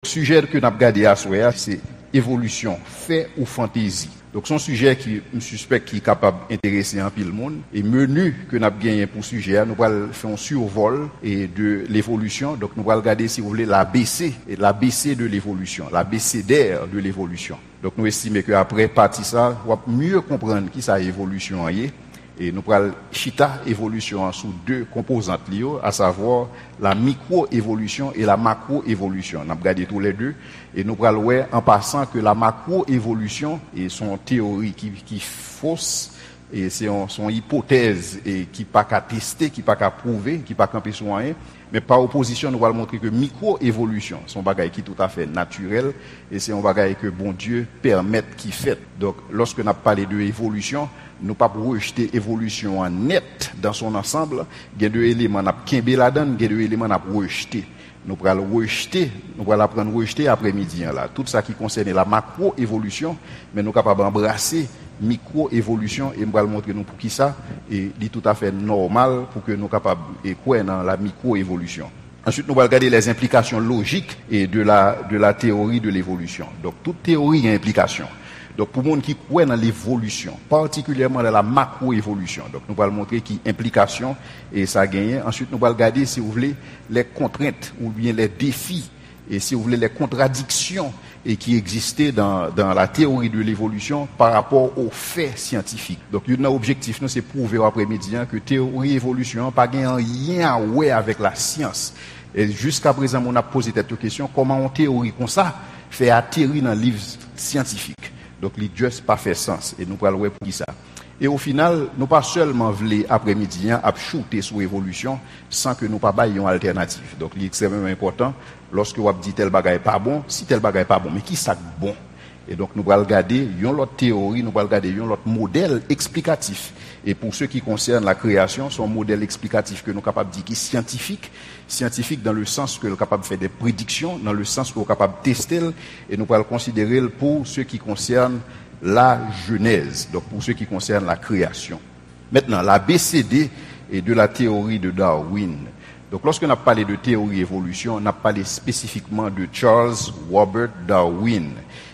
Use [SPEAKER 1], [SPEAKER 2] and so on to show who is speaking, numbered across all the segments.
[SPEAKER 1] Sujet que nous avons regardé à soi, c'est évolution, fait ou fantaisie. Donc, son sujet qui, je suspecte, qui est capable d'intéresser un pile monde. Et menu que nous avons gagné pour ce sujet, nous allons faire un survol et de l'évolution. Donc, nous allons regarder, si vous voulez, l'ABC de l'évolution, l'abécédaire de l'évolution. Donc, nous estimons qu'après partie ça, on va mieux comprendre qui ça évolution est. Et nous allons chita évolution sous deux composantes liées, à savoir la micro-évolution et la macro-évolution. Nous allons regarder tous les deux. Et nous allons voir en passant que la macro-évolution est son théorie qui fausse, et c'est son hypothèse et qui pas qu'à tester, qui pas qu'à prouver, qui pas qu'à sur rien. Mais par opposition, nous allons montrer que micro-évolution, c'est un bagage qui est tout à fait naturel et c'est un bagage que bon Dieu permet qu'il fait. Donc, lorsque nous parlons de évolution, nous ne pouvons pas rejeter l'évolution en net dans son ensemble. Il y a deux éléments qui sont là-dedans, il y a deux éléments à rejeter. Nous allons rejeter, nous allons apprendre à rejeter après-midi. Là. Tout ça qui concerne la macro-évolution, mais nous sommes capables d'embrasser micro-évolution et nous allons montrer nous pour qui ça, et c'est tout à fait normal pour que nous soyons capables de croire dans la micro-évolution. Ensuite, nous allons regarder les implications logiques et de la théorie de l'évolution. Donc, toute théorie a implication. Donc, pour les gens qui croient dans l'évolution, particulièrement dans la macro-évolution, donc nous allons montrer qui implication et ça gagne. Ensuite, nous allons regarder, si vous voulez, les contraintes ou bien les défis et si vous voulez, les contradictions et qui existaient dans la théorie de l'évolution par rapport aux faits scientifiques. Donc, notre objectif, c'est prouver après-midi que théorie évolution n'a pas rien à voir avec la science. Et jusqu'à présent, on a posé cette question, comment une théorie comme ça fait atterrir dans le livre scientifique? Donc, il n'a pas fait sens. Et nous allons voir pour qui ça. Et au final, nous pas seulement voulu après-midi à shooter sur l'évolution sans que nous pas baillons alternative. Donc, il est extrêmement important lorsque vous dites tel bagage pas bon, si tel bagage pas bon, mais qui ça bon? Et donc, nous allons regarder une autre théorie, nous allons regarder un autre modèle explicatif. Et pour ce qui concerne la création, c'est un modèle explicatif que nous sommes capables de dire qui est scientifique dans le sens que nous sommes capables de faire des prédictions, dans le sens que nous sommes capables de tester, et nous allons le considérer pour ce qui concerne la genèse, donc pour ce qui concerne la création. Maintenant, la BCD est de la théorie de Darwin. Donc, lorsqu'on a parlé de théorie évolution, on a parlé spécifiquement de Charles Robert Darwin,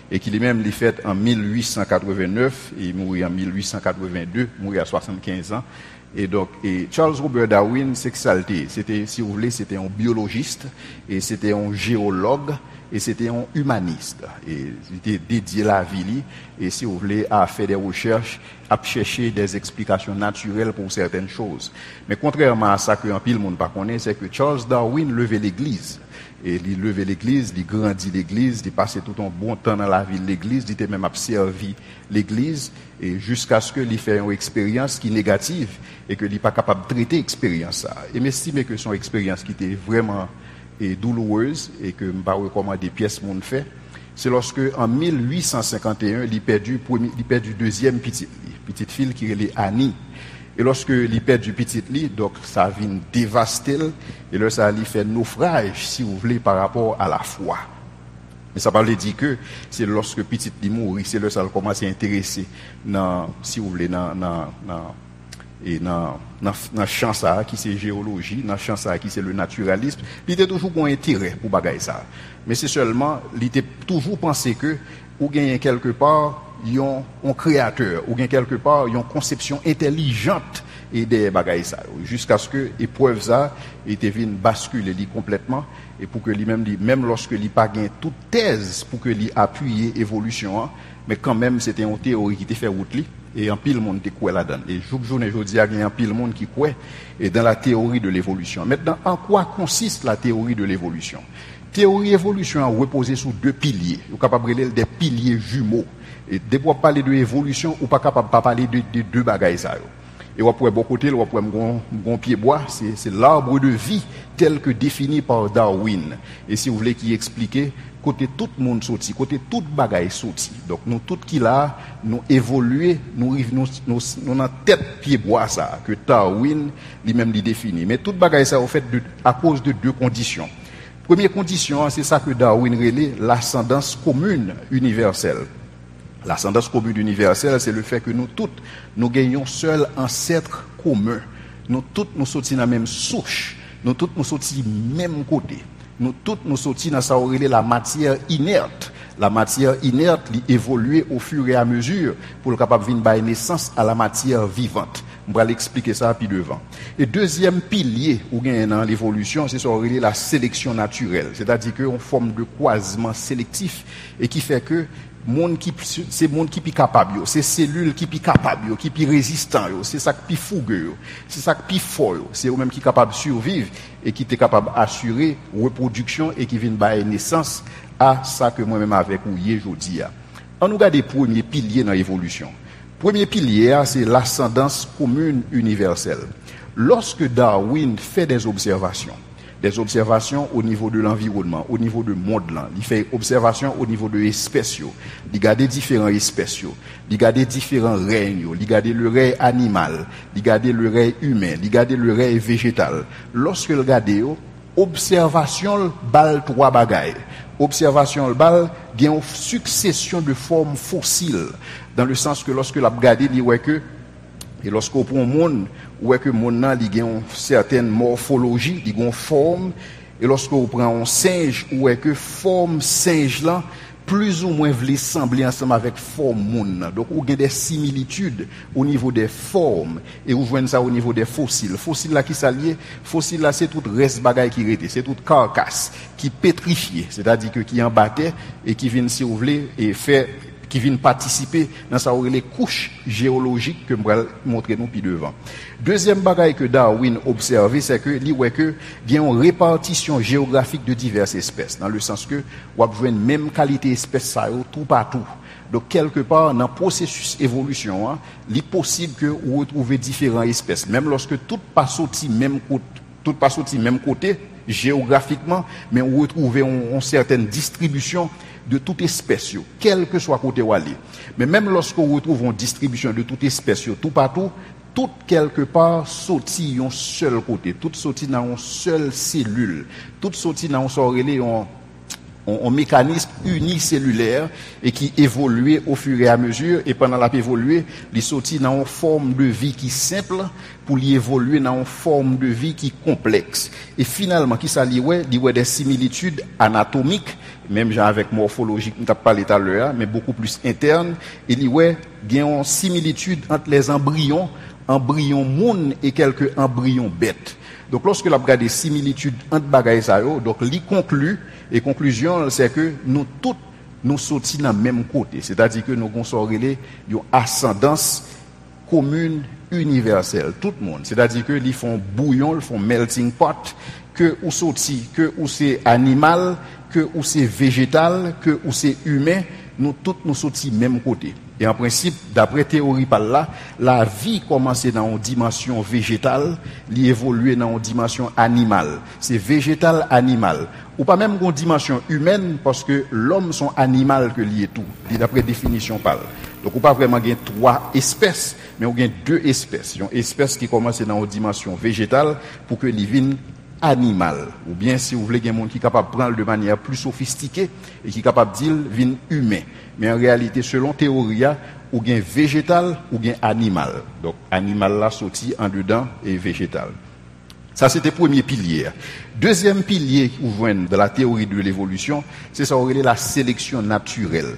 [SPEAKER 1] et qu'il est même fait en 1889, et il mourit en 1882, mourit à 75 ans. Et donc, Charles Robert Darwin, c'est que ça c'était, si vous voulez, c'était un biologiste, et c'était un géologue, et c'était un humaniste. Et il était dédié à la vie, et si vous voulez, à faire des recherches, à chercher des explications naturelles pour certaines choses. Mais contrairement à ça que un pile monde pas connaît, c'est que Charles Darwin levait l'église. Et il levait l'église, il grandit l'église, il passait tout un bon temps dans la vie de l'église, il était même observé l'église, et jusqu'à ce qu'il fasse une expérience qui est négative, et qu'il n'est pas capable de traiter l'expérience. Et m'estime que son expérience qui était vraiment douloureuse, et que je ne vais pas recommander des pièces monde fait, c'est lorsque, en 1851, il perdu deuxième petite fille qui est Annie. Et lorsque il perd du petit lit, donc ça vient dévaster, et là ça lui fait naufrage, si vous voulez, par rapport à la foi. Mais ça veut dire que c'est lorsque petit lit mourit, c'est là ça commence à intéresser dans, si vous voulez, dans champ ça qui c'est géologie, dans champ ça qui c'est le naturalisme, il était toujours un intérêt pour bagaille ça. Mais c'est seulement, il était toujours pensé que ou gagner quelque part un créateur, ou bien quelque part, une conception intelligente et des bagailles ça. Jusqu'à ce que l'épreuve ça, était venu basculer complètement, et pour que lui-même, même lorsque il pas gagné toute thèse pour que lui appuyer évolution, mais quand même, c'était une théorie qui était fait route et un pile monde qui croit là-dedans. Et journée aujourd'hui, il y a un pile monde qui croit et dans la théorie de l'évolution. Maintenant, en quoi consiste la théorie de l'évolution? Théorie évolution a reposé sur deux piliers. Vous êtes capable de parler des piliers jumeaux. Et dès qu'on parle de évolution, ou pas capable de parler de deux bagailles ça. Et on pourrait beaucoup côté, on pourrait mon pied bois, c'est l'arbre de vie tel que défini par Darwin. Et si vous voulez qui expliquer côté tout le monde sorti, côté toute bagaille sorti. Donc nous tout qui là, nous évoluer, nous dans tête pied bois ça que Darwin lui-même lui définit. Mais toute bagaille ça au fait à cause de deux conditions. Première condition, c'est ça que Darwin relève, l'ascendance commune universelle. L'ascendance commune universelle, c'est le fait que nous tous, nous gagnons seul ancêtre commun. Nous tous, nous sortis dans la même souche. Nous tous, nous sortis même côté. nous toutes nous sortis dans ça aurait la matière inerte. La matière inerte évolue au fur et à mesure pour le capable venir bailler naissance à la matière vivante. On va l'expliquer ça puis devant. Et deuxième pilier ou gain dans l'évolution, c'est ça aurait la sélection naturelle, c'est-à-dire qu'on forme de croisement sélectif et qui fait que c'est monde qui est capable, c'est cellules qui sont capables, qui sont résistants, c'est ça qui est fougueux, c'est ça qui est fort, c'est eux-mêmes qui sont capables de survivre et qui sont capables d'assurer reproduction et qui viennent bailler naissance à ça que moi-même avec ou hier aujourd'hui. On nous regarde les premiers piliers dans l'évolution. Premier pilier, c'est l'ascendance commune universelle. Lorsque Darwin fait des observations au niveau de l'environnement, au niveau du monde là, il fait observation au niveau de espèces, il regarde différents espèces, il regarde différents règnes, il regarde le règne animal, il regarde le règne humain, il regarde le règne végétal. Lorsque il regarde observation bal trois bagailles. Observation bal gagne une succession de formes fossiles dans le sens que lorsque la regarder il voit que et lorsqu'on prend un monde ouais que monde là il gagne une certaine morphologie, il gagne une forme et lorsqu'on prend un singe ouais que forme singe là plus ou moins veut sembler ensemble avec forme monde. Donc on a des similitudes au niveau des formes et on voit ça au niveau des fossiles. Fossiles là qui s'allié, fossiles là c'est tout reste bagaille qui rete, c'est toute carcasse qui pétrifié, c'est-à-dire que qui embattait et qui vient si vous voulez et fait qui viennent participer dans ça les couches géologiques que je vais montrer nous puis devant. Deuxième bagaille que Darwin observé c'est que il voit que il y a une répartition géographique de diverses espèces dans le sens que on va voir même qualité espèce ça tout partout. Donc quelque part dans le processus évolution, il est possible que vous retrouvez différentes espèces même lorsque tout pas sorti même côté géographiquement mais on retrouve une certaine distribution de toute espèce, quel que soit côté où aller. Mais même lorsqu'on retrouve une distribution de toute espèce, tout partout, tout quelque part sorti un seul côté, tout sorti dans une seule cellule, tout sorti dans un mécanisme unicellulaire et qui évolue au fur et à mesure et pendant la évoluer, il sorti dans une forme de vie qui simple pour y évoluer dans une forme de vie qui complexe. Et finalement, qui s'allie des similitudes anatomiques, même genre avec morphologie, on t'a parlé tout à l'heure, mais beaucoup plus interne, il y a une similitude entre les embryons monde et quelques embryons bêtes. Donc lorsque l'on regarde des similitudes entre bagages ça donc li conclut et conclusion c'est que nous toutes nous sortis dans le même côté, c'est-à-dire que nous consorélé une ascendance commune universelle, tout le monde, c'est-à-dire que ils font bouillon, ils font melting pot, que ou sorti, que ou c'est animal, que ou c'est végétal, que ou c'est humain, nous toutes nous sortis même côté. Et en principe, d'après théorie par là, la vie commence dans une dimension végétale, l'évolue dans une dimension animale. C'est végétal animal. Ou pas même une dimension humaine parce que l'homme sont animal que lié tout. D'après définition parle. Donc ou pas vraiment gain trois espèces, mais on gain deux espèces. Une espèce qui commence dans une dimension végétale pour que les viennent animal ou bien si vous voulez qu'il y ait un monde qui est capable de prendre de manière plus sophistiquée et qui est capable de dire vin humain mais en réalité selon théorie ou bien végétal ou bien animal donc animal là sorti en dedans et végétal. Ça c'était premier pilier. Deuxième pilier que vous voyez dans la théorie de l'évolution, c'est ça aurait la sélection naturelle.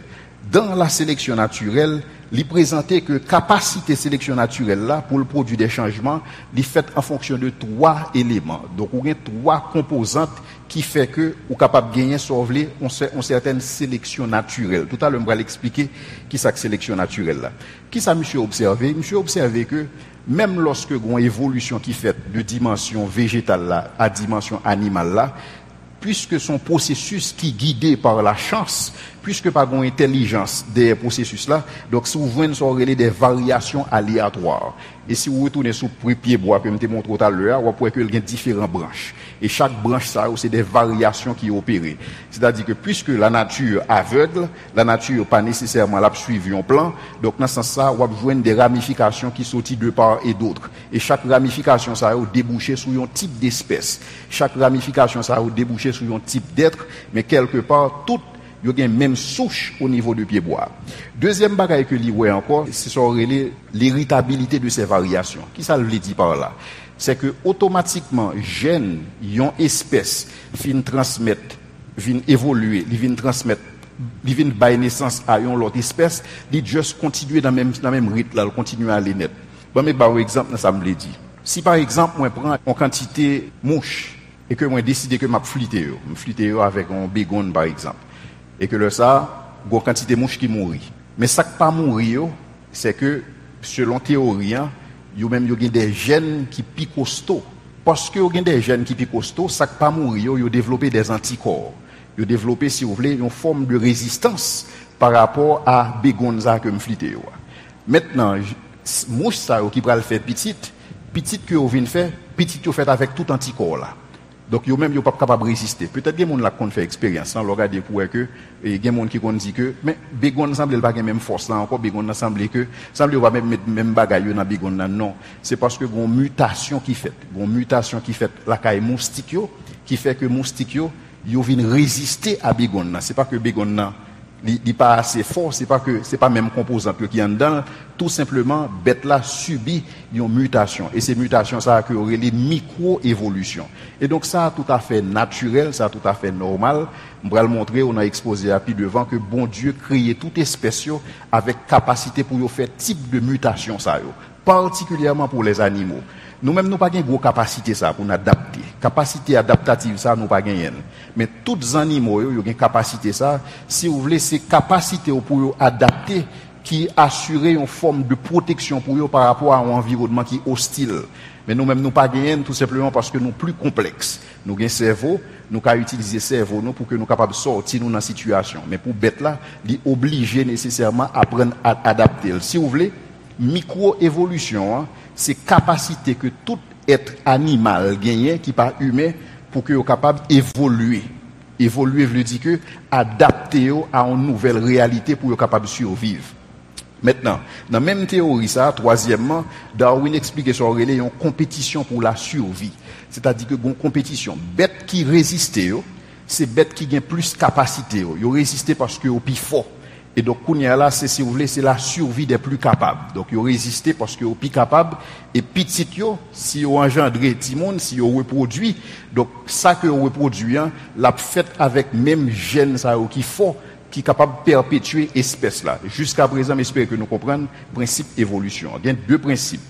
[SPEAKER 1] Dans la sélection naturelle, il présentait que capacité sélection naturelle là pour le produit des changements, il fait en fonction de trois éléments. Donc on a trois composantes qui fait que ou capable de gagner sauver une certaine sélection naturelle. Tout à l'heure on va l'expliquer qui ça sélection naturelle là. Qui ça monsieur observé que même lorsque une évolution qui fait de dimension végétale là à dimension animale là, puisque son processus qui est guidé par la chance, puisque par une intelligence des processus là, donc si vous voyez sont des variations aléatoires. Et si vous retournez sur le pied bois que je vous montre tout à l'heure, vous pouvez que il y a différentes branches. Et chaque branche ça c'est des variations qui opèrent. C'est-à-dire que puisque la nature aveugle, la nature pas nécessairement la suivre un plan, donc dans ce sens ça vous joindre des ramifications qui sortent de part et d'autre. Et chaque ramification ça va déboucher sur un type d'espèce. Chaque ramification ça va déboucher sur un type d'être, mais quelque part tout il y a une même souche au niveau du pied bois. Deuxième bagaille que l'y voit encore, c'est sur l'héritabilité de ces variations. Qui ça veut dire par là? c'est que automatiquement gène yon espèce vient transmettre, vient évoluer, il vient transmettre, il vient bailler naissance à yon l'autre espèce, il juste continuer dans même rythme là, continuer à aller net. Bon mais par exemple, ça me l'a dit. Si par exemple moi prends une quantité mouche et que moi décide que m'a fliter avec un bégon par exemple et que le ça une quantité mouche qui mourit. Mais ça qui pas mourir c'est que selon théorie yo même yo gen des gènes qui pi costaud parce que yo gen des gènes qui pi costaud ça qui pas mourir yo développer des anticorps yo développer si vous voulez une forme de résistance par rapport à bégon ça que me fliter yo. Maintenant mouche ça qui pral faire petite que vous venez faire petite yo fait avec tout anticorps là. Donc yo même yo pas capable de résister. Peut-être que monde là qu'on fait expérience sans regarder pour que et gen monde qui qu'on dit que mais bégon semble pas gen même force là encore bégon semble pas même bagaille dans bégon là non, c'est parce que gon mutation qui fait la caille moustique yo qui fait que moustique yo viennent résister à bégon là. C'est pas que bégon là il pas assez fort, c'est pas même composant qui en dedans, tout simplement bête là subit une mutation et ces mutations ça que aurait les micro-évolutions. Et donc ça tout à fait naturel, ça tout à fait normal. On va le montrer, on a exposé à puis devant que bon Dieu créé toute espèce avec capacité pour faire type de mutation ça yo, particulièrement pour les animaux. Nous-mêmes, nous pas une grosse capacité ça pour nous adapter. Capacité adaptative ça, nous pas gagner. Mais tous les animaux, ils ont une capacité ça. Si vous voulez, c'est capacité pour adapter qui assure une forme de protection pour eux par rapport à un environnement qui est hostile. Mais nous-mêmes, nous pas gagner tout simplement parce que nous plus complexes. Nous avons un cerveau, nous avons utilisé le cerveau pour que nous capables de sortir dans la situation. Mais pour bête là, il est obligé nécessairement à apprendre à adapter. Si vous voulez, micro-évolution, c'est capacité que tout être animal gagne qui pas humain pour que soit capable d'évoluer. Évoluer veut dire que adapter à une nouvelle réalité pour être capable de survivre. Maintenant, dans la même théorie ça, troisièmement, Darwin explique sur une compétition pour la survie. C'est-à-dire que une compétition bête qui résiste, c'est bête qui gagne plus capacité, yo résister parce que au plus fort. Et donc, là, c'est, si vous voulez, c'est la survie des plus capables. Donc, ils résistent parce qu'ils sont plus capables. Et petit, si ils engendrent petit monde, si ils reproduisent, donc, ça que vous reproduisez, l'a fait avec même gène, ça, qui fort, qui est capable de perpétuer l'espèce là. Jusqu'à présent, j'espère que nous comprenons le principe évolution. Il y a deux principes.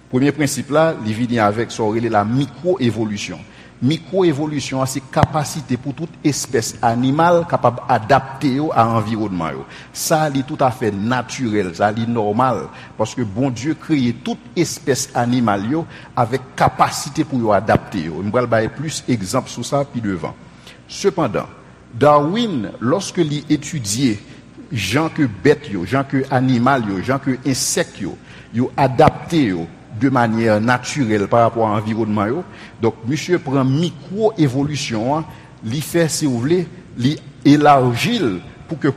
[SPEAKER 1] Premier principe là, il vient avec, la micro-évolution. Micro-évolution, c'est capacité pour toute espèce animale capable d'adapter à l'environnement. Ça, c'est tout à fait naturel, ça, c'est normal. Parce que bon Dieu crée toute espèce animale avec capacité pour adapter. On va donner plus d'exemples sur ça, puis devant. Cependant, Darwin, lorsqu'il étudiait gens que bêtes, gens que animal, gens que insectes, adapté de manière naturelle par rapport à l'environnement. Donc, monsieur prend micro-évolution, l'y fait, si vous voulez, l'y élargit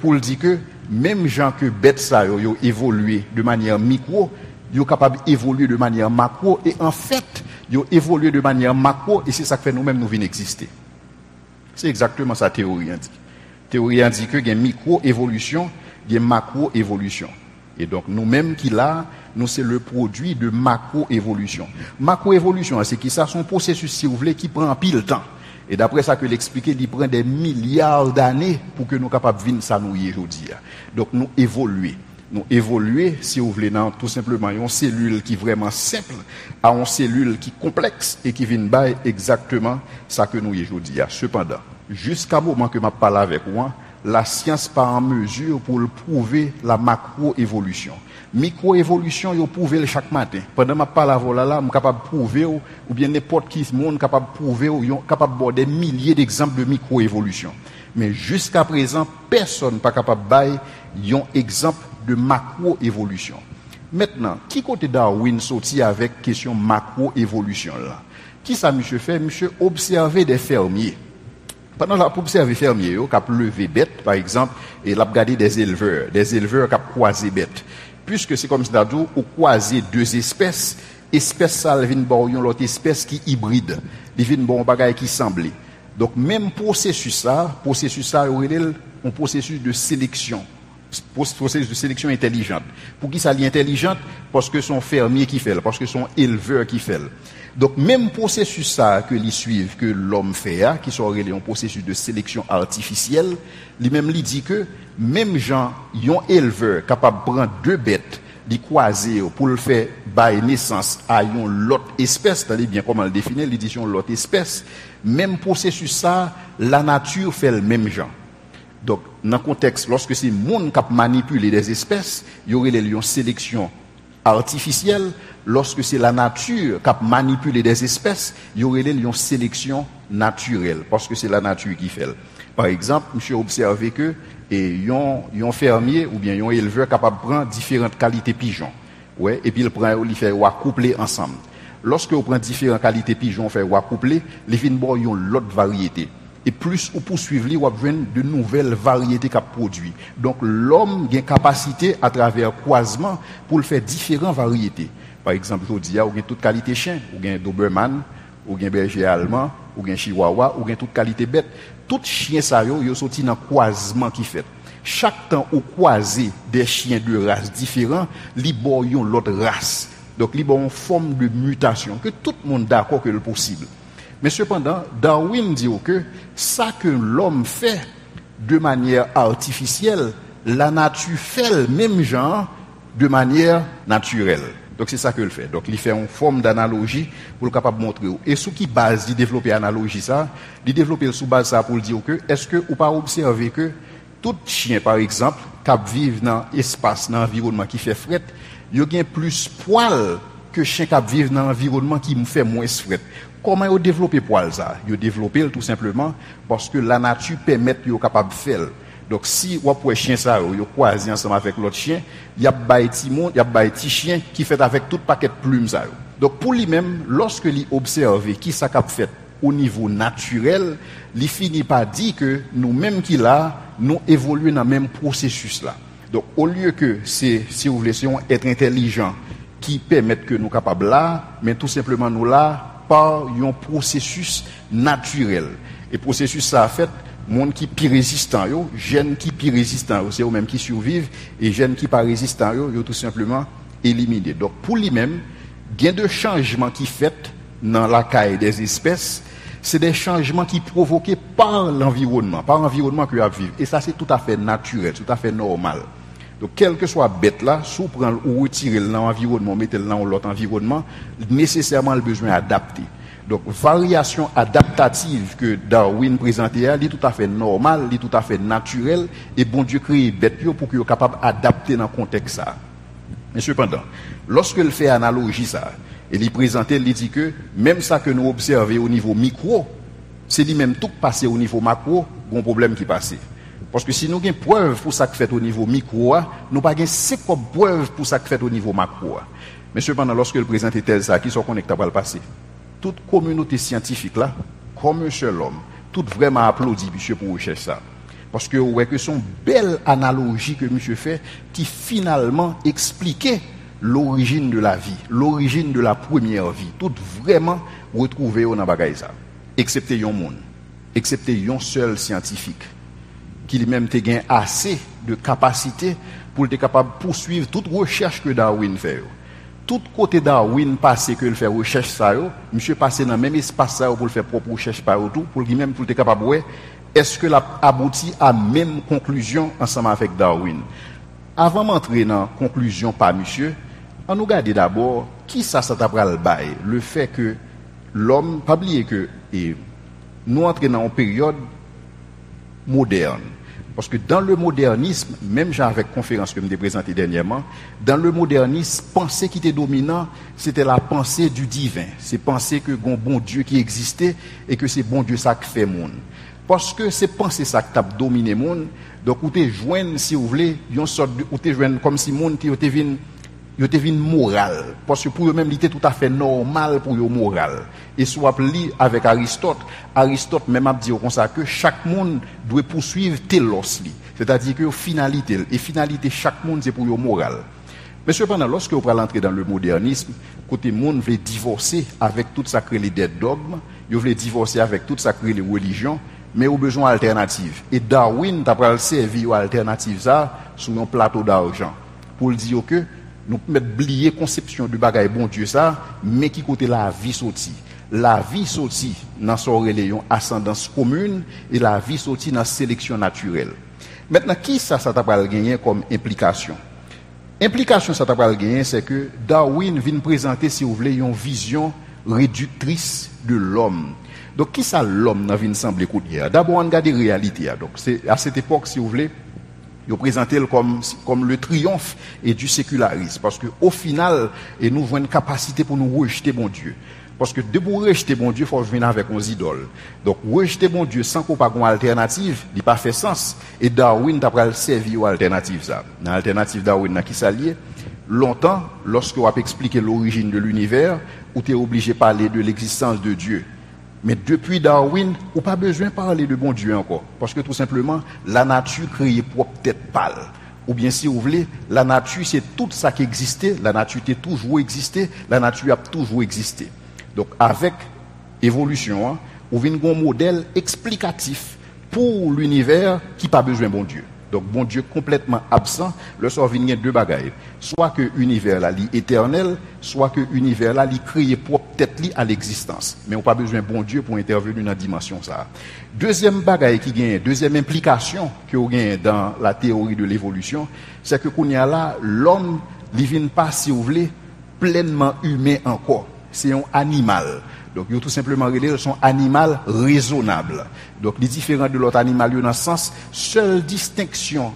[SPEAKER 1] pour le dire que même gens que bêtes ça, yo évolué de manière micro, yo capable d'évoluer de manière macro, et en fait, yo évolué de manière macro, et c'est ça que fait nous-mêmes nous venons exister. C'est exactement ça, théorie dit. Théorie dit que il y a micro-évolution, il y a macro-évolution. Et donc, nous-mêmes qui là, nous, c'est le produit de macro-évolution. Macro-évolution, c'est qui ça, son processus, si vous voulez, qui prend pile de temps. Et d'après ça que l'expliquer, il prend des milliards d'années pour que nous capables de vivre ça nous aujourd'hui. Donc, nous évoluer. Nous évoluer, si vous voulez, dans tout simplement une cellule qui est vraiment simple à une cellule qui est complexe et qui vient bailler exactement ça que nous aujourd'hui. Cependant, jusqu'à moment que je parle avec moi, la science pas en mesure pour le prouver la macro-évolution. Micro-évolution, yo prouve le chaque matin. Pendant ma parole là, je suis capable de prouver ou bien n'importe qui monde capable de prouver ou capable de des milliers d'exemples de micro-évolution. Mais jusqu'à présent, personne n'est pas capable de bailler un exemple de macro-évolution. Maintenant, qui côté Darwin sorti avec question macro-évolution là? Qui ça monsieur fait? Monsieur observer des fermiers. Pendant la observer fermiers, qui a levé bêtes, par exemple, et l'a regardé des éleveurs qui ont croisé bêtes. Puisque c'est comme ça, ou croiser deux espèces ça vient bon l'autre espèce qui hybride, il vient bon bagaille qui semble. Donc même processus ça, un processus de sélection processus de sélection intelligente. Pour qui ça est intelligente? Parce que son fermier qui fait, parce que son éleveur qui fait. Donc, même processus ça que les suivent, que l'homme fait, qui sont reliés un processus de sélection artificielle, lui-même lui dit que même gens, yon éleveur capable de prendre deux bêtes, les croiser pour le faire bailler naissance à une l'autre espèce, t'as bien comment le définir, l'édition l'autre espèce, même processus ça, la nature fait le même genre. Donc, dans le contexte, lorsque c'est le monde qui manipule des espèces, il y aurait les sélection artificielle. Lorsque c'est la nature qui manipule des espèces, il y aurait les sélection naturelle, parce que c'est la nature qui fait. Par exemple, monsieur observé que un fermier ou bien un éleveur capable de prendre différentes qualités pigeons. Ouais, et puis il prend il fait coupler ensemble. Lorsque on prend différentes qualités pigeons, fait coupler, les vins bon ont l'autre variété. Et plus on poursuivre li, on joindre de nouvelles variétés qu'a produit. Donc l'homme a une capacité à travers croisement pour le faire différentes variétés. Par exemple, je dis, ou a toute qualité chien, ou a Doberman, ou a berger allemand, ou a chihuahua, ou a toute qualité bête. Tout chien ça yo sorti dans croisement qui fait. Chaque temps au croiser des chiens de races différentes, li bon yon l'autre race. Donc li bon une forme de mutation que tout le monde d'accord que le possible. Mais cependant, Darwin dit que ça que l'homme fait de manière artificielle, la nature fait le même genre de manière naturelle. Donc c'est ça que le fait. Donc il fait une forme d'analogie pour le capable de montrer. Et sous qui base de développer l'analogie ça, de développer sous base ça pour dire que est-ce que ou pas observer que tout chien par exemple qui vivent dans l'espace, dans l'environnement qui fait fret, il y a plus poil que chien qui vivent dans l'environnement qui me fait moins fret. Comment ils ont développé poil ça? Ils ont développé tout simplement parce que la nature permet de capable de faire. Donc si vous avez un chien ça, vous croisez ensemble avec l'autre chien, il y a un petit chien qui fait avec tout paquet de plumes ça. Donc pour lui-même, lorsque il observe qui ça a fait au niveau naturel, il finit par dire que nous-mêmes qui là, nous évoluons dans le même processus là. Donc au lieu que c'est, si vous voulez, être intelligent qui permettent que nous capables là, mais tout simplement nous là par un processus naturel. Et processus ça a fait monde qui plus résistant yo, jeunes qui plus résistant, c'est eux même qui survivent et jeunes qui pas résistants yo tout simplement éliminés. Donc pour lui-même, gain de changements qui fait dans la caille des espèces, c'est des changements qui provoqués par l'environnement que vous vivez. Et ça c'est tout à fait naturel, tout à fait normal. Donc quel que soit bête là, sous prendre ou retirer dans l'environnement, mettre dans l'autre environnement, nécessairement le besoin adapté. Donc variation adaptative que Darwin présentait, elle est tout à fait normale, elle est tout à fait naturelle et bon Dieu crée bête pour qu'il soit capable d'adapter dans le contexte ça. Mais cependant, lorsque il fait analogie ça, il présentait, il dit que même ça que nous observons au niveau micro, c'est lui-même tout passé au niveau macro, bon problème qui passe. Parce que si nous avons preuve pour ça que fait au niveau micro, nous n'avons pas 5 preuves pour ça que fait au niveau macro. Mais cependant, lorsque il présente tel ça, qui sont connectés à le passé, toute communauté scientifique là, comme un seul homme, tout vraiment applaudit monsieur pour rechercher ça. Parce que ouais que son belle analogie que monsieur fait qui finalement expliquait l'origine de la vie, l'origine de la première vie, tout vraiment retrouvé dans bagaille ça. Excepté un monde, excepté un seul scientifique qui lui-même te gain assez de capacité pour être capable de poursuivre toute recherche que Darwin fait. Tout côté Darwin passé que il fait recherche ça monsieur passé dans même espace ça pour le faire propre recherche par tout pour lui-même pour être capable ouais est-ce que l'a abouti à même conclusion ensemble avec Darwin. Avant d'entrer dans conclusion par monsieur, on nous regarde d'abord qui ça t'a pral bail le fait que l'homme pas oublier que nous entrons dans une période moderne. Parce que dans le modernisme, même j'ai avec conférence que je me présenté dernièrement, dans le modernisme, pensée qui était dominant, c'était la pensée du divin. C'est penser que un bon Dieu qui existait et que c'est bon Dieu ça qui fait monde. Parce que c'est penser ça qui t'a dominé monde. Donc vous te joindre si vous voulez, une sorte de vous te joindre comme si monde qui était venu moral parce que pour eux même il était tout à fait normal pour eux moral et soit li avec Aristote même a dit comme ça que chaque monde doit poursuivre telos li c'est-à-dire que finalité chaque monde c'est pour eux moral. Mais cependant lorsque vous allez entrer dans le modernisme côté monde veut divorcer avec tout ça que les dogmes, ils veulent divorcer avec tout ça que les religions mais au besoin alternative. Et Darwin t'a pral servir alternative ça sur un plateau d'argent pour dire que nous mettre oublier conception du bagage bon Dieu ça, mais qui côté la vie sorti. La vie sorti dans son religion ascendance commune et la vie sorti dans sélection naturelle. Maintenant qui ça t'a pral gagner comme implication? Implication ça t'a pral gagner c'est que Darwin vient présenter si vous voulez une vision réductrice de l'homme. Donc qui ça l'homme n'a vient sembler courir? D'abord on regarde la réalité. Donc c'est à cette époque si vous voulez ils présentent comme le triomphe et du sécularisme. Parce qu'au final, nous avons une capacité pour nous rejeter bon Dieu. Parce que de pour rejeter bon Dieu, il faut venir avec nos idoles. Donc, rejeter bon Dieu sans qu'on ait pas une alternative, il n'a pas fait sens. Et Darwin t'a servi aux alternatives. Dans l'alternative Darwin, qui s'allie, longtemps, lorsque on a expliqué l'origine de l'univers, où tu es obligé de parler de l'existence de Dieu. Mais depuis Darwin, on n'a pas besoin de parler de bon Dieu encore. Parce que tout simplement, la nature créée propre tête pâle. Ou bien si vous voulez, la nature c'est tout ça qui existait, la nature a toujours existé, la nature a toujours existé. Donc avec évolution, on vient un modèle explicatif pour l'univers qui n'a pas besoin de bon Dieu. Donc bon Dieu complètement absent, le sort vient deux bagailles. Soit que l'univers là est éternel, soit que l'univers là est créé propre tête à l'existence. Mais on n'a pas besoin de bon Dieu pour intervenir dans la dimension ça. Deuxième bagaille qui gagne, deuxième implication que on gagne dans la théorie de l'évolution, c'est que qu'on y a là l'homme il vient pas si vous voulez pleinement humain encore. C'est un animal. Donc, ils ont tout simplement relé son animal raisonnable. Donc, les différents de l'autre animal, dans le sens, seule distinction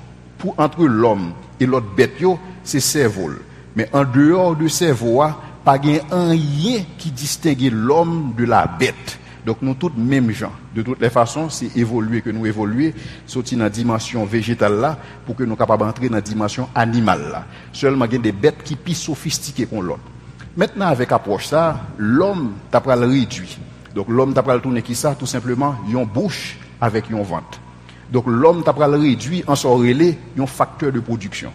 [SPEAKER 1] entre l'homme et l'autre bête, c'est cerveau. Mais en dehors de cerveau, pas un rien qui distingue l'homme de la bête. Donc, nous tous mêmes gens. De toutes les façons, c'est évoluer que nous évoluer, sortir dans la dimension végétale là, pour que nous soyons capables d'entrer dans la dimension animale là. Seulement, il y a des bêtes qui sont plus sophistiquées que l'autre. Maintenant, avec approche ça, l'homme t'a pral réduit. Donc, l'homme t'a pral tourner qui ça, tout simplement, yon bouche avec yon ventre. Donc, l'homme t'a pral réduit en sorelé yon facteur de production.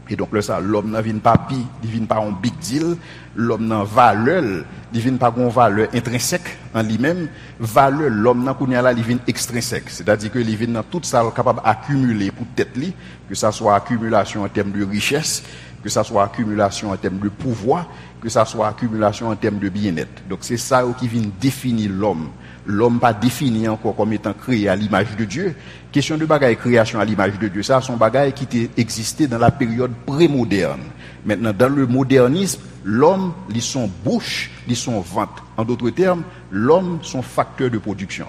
[SPEAKER 1] Et donc, là, ça, l'homme n'a vient pas pi, il vient pas en big deal. L'homme n'a valeur, il vient pas gon valeur intrinsèque en lui-même. Valeur, l'homme n'a qu'on y a là, il vient extrinsèque. C'est-à-dire que il vient dans tout ça capable d'accumuler pour tête li, que ça soit accumulation en termes de richesse, que ça soit accumulation en termes de pouvoir, que ça soit accumulation en termes de bien-être. Donc c'est ça qui vient définir l'homme. L'homme pas défini encore comme étant créé à l'image de Dieu. Question de bagaille création à l'image de Dieu, ça sont bagaille qui existait dans la période pré-moderne. Maintenant dans le modernisme, l'homme lit son bouche, lit son ventre. En d'autres termes, l'homme son facteur de production.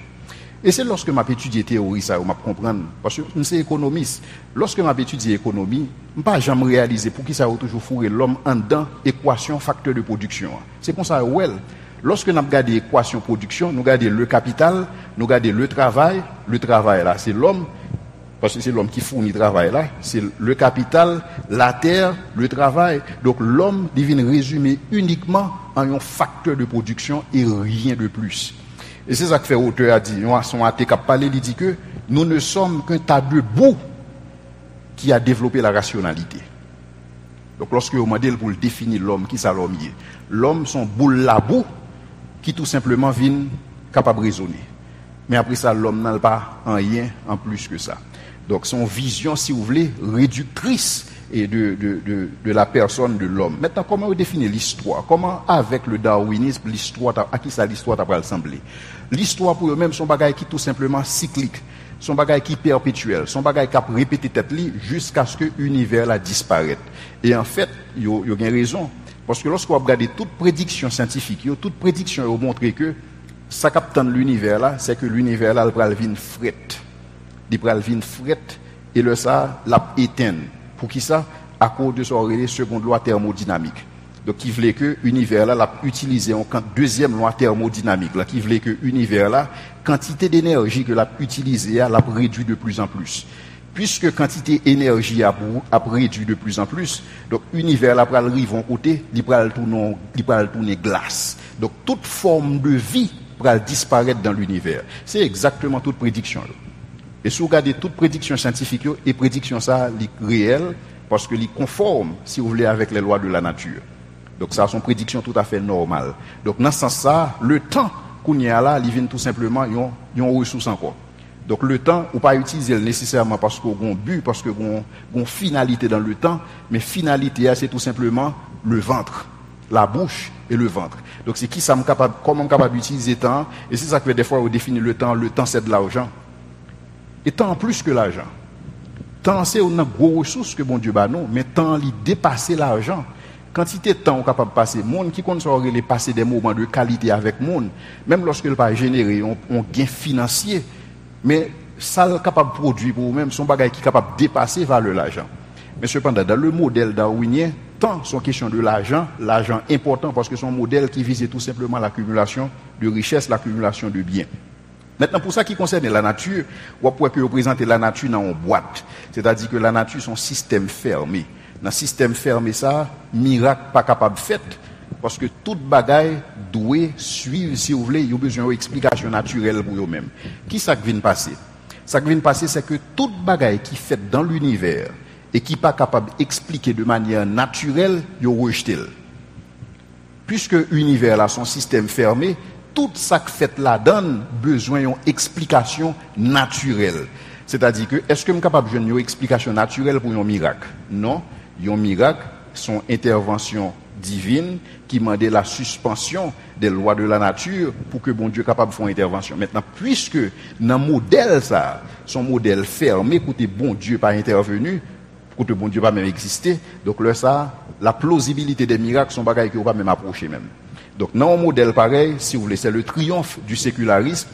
[SPEAKER 1] Et c'est lorsque m'a étudié théorie ça, m'a comprendre parce que je suis économiste. Lorsque m'a étudié économie, je pas jamais réalisé pour qui ça a toujours fourré l'homme en dedans équation facteur de production. C'est comme ça lorsque nous regardons l'équation production, nous regardons le capital, nous regardons le travail là, c'est l'homme parce que c'est l'homme qui fournit le travail là, c'est le capital, la terre, le travail. Donc l'homme devient résumé uniquement en un facteur de production et rien de plus. Et c'est ça que fait auteur a dit, son athée qui a parlé, il dit que nous ne sommes qu'un tas de boue qui a développé la rationalité. Donc lorsque on m'a dit pour le définir l'homme, qui ça l'homme est? L'homme son boule la boue qui tout simplement vient capable de raisonner. Mais après ça, l'homme n'a pas rien en plus que ça. Donc son vision, si vous voulez, réductrice et de la personne de l'homme. Maintenant, comment on définit l'histoire? Comment, avec le darwinisme, l'histoire, à qui ça l'histoire t'a ressembler? L'histoire pour eux-mêmes, son bagage qui tout simplement cyclique, son bagage qui perpétuel, son bagage qui a répété tête li jusqu'à ce que l'univers la disparaisse. Et en fait, il y a raison. Parce que lorsqu'on regarde toute prédiction scientifique, toute prédiction a montré que ça capte l'univers là, c'est que l'univers là, il va venir fret. Il va venir fret et le ça, l'a éteint. Pour qui ça? À cause de son seconde loi thermodynamique. Donc, qui voulait que l'univers là l'a utilisé en deuxième loi thermodynamique là, qui voulait que l'univers là, quantité d'énergie que l'a utilisé l'a réduit de plus en plus. Puisque quantité d'énergie a réduit de plus en plus, donc l'univers là pral arrive en côté, il pral tourner glace. Donc toute forme de vie pral disparaître dans l'univers. C'est exactement toute prédiction là. Et si vous regardez toute prédiction scientifique et prédiction ça est réelle parce que les conforme si vous voulez avec les lois de la nature. Donc ça sont prédictions tout à fait normales. Donc dans ce sens ça, le temps qu'on y a là, il vient tout simplement une ressource encore. Donc le temps, ou pas utiliser nécessairement parce qu'on a un but, parce qu'on a une finalité dans le temps, mais finalité, c'est tout simplement le ventre, la bouche et le ventre. Donc c'est qui ça capable, comment on est capable d'utiliser le temps, et c'est ça que des fois on définit le temps c'est de l'argent. Et temps plus que l'argent. Temps c'est une grosse ressource que bon Dieu bat nous, mais temps il dépasse l'argent. Quantité de temps on est capable de passer, monde qui conseille les passer des moments de qualité avec monde, même lorsque le pas générer un gain financier, mais ça est capable de produire pour vous-même son bagage qui est capable de dépasser valeur l'argent. Mais cependant dans le modèle darwinien, temps sont question de l'argent important parce que c'est un modèle qui visait tout simplement l'accumulation de richesses, l'accumulation de biens. Maintenant, pour ça qui concerne la nature, on peut représenter la nature dans une boîte. C'est-à-dire que la nature, c'est un système fermé. Dans ce système fermé, ça, miracle pas capable de faire. Parce que toute bagaille doit suivre, si vous voulez, il y a besoin d'une explication naturelle pour eux-mêmes. Qui ça qui vient passer? Ça qui vient passer, c'est que toute bagaille qui est faite dans l'univers et qui n'est pas capable d'expliquer de manière naturelle, il y a rejeté. Puisque l'univers a son système fermé, tout ça que fait là donne besoin d'une explication naturelle. C'est-à-dire que, est-ce que je suis capable de donner une explication naturelle pour un miracle? Non. Un miracle, son intervention divine qui demandait la suspension des lois de la nature pour que bon Dieu soit capable de faire une intervention. Maintenant, puisque dans le modèle, ça, son modèle fermé, côté bon Dieu pas intervenu, côté bon Dieu pas même existé, donc là, ça, la plausibilité des miracles sont bagailles qui ne vont pas même approcher même. Donc, dans un modèle pareil, si vous voulez, c'est le triomphe du sécularisme.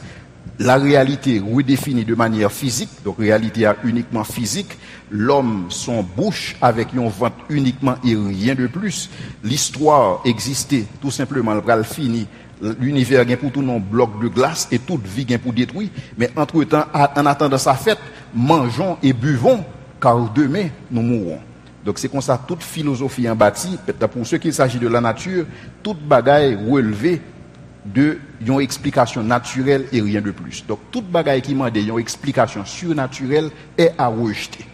[SPEAKER 1] La réalité redéfinie de manière physique, donc réalité uniquement physique, l'homme, son bouche avec un ventre uniquement et rien de plus. L'histoire existait tout simplement, le bras fini, l'univers gain pour tout non bloc de glace et toute vie gain pour détruire. Mais entre-temps, en attendant sa fête, mangeons et buvons, car demain, nous mourrons. Donc c'est comme ça, toute philosophie en bâti, pour ceux qui s'agit de la nature, toute bagaille relevée de une explication naturelle et rien de plus. Donc toute bagaille qui m'a dit une explication surnaturelle est à rejeter.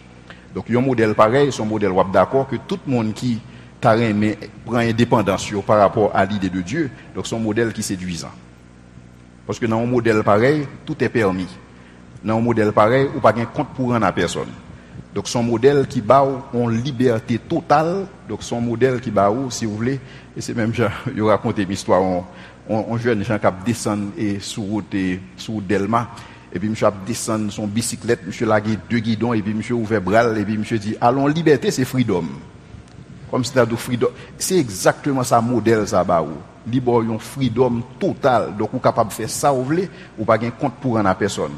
[SPEAKER 1] Donc il y a un modèle pareil, son modèle wap d'accord que tout le monde qui t'a aimé prend indépendance par rapport à l'idée de Dieu, donc son modèle qui est séduisant. Parce que dans un modèle pareil, tout est permis. Dans un modèle pareil, ou pas de compte pour rendre à personne. Donc son modèle qui bat en liberté totale, donc son modèle qui bat si vous voulez, et c'est même je raconté une histoire on jeune gens qui descend et sur route Delma et puis monsieur a descend son bicyclette, monsieur lagué deux guidons et puis monsieur ouvert bras et puis monsieur dit allons liberté c'est freedom. Comme c'est de freedom, c'est exactement ça modèle ça ba ou. Libre yon freedom total, donc vous capable de faire ça vous voulez ou pas gain compte pour en personne.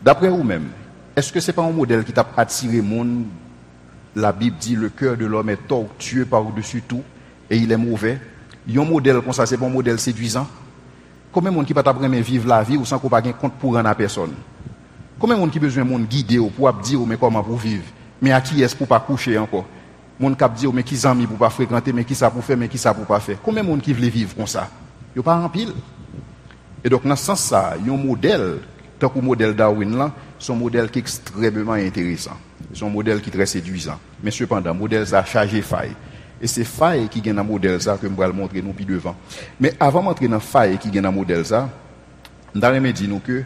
[SPEAKER 1] D'après vous-même, est-ce que c'est pas un modèle qui t'a attiré monde? La Bible dit le cœur de l'homme est tortueux par-dessus tout et il est mauvais. Un modèle comme ça, c'est pas un modèle séduisant. Combien de monde qui pas t'apprendre vivre la vie ou sans qu'on pas gain compte pour rendre à personne? Combien de monde qui besoin de monde guider pour dire mais comment pour vivre? Mais à qui est-ce pour pas coucher encore? Monde qui dire mais qui amis pour pas fréquenter, mais qui ça pour faire, mais qui ça pour pas faire? Combien de monde qui veut vivre comme ça? Yo pas en pile. Et donc dans ce sens ça, un modèle tant que modèle Darwin là, son modèle qui est extrêmement intéressant. Son modèle qui est très séduisant. Mais cependant, modèle ça chargé faille. Et c'est faille qui gagne dans le modèle ça que je vais le montrer nous plus devant. Mais avant d'entrer dans faille qui gagne dans le modèle ça, nous allons dire nous que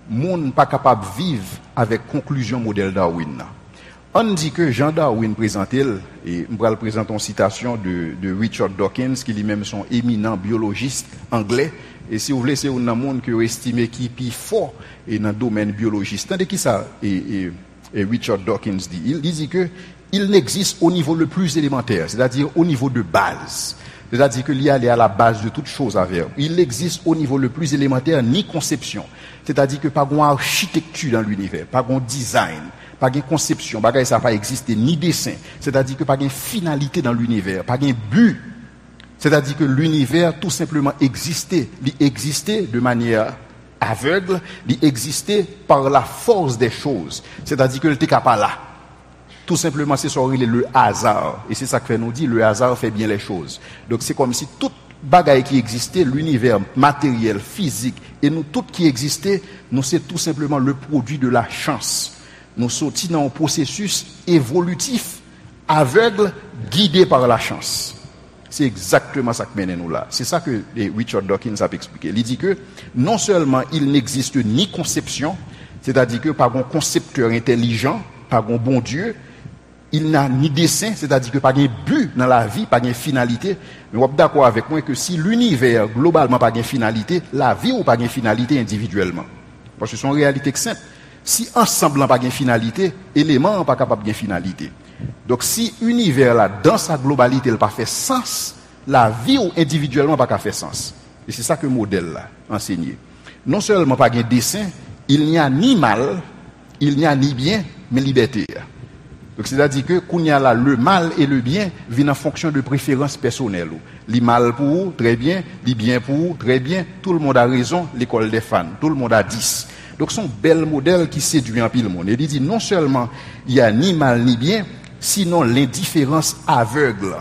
[SPEAKER 1] monde pas capable de vivre avec conclusion modèle Darwin là. On dit que Jean Darwin présentait et je vais présenter une citation de Richard Dawkins qui lui-même sont éminent biologiste anglais et si vous voulez c'est un monde que vous estimez qui est plus fort et dans le domaine biologiste. Tandis que ça et Richard Dawkins dit il dit que il n'existe au niveau le plus élémentaire, c'est-à-dire au niveau de base. C'est-à-dire qu'il y a à la base de toute chose à faire. Il n'existe au niveau le plus élémentaire ni conception. C'est-à-dire que pas une architecture dans l'univers, pas un design, pas une conception, bagay ça pas exister ni dessin. C'est-à-dire que pas une finalité dans l'univers, pas un but. C'est-à-dire que l'univers tout simplement existait, il existait de manière aveugle, il existait par la force des choses. C'est-à-dire que il n'était pas là. Tout simplement, c'est le hasard. Et c'est ça que fait nous dit, le hasard fait bien les choses. Donc c'est comme si toute bagaille qui existait, l'univers matériel, physique, et nous tout qui existait, nous c'est tout simplement le produit de la chance. Nous sortis dans un processus évolutif, aveugle, guidé par la chance. C'est exactement ça que mène nous là. C'est ça que Richard Dawkins a expliqué. Il dit que non seulement il n'existe ni conception, c'est-à-dire que par un concepteur intelligent, par un bon Dieu, il n'a ni dessein, c'est-à-dire que pas de but dans la vie, pas de finalité. Mais vous êtes d'accord avec moi que si l'univers globalement pas de finalité, la vie ou pas de finalité individuellement. Parce que c'est une réalité simple. Si ensemble n'a pas de finalité, élément n'est pas capable de finalité. Donc si l'univers là, dans sa globalité, n'a pas fait sens, la vie ou individuellement pas fait sens. Et c'est ça que le modèle là enseigné. Non seulement pas de dessein, il n'y a ni mal, il n'y a ni bien, mais liberté. Donc c'est-à-dire que qu'on y a là le mal et le bien viennent en fonction de préférences personnelles. Le mal pour vous, très bien, le bien pour vous, très bien, tout le monde a raison, l'école des fans, tout le monde a 10. Donc c'est un bel modèle qui séduit un peu le monde. Et il dit non seulement il n'y a ni mal ni bien, sinon l'indifférence aveugle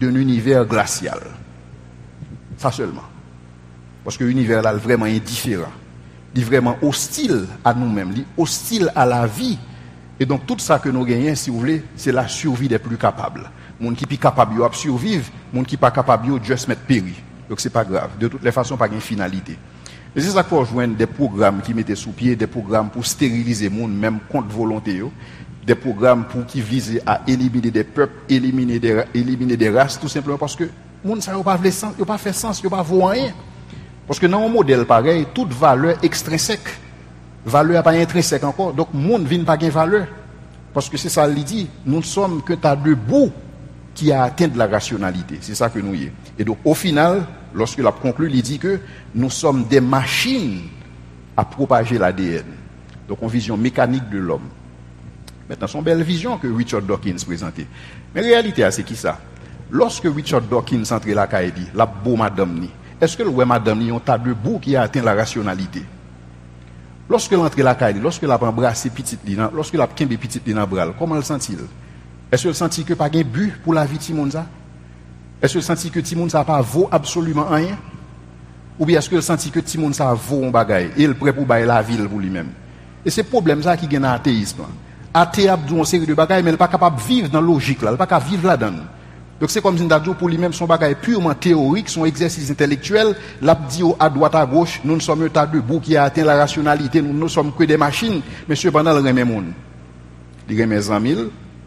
[SPEAKER 1] d'un univers glacial. Ça seulement. Parce que l'univers là est vraiment indifférent. Il est vraiment hostile à nous-mêmes, il est hostile à la vie. Et donc tout ça que nous gagnons, si vous voulez, c'est la survie des plus capables. Les gens qui sont capables de survivre, les gens qui ne sont pas capables de juste mettre péri. Donc c'est pas grave. De toutes les façons, pas de finalité. Et c'est ça qu'il faut joindre des programmes qui mettent sous pied, des programmes pour stériliser les gens, même contre volonté, des programmes qui visent à éliminer des peuples, éliminer des races, tout simplement parce que les gens n'ont pas fait sens, ils n'ont pas voir rien. Parce que dans un modèle pareil, toute valeur extrinsèque, valeur pas intrinsèque encore, donc le monde ne vient pas de valeur. Parce que c'est ça qu'il dit, nous ne sommes que tas de bouts qui a atteint de la rationalité. C'est ça que nous y est. Et donc au final, lorsque la conclut, il dit que nous sommes des machines à propager l'ADN. Donc une vision mécanique de l'homme. Maintenant, c'est une belle vision que Richard Dawkins présentait. Mais la réalité, c'est qui ça? Lorsque Richard Dawkins entre la Kaidi, la beau madame ni, est-ce que le madame ni, on tas de bouts qui a atteint la rationalité? Lorsque l'entre la Kaidi, lorsque l'a embrassé petite lina, lorsque l'a kembe petite lina bral, comment le sent-il? Est-ce que le senti que pas de but pour la vie de Timonza? Est-ce que le senti que Timonza pas vaut absolument rien? Ou bien est-ce que le senti que Timonza vaut un bagay et il est prêt pour bailler la ville pour lui-même? Et c'est le problème ça qui gagne dans l'athéisme. Athée a une série de bagailles, mais il n'est pas capable de vivre dans la logique, là, il n'est pas capable de vivre là-dedans. Donc c'est comme si nous pour lui-même son bagage purement théorique, son exercice intellectuel, l'a dit à droite à gauche, nous ne sommes un tas de bouts qui a atteint la rationalité, nous ne sommes que des machines, mais cependant le remet monde. Il remet mes amis,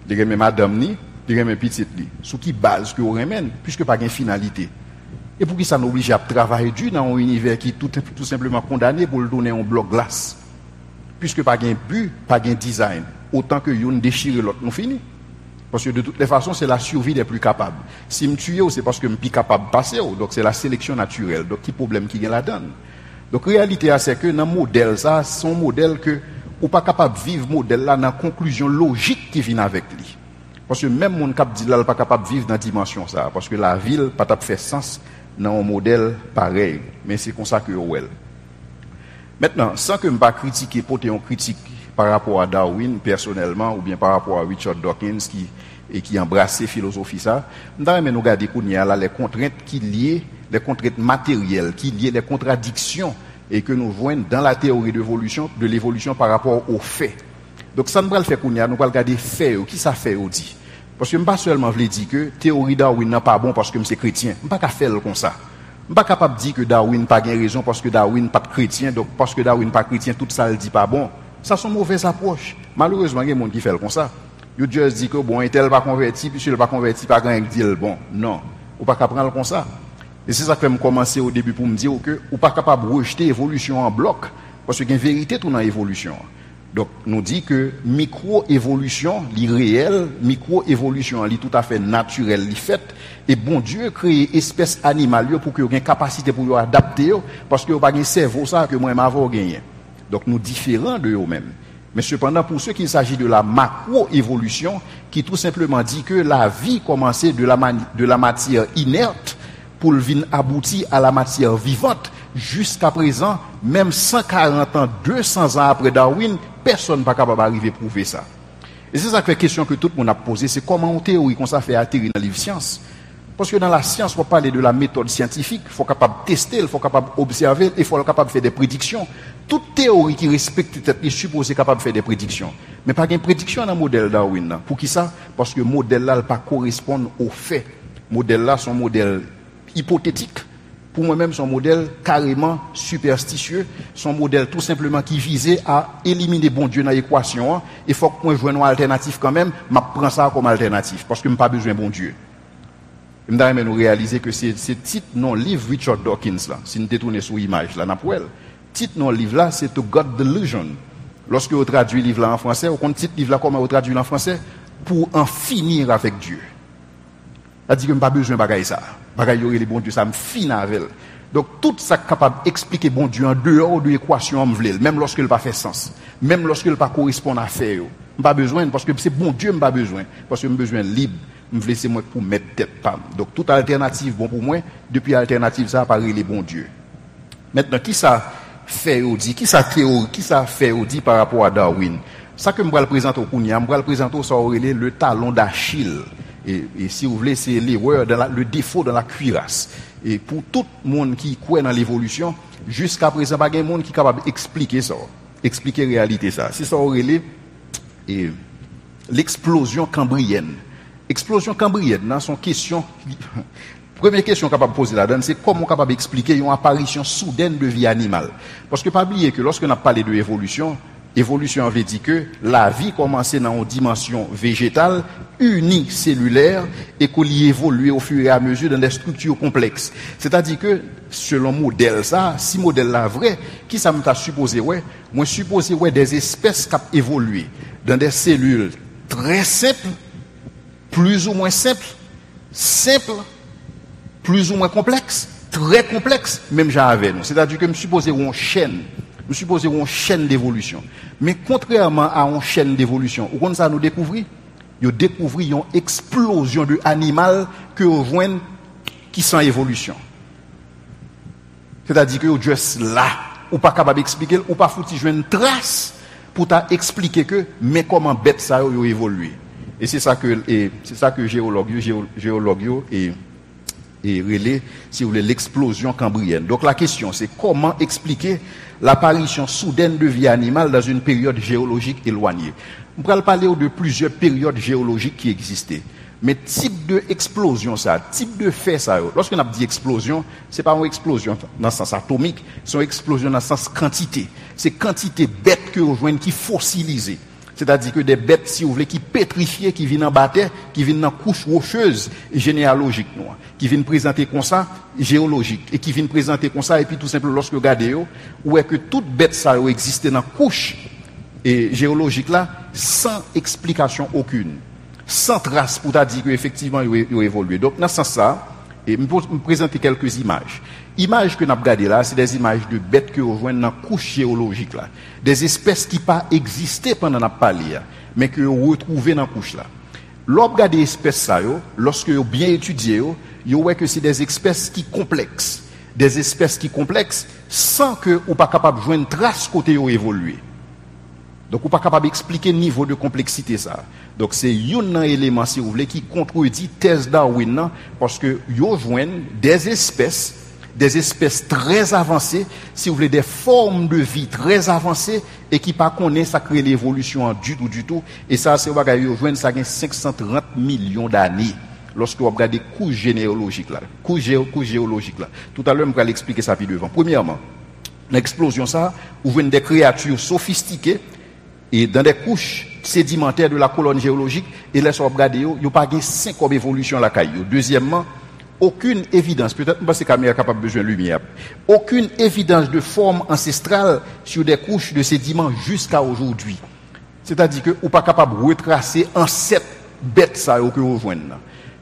[SPEAKER 1] il remet madame ni, il remet petite li. Sous qui base que vous remet, puisque pas de finalité. Et pour qui ça nous oblige à travailler dur dans un univers qui est tout simplement condamné pour le donner un bloc glace. Puisque pas de but, pas de design. Autant que yon déchire l'autre, nous finit. Parce que de toutes les façons, c'est la survie des plus capables. Si je me tue, c'est parce que je suis capable de passer. Donc c'est la sélection naturelle. Donc qui problème qui vient là-dedans. Donc la réalité, c'est que dans le modèle, ça, c'est un modèle que ou pas capable de vivre modèle là dans la conclusion logique qui vient avec lui. Parce que même mon cap dit là, il pas capable de vivre dans la dimension ça. Parce que la ville pas fait sens dans un modèle pareil. Mais c'est comme ça que well. Maintenant, sans que je ne pas critiquer, porter une critique par rapport à Darwin personnellement ou bien par rapport à Richard Dawkins qui embrassait philosophie ça, nous allons regarder qu'on y a là les contraintes qui lient les contraintes matérielles, qui lient les contradictions et que nous voyons dans la théorie de l'évolution par rapport aux faits. Donc ça nous va le faire qu'on y a, nous allons regarder faits, qui ça fait dit. Parce que je ne pas seulement dire que théorie Darwin n'est pas bon parce que je suis chrétien, je ne pas faire comme ça. Je ne suis pas capable de dire que Darwin n'a pas raison parce que Darwin n'est pas chrétien, donc parce que Darwin n'est pas chrétien, tout ça ne dit pas bon. Ça sont mauvaises approches. Malheureusement, il y a des gens qui font comme ça. Ils juste disent que bon, il n'est pas converti, puis il n'est pas converti, pas grand dit bon. Non, on pas capable de prendre comme ça. Et c'est ça que je commencer au début pour me dire que on pas capable de rejeter l'évolution en bloc, parce qu'il y a une vérité tout dans l'évolution. Donc, nous dit que micro-évolution, l'irréel, micro-évolution, elle est tout à fait naturelle, elle est faite, et bon Dieu crée espèce animale pour qu'il y ait une capacité pour adapter, parce qu'il n'y a pas de cerveau ça que moi m'avons gagné. Donc, nous différents de eux-mêmes. Mais cependant, pour ceux qui s'agit de la macro-évolution, qui tout simplement dit que la vie commençait de la matière inerte pour venir aboutir à la matière vivante, jusqu'à présent, même 140 ans, 200 ans après Darwin, personne n'est pas capable d'arriver à prouver ça. Et c'est ça que la question que tout le monde a posée, c'est comment en théorie qu'on ça fait atterrir dans les sciences. Parce que dans la science, il faut parler de la méthode scientifique, il faut capable de tester, il faut capable d'observer, il faut capable de faire des prédictions. Toute théorie qui respecte tête est supposée capable de faire des prédictions. Mais pas une prédiction dans le modèle Darwin. Pour qui ça? Parce que le modèle là ne correspond pas aux faits. Le modèle là, son modèle hypothétique. Pour moi-même, son modèle carrément superstitieux, son modèle tout simplement qui visait à éliminer bon Dieu dans l'équation. Il faut que moi je joue une alternative quand même, je prends ça comme alternative, parce que je n'ai pas besoin de bon Dieu. Je vais nous réaliser que c'est titre non livre Richard Dawkins, là, si nous détournons sur l'image, là, titre non livre là, c'est To God Delusion. Lorsque vous traduisez le livre là en français, vous comprenez titre livre là comment vous traduisez en français? Pour en finir avec Dieu. C'est-à-dire que je n'ai pas besoin de bagaille ça. Bagaille les bon Dieu, ça me finit avec. Donc tout ça capable d'expliquer bon Dieu en dehors de l'équation même lorsque il n'a pas fait sens. Même lorsque il n'a pas correspond à faire. Je n'ai pas besoin, parce que c'est bon Dieu, je n'ai pas besoin. Parce que j'ai besoin libre. Je veux laisser moi pour mettre tête. Donc toute alternative, bon pour moi, depuis l'alternative, ça apparaît les bons dieux. Maintenant, qui ça fait ou dit, qui ça théorie, qui ça fait ou dit par rapport à Darwin? Ça que je vais le présenter au Kounia, je vais le présenter au le talon d'Achille. Et si vous voulez, c'est l'erreur, le défaut dans la cuirasse. Et pour tout le monde qui croit dans l'évolution, jusqu'à présent, il n'y a pas de monde qui est capable d'expliquer ça, expliquer la réalité ça. C'est ça et l'explosion cambrienne. Explosion cambrienne, dans son question, première question capable de poser là-dedans, c'est comment capable d'expliquer une apparition soudaine de vie animale. Parce que pas oublier que lorsque on a parlé de évolution veut dire que la vie commençait dans une dimension végétale, unicellulaire, et qu'on y évolue au fur et à mesure dans des structures complexes. C'est-à-dire que, selon modèle ça, si modèle là vrai, qui ça m'a supposé, ouais? Moi, supposé, ouais, des espèces qui ont évolué dans des cellules très simples, plus ou moins simple, plus ou moins complexe, très complexe, même j'avais nous. C'est-à-dire que je me supposais une chaîne d'évolution. Mais contrairement à une chaîne d'évolution, où ça nous découvrit, nous découvrit une explosion de animal que nous voyons qui sont évolution. C'est-à-dire que vous juste là, ou pas capable d'expliquer, ou pas foutu jouer une trace pour t'expliquer que mais comment bête ça a évolué. Et c'est ça que géologue et relais, si vous voulez, l'explosion cambrienne. Donc la question, c'est comment expliquer l'apparition soudaine de vie animale dans une période géologique éloignée. On pourrait parler de plusieurs périodes géologiques qui existaient. Mais type de explosion ça, type de fait ça, lorsqu'on a dit explosion, c'est pas une explosion dans le sens atomique, c'est une explosion dans le sens quantité. C'est quantité bête que vous joignez qui fossilisée. C'est-à-dire que des bêtes, si vous voulez, qui pétrifiées, qui viennent en bataille, qui viennent dans couche rocheuse généalogique, qui viennent présenter comme ça, géologique, et qui viennent présenter comme ça, et puis tout simplement, lorsque vous regardez, où est que toute bête ça existe dans couche géologique là, sans explication aucune, sans trace pour dire qu'effectivement, il a évolué. Donc, dans ce sens-là, et me présenter quelques images. Images que nous avons regardées là, c'est des images de bêtes que nous rejoignons dans la couche géologique là. Des espèces qui n'ont pas existé pendant la parlé, mais que nous retrouvons dans la couche là. Lorsque vous regardez des espèces là, lorsque vous bien étudié, vous voyez que c'est des espèces qui complexes. Des espèces qui complexes sans que vous ne pas capable de joindre une trace côté où évoluer. Donc, vous n'êtes pas capable d'expliquer le niveau de complexité ça. Donc, c'est un élément, si vous voulez, qui contredit thèse Darwin, parce que vous joignent des espèces très avancées, si vous voulez, des formes de vie très avancées, et qui pas connaissent ça crée l'évolution du tout. Et ça, c'est vous joignent ça gagne 530 millions d'années. Lorsque vous regardez couche généalogique là, couche géologique là. Tout à l'heure, je vais l'expliquer ça puis devant. Premièrement, l'explosion ça, vous voyez des créatures sophistiquées, et dans des couches sédimentaires de la colonne géologique, et là, si vous regardez, il n'y a pas 5 comme évolution la caillou. Deuxièmement, aucune évidence, peut-être parce que la caméra est capable de besoin de lumière, aucune évidence de forme ancestrale sur des couches de sédiments jusqu'à aujourd'hui. C'est-à-dire que vous n'êtes pas capable de retracer en 7 bêtes ça que vous voyez.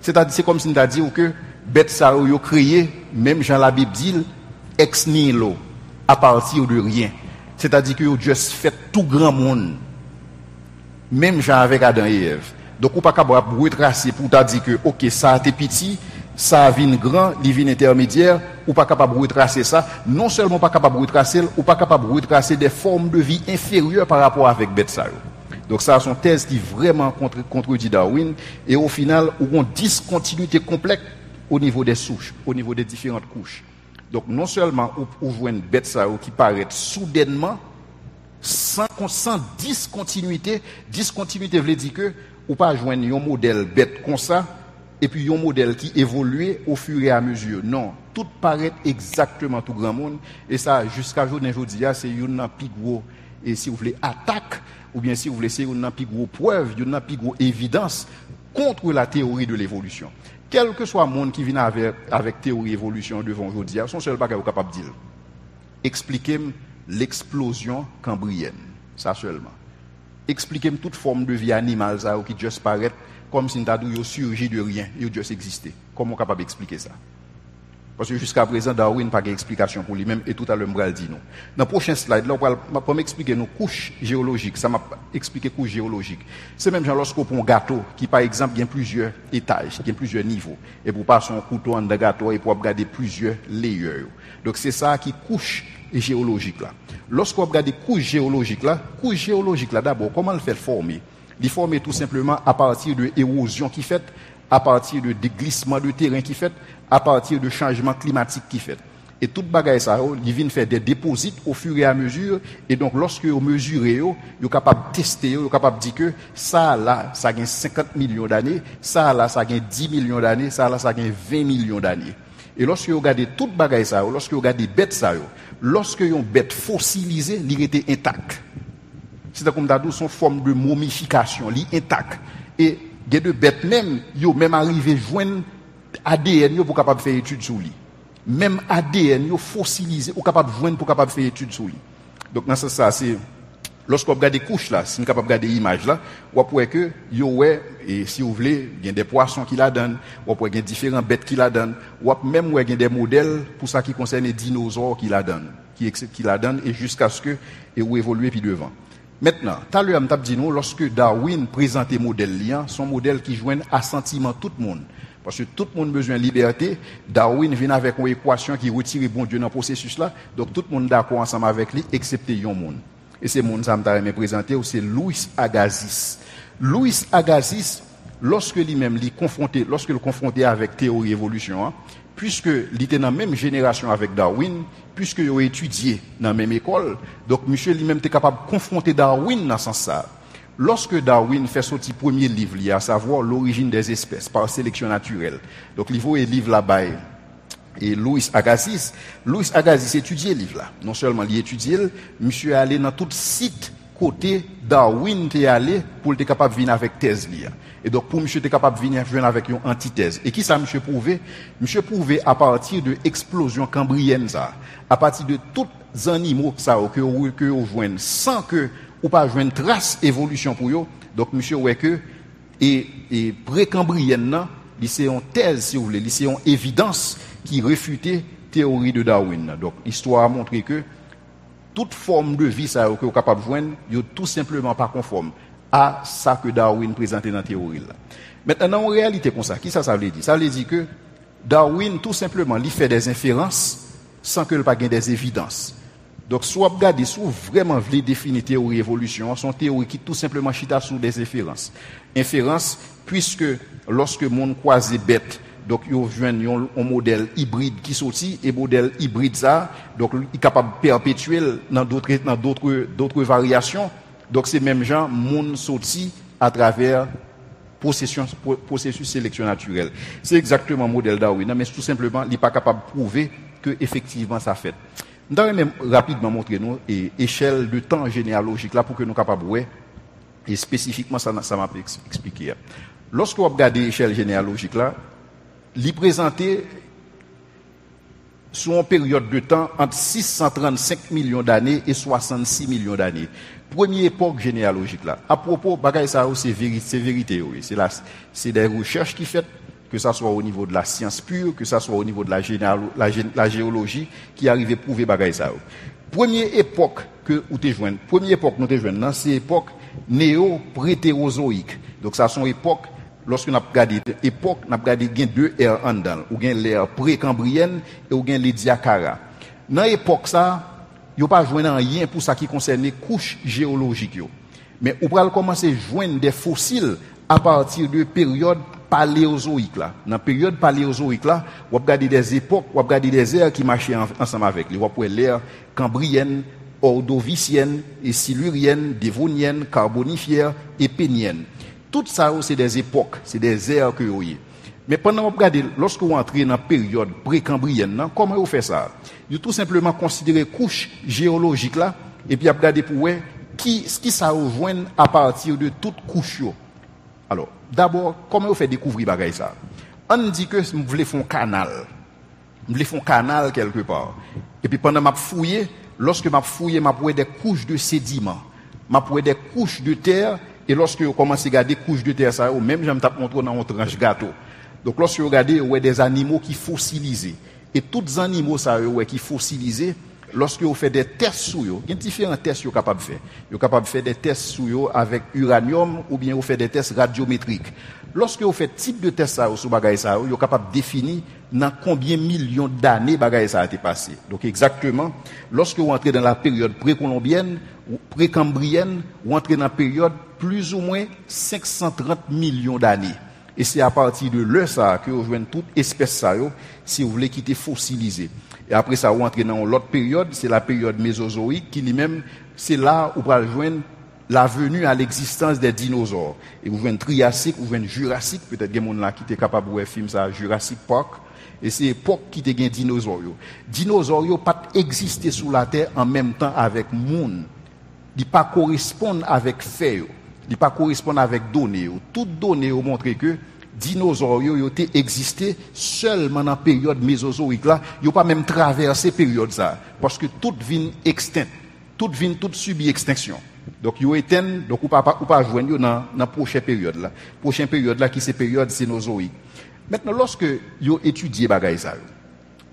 [SPEAKER 1] C'est-à-dire, c'est comme si nous avons dit que bêtes ça vous créé, même Jean la Bible dit, ex nihilo, à partir de rien. C'est-à-dire que vous juste fait tout grand monde. Même Jean avec Adam et Ève. Donc, vous n'êtes pas capable de retracer pour dire que, ok, ça a été petit, ça a venu grand, il vient intermédiaire, ou pas capable de retracer ça. Non seulement pas capable de retracer, ou pas capable de retracer des formes de vie inférieures par rapport avec bête ça. Donc, ça, c'est une thèse qui vraiment contredit Darwin. Et au final, on a une discontinuité complète au niveau des souches, au niveau des différentes couches. Donc, non seulement on voit une bête ça qui paraît soudainement, sans discontinuité. Discontinuité veut dire que ou pas joindre un modèle bête comme ça, et puis un modèle qui évolue au fur et à mesure. Non, tout paraît exactement tout grand monde, et ça, jusqu'à aujourd'hui, c'est une plus gros, et si vous voulez, attaque, ou bien si vous voulez, c'est une plus gros preuve, une plus gros évidence contre la théorie de l'évolution. Quel que soit le monde qui vient avec théorie d'évolution devant aujourd'hui, son seul bagage capable de dire, expliquez-moi l'explosion cambrienne, ça seulement. Expliquez-moi toute forme de vie animale ça, qui juste paraît comme si nous surgi de rien, il juste existé. Comment on est capable d'expliquer ça? Parce que jusqu'à présent, Darwin n'a pas d'explication pour lui-même, et tout à l'heure, je vais le dire. Dans le prochain slide, là, on va m'expliquer nos couches géologiques. Ça m'a expliqué couches géologiques. C'est même genre lorsqu'on prend un gâteau, qui par exemple, il y a plusieurs étages, il y a plusieurs niveaux. Et pour passer un couteau dans le gâteau, et pour regarder plusieurs layers. Donc c'est ça qui couche géologique là. Lorsqu'on regarde couches géologiques là, d'abord, comment le fait former? Il forme tout simplement à partir de érosion qui fait, à partir de déglissement de terrain qui fait, à partir de changement climatique qui fait. Et toute bagaille ça, ils viennent faire des déposits au fur et à mesure, et donc lorsque vous mesurez, vous êtes capable de tester, vous êtes capable de dire que ça là, ça gagne 50 millions d'années, ça là, ça gagne 10 millions d'années, ça là, ça gagne 20 millions d'années. Et lorsque vous regardez toute bagaille ça, lorsque vous regardez bête ça, lorsque une bête fossilisée, elle était intacte. C'est comme d'adou son forme de momification, li intact. Et il y a de bêtes même, yo même arrivé joindre ADN yo pour capable faire étude sur lui. Même ADN yo fossilisé ou capable joindre pour capable faire étude sur lui. Donc dans ce ça c'est lorsqu'on regarde des couches là, si on capable regarder image là, on voit que yo ouais et si vous voulez, il y a des poissons qui la donnent, on voit qu'il y a différentes bêtes qui la donnent, ou même il y a des modèles pour ça qui concerne les dinosaures qui la donnent, qui la donnent et jusqu'à ce que et où évoluer puis devant. Maintenant, tout à l'heure, je dit nous, lorsque Darwin présentait modèle lien, son modèle qui joint assentiment tout le monde. Parce que tout le monde a besoin de liberté. Darwin vient avec une équation qui retire bon Dieu dans le processus là. Donc tout le monde est d'accord ensemble avec lui, excepté un monde. Et ce monde, ça m'a présenté, c'est Louis Agassiz. Louis Agassiz, lorsque lui-même lorsque le confronté avec théorie évolution, puisque il était dans la même génération avec Darwin, puisque il a étudié dans la même école, donc monsieur lui-même était capable de confronter Darwin dans ce sens-là. Lorsque Darwin fait sortir premier livre, à savoir l'origine des espèces par sélection naturelle, donc il faut un livre là-bas, et Louis Agassiz étudiait le livre là. Non seulement il étudiait, monsieur est allé dans tout site côté Darwin est allé pour être capable de venir avec thèse là. Et donc pour monsieur être capable de venir avec une antithèse. Et qui ça monsieur prouvé? Monsieur prouvé à partir de explosion cambrienne ça, à partir de tous les animaux ça que vous joignez sans que ou pas joindre trace évolution pour eux. Donc monsieur ouais que et pré-cambrienne là, c'est une thèse si vous voulez, c'est une évidence qui réfutait théorie de Darwin. Donc l'histoire a montré que toute forme de vie ça que vous capable de joindre, yo tout simplement pas conforme à ça que Darwin présentait dans la théorie là. Maintenant en réalité comme ça, qui ça veut dire? Ça veut dire que Darwin tout simplement il fait des inférences sans que il pas gain des évidences. Donc soit regarder soit vraiment voulez définir théorie évolution, son théorie qui tout simplement chita sur des inférences. Inférences puisque lorsque monde croise bête, donc ils joignent un modèle hybride qui sorti et modèle hybride ça donc il est capable de perpétuer dans d'autres variations. Donc c'est même gens monde sorti à travers processus sélection naturelle. C'est exactement le modèle Darwin, mais tout simplement il n'est pas capable de prouver que effectivement ça fait. Nous allons même rapidement montrer nous et échelle de temps généalogique là pour que nous capables ouais et spécifiquement ça m'a expliqué. Lorsque vous regardez l'échelle généalogique là, l'y présenter sur une période de temps entre 635 millions d'années et 66 millions d'années. Première époque généalogique là. À propos, bagay ça c'est vérité, oui. C'est des recherches qui fait que ça soit au niveau de la science pure, que ça soit au niveau de la géologie, qui arrive à prouver bagay ça. Première époque que nous te joignent, c'est l'époque néo-prétérozoïque. Donc ça sont époques lorsque nous avons regardé l'époque, nous avons regardé deux ères en dedans, ou bien l'ère pré-cambrienne et ou bien les diacara. Dans l'époque ça, il n'y a pas joindre rien pour ça qui concerne les couches géologiques. Mais on va commencer à joindre des fossiles à partir de période paléozoïque là. Dans la période paléozoïque là, on va regarder des époques, on va regarder des ères qui marchaient ensemble avec lui. On va voir l'ère cambrienne, ordovicienne, et silurienne, dévonienne, carbonifère et pénienne. Tout ça c'est des époques, c'est des ères que vous voyez. Mais pendant que vous regardez, lorsque vous entrez dans la période précambrienne, comment vous faites ça? Vous tout simplement considérez couche géologique là, et puis vous regardez pour voir ce qui ça rejoint à partir de toute couche. Alors, d'abord, comment vous faites découvrir bagaille ça? On dit que vous voulez faire un canal. Vous voulez faire un canal quelque part. Et puis pendant que je fouille, lorsque je fouille, je vois des couches de sédiments. Je vois des couches de terre. Et lorsque vous commencez à regarder des couches de terre, ça, même je me tape montre dans un tranche gâteau. Donc lorsque vous regardez, vous voyez des animaux qui fossilisés. Et tous les animaux ça, qui fossilisés, lorsque vous faites des tests sur eux, il y a différents tests que vous êtes capable de faire. Vous êtes capable de faire des tests sur eux avec uranium ou bien vous faites des tests radiométriques. Lorsque vous faites type de test sur bagaille ça, vous êtes capable de définir dans combien millions d'années bagaille ça a été passé. Donc exactement, lorsque vous entrez dans la période précolombienne ou précambrienne, vous entrez dans la période plus ou moins 530 millions d'années. Et c'est à partir de là ça que vous joignez toute espèce ça, si vous voulez quitter fossilisé. Et après ça, vous entrez dans l'autre période, c'est la période mésozoïque, qui lui-même, c'est là où vous allez joindre la venue à l'existence des dinosaures. Et vous joignez Triassique, vous joignez Jurassique, peut-être qu'il y a des gens là qui étaient capables de voir un film ça, Jurassic Park. Et c'est l'époque qui était gain dinosaures. Dinosaures pas existé sous la terre en même temps avec monde. Ils pas correspondent avec fait. Ils pas correspondent avec données. Toutes données ont montré que dinosaures ont existé seulement dans la période mésozoïque là. Ils n'ont pas même traversé période ça. Parce que toutes viennent extinctes. Toutes subissent extinction. Donc, ils ont éteint, donc, ou pas joindre dans la prochaine période là. Prochaine période là, qui c'est période cénozoïque. Maintenant, lorsque ils ont étudié bagaille ça,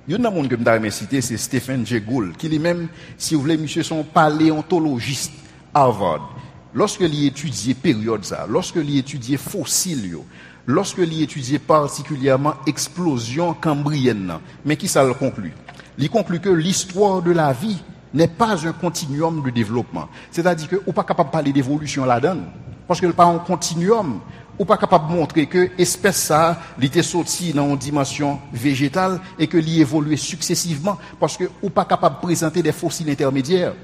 [SPEAKER 1] il y a un monde que je cité, c'est Stephen Jay Gould, qui lui-même, si vous voulez, monsieur, son paléontologiste Harvard. Lorsque il étudiait période ça, lorsque il étudiait fossiles, lorsque il étudiait particulièrement explosion cambrienne, mais qui ça le conclut? Il conclut que l'histoire de la vie n'est pas un continuum de développement. C'est-à-dire que, ou pas capable de parler d'évolution là-dedans, parce que le pas un continuum, ou pas capable de montrer que l'espèce ça, il était sorti dans une dimension végétale et que l'y évoluait successivement, parce que ou pas capable de présenter des fossiles intermédiaires.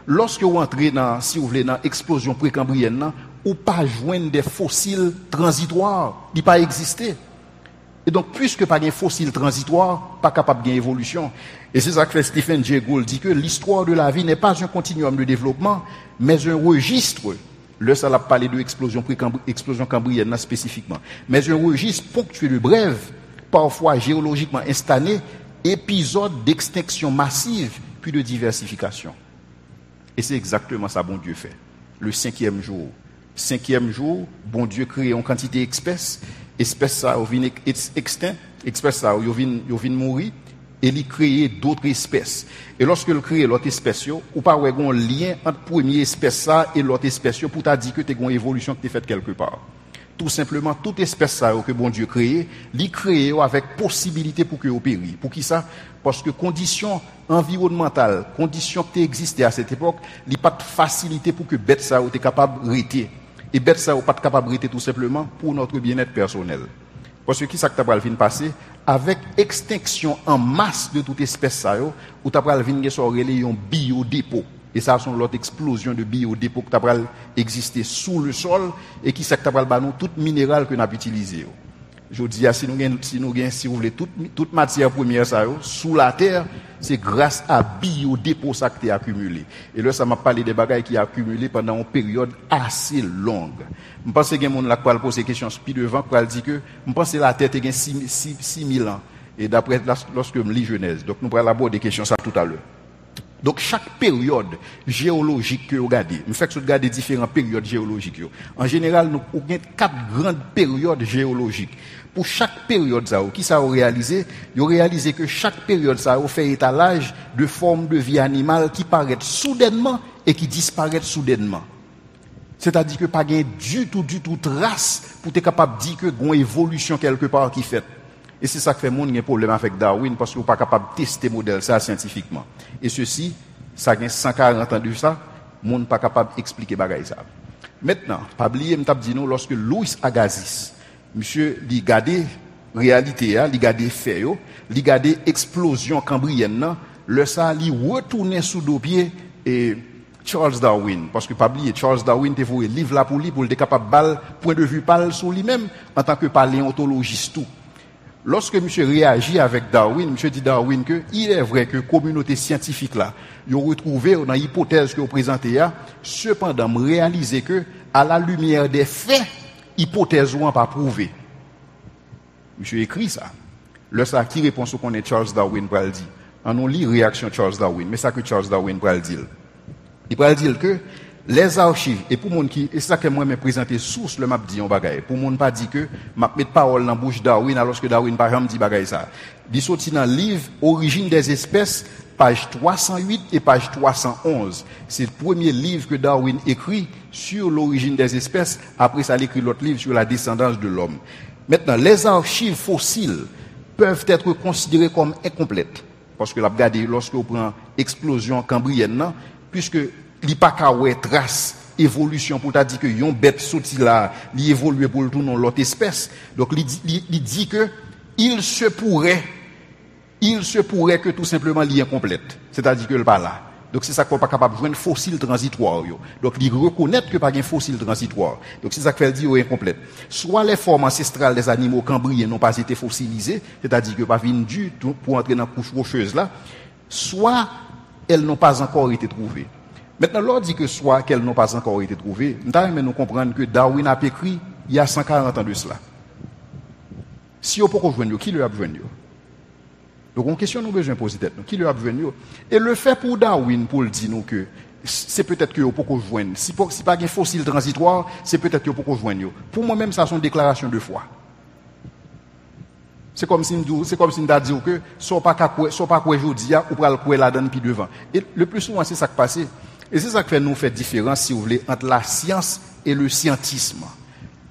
[SPEAKER 1] Lorsque vous entrez dans, si vous voulez, dans l'explosion précambrienne, ou pas joindre des fossiles transitoires, il pas exister. Et donc, puisque pas de fossiles transitoires, pas capable de évolution. Et c'est ça que Stephen Jay Gould dit que l'histoire de la vie n'est pas un continuum de développement, mais un registre. Là, ça l'a parlé de explosion cambrienne spécifiquement. Mais un registre ponctué de brèves, parfois géologiquement installé, épisodes d'extinction massive, puis de diversification. Et c'est exactement ça, bon Dieu fait. Le 5e jour. 5e jour, bon Dieu crée une quantité d'espèces. Espèces ça, ils viennent extinct. Espèces ça, ils viennent mourir. Et il crée d'autres espèces. Et lorsque il crée l'autre espèce, ou pas ouais un lien entre première espèce ça et l'autre espèce pour t'a dit que tu as une évolution qui t'est faite quelque part. Tout simplement, toute espèce ça que bon Dieu crée, il crée avec possibilité pour que périt. Pour qui ça? Parce que conditions environnementales, conditions qui existaient à cette époque, il n'y a pas de facilité pour que bête ça soit capable de rester. Et bête ça n'est pas capable de rester tout simplement pour notre bien-être personnel. Parce que qui ça que tu as venir passer avec extinction en masse de toute espèce ça ou tu as venir sur un biodépôt. Et ça sont l'autre explosion de biodépôt qui t'a existé sous le sol et qui ça que t'a banon tout minéral que nous avons utilisé. Je dis si vous voulez toute matière première ça sous la terre, c'est grâce à biodépôt ça que t'es accumulé. Et là ça m'a parlé des bagages qui a accumulé pendant une période assez longue. Je pense que monde là qui poser question puis devant qui dit que je pense que la terre a 6000 ans et d'après lorsque je lis Genèse. Donc nous allons aborder des questions ça tout à l'heure. Donc chaque période géologique que vous regardez, nous faisons regarder différentes périodes géologiques. En général, nous avons 4 grandes périodes géologiques. Pour chaque période, qui ça a réalisé? Ils ont réalisé que chaque période, ça a fait étalage de formes de vie animale qui paraissent soudainement et qui disparaissent soudainement. C'est-à-dire que pas gain du tout trace pour être capable de dire que une évolution quelque part qui fait. Et c'est ça qui fait monde un problème avec Darwin parce qu'on n'est pas capable de tester modèle ça scientifiquement. Et ceci, ça a 140 ans de ça, monde n'est pas capable d'expliquer bagaille ça. Maintenant, pas oublier m't'a dit nous lorsque Louis Agassiz, monsieur li gade réalité li gade fait yo, li gade explosion cambrienne, le ça li retourner sous dos pied et Charles Darwin, parce que pas oublier Charles Darwin te voué livre là pour lui pour être capable balle point de vue parle sur lui-même en tant que paléontologiste tout. lorsque monsieur réagit avec Darwin, monsieur dit Darwin que il est vrai que communauté scientifique là, ils ont retrouvé dans l'hypothèse que vous présentez là, cependant réaliser que à la lumière des faits, hypothèse ou pas prouvée. Monsieur écrit ça. Le ça qui répond ce qu'on est Charles Darwin pral dit. On lit réaction Charles Darwin, mais ça que Charles Darwin pral dire. Il pral dire que les archives et pour monde qui et ça que moi me présenter source le m'a dit on bagaille. Pour monde pas dit que m'a mettre parole dans bouche Darwin alors que Darwin pas jamais dit bagaille ça. Il sorti dans livre Origine des espèces page 308 et page 311. C'est le premier livre que Darwin écrit sur l'origine des espèces. Après ça, il écrit l'autre livre sur la descendance de l'homme. Maintenant, les archives fossiles peuvent être considérées comme incomplètes. Parce que la regardez, lorsque vous prenez explosion cambrienne, puisque il n'y a pas qu'à trace évolution pour dire que yon bête sorti là, il évolue pour le tout dans l'autre espèce. Donc, il dit que il se pourrait que tout simplement l'y incomplète. C'est-à-dire que le pas là. Donc c'est ça qu'on n'est pas capable de jouer un fossile transitoire. Donc il reconnaît que pas un fossile transitoire. Donc c'est ça que fait dire incomplète. Soit les formes ancestrales des animaux cambriens n'ont pas été fossilisées, c'est-à-dire que pas viennent du tout pour entrer dans la couche rocheuse là, soit elles n'ont pas encore été trouvées. Maintenant, l'on dit que soit qu'elles n'ont pas encore été trouvées, nous comprendre que Darwin a écrit il y a 140 ans de cela. Si on peut rejoindre, qui le a besoin? Donc, on question nous besoin de poser tête. Qui le a besoin? Et le fait pour Darwin, pour le dire nous que c'est peut-être que vous pouvez rejoindre. Si pas un fossile transitoire, c'est peut-être que vous pouvez rejoindre. Pour moi-même, ça sont déclarations de foi. C'est comme si nous dit que soit pas quoi aujourd'hui ou pas le quoi là-dedans puis devant. Et le plus souvent, c'est ça qui passe. Et c'est ça qui fait nous faire différence, si vous voulez, entre la science et le scientisme.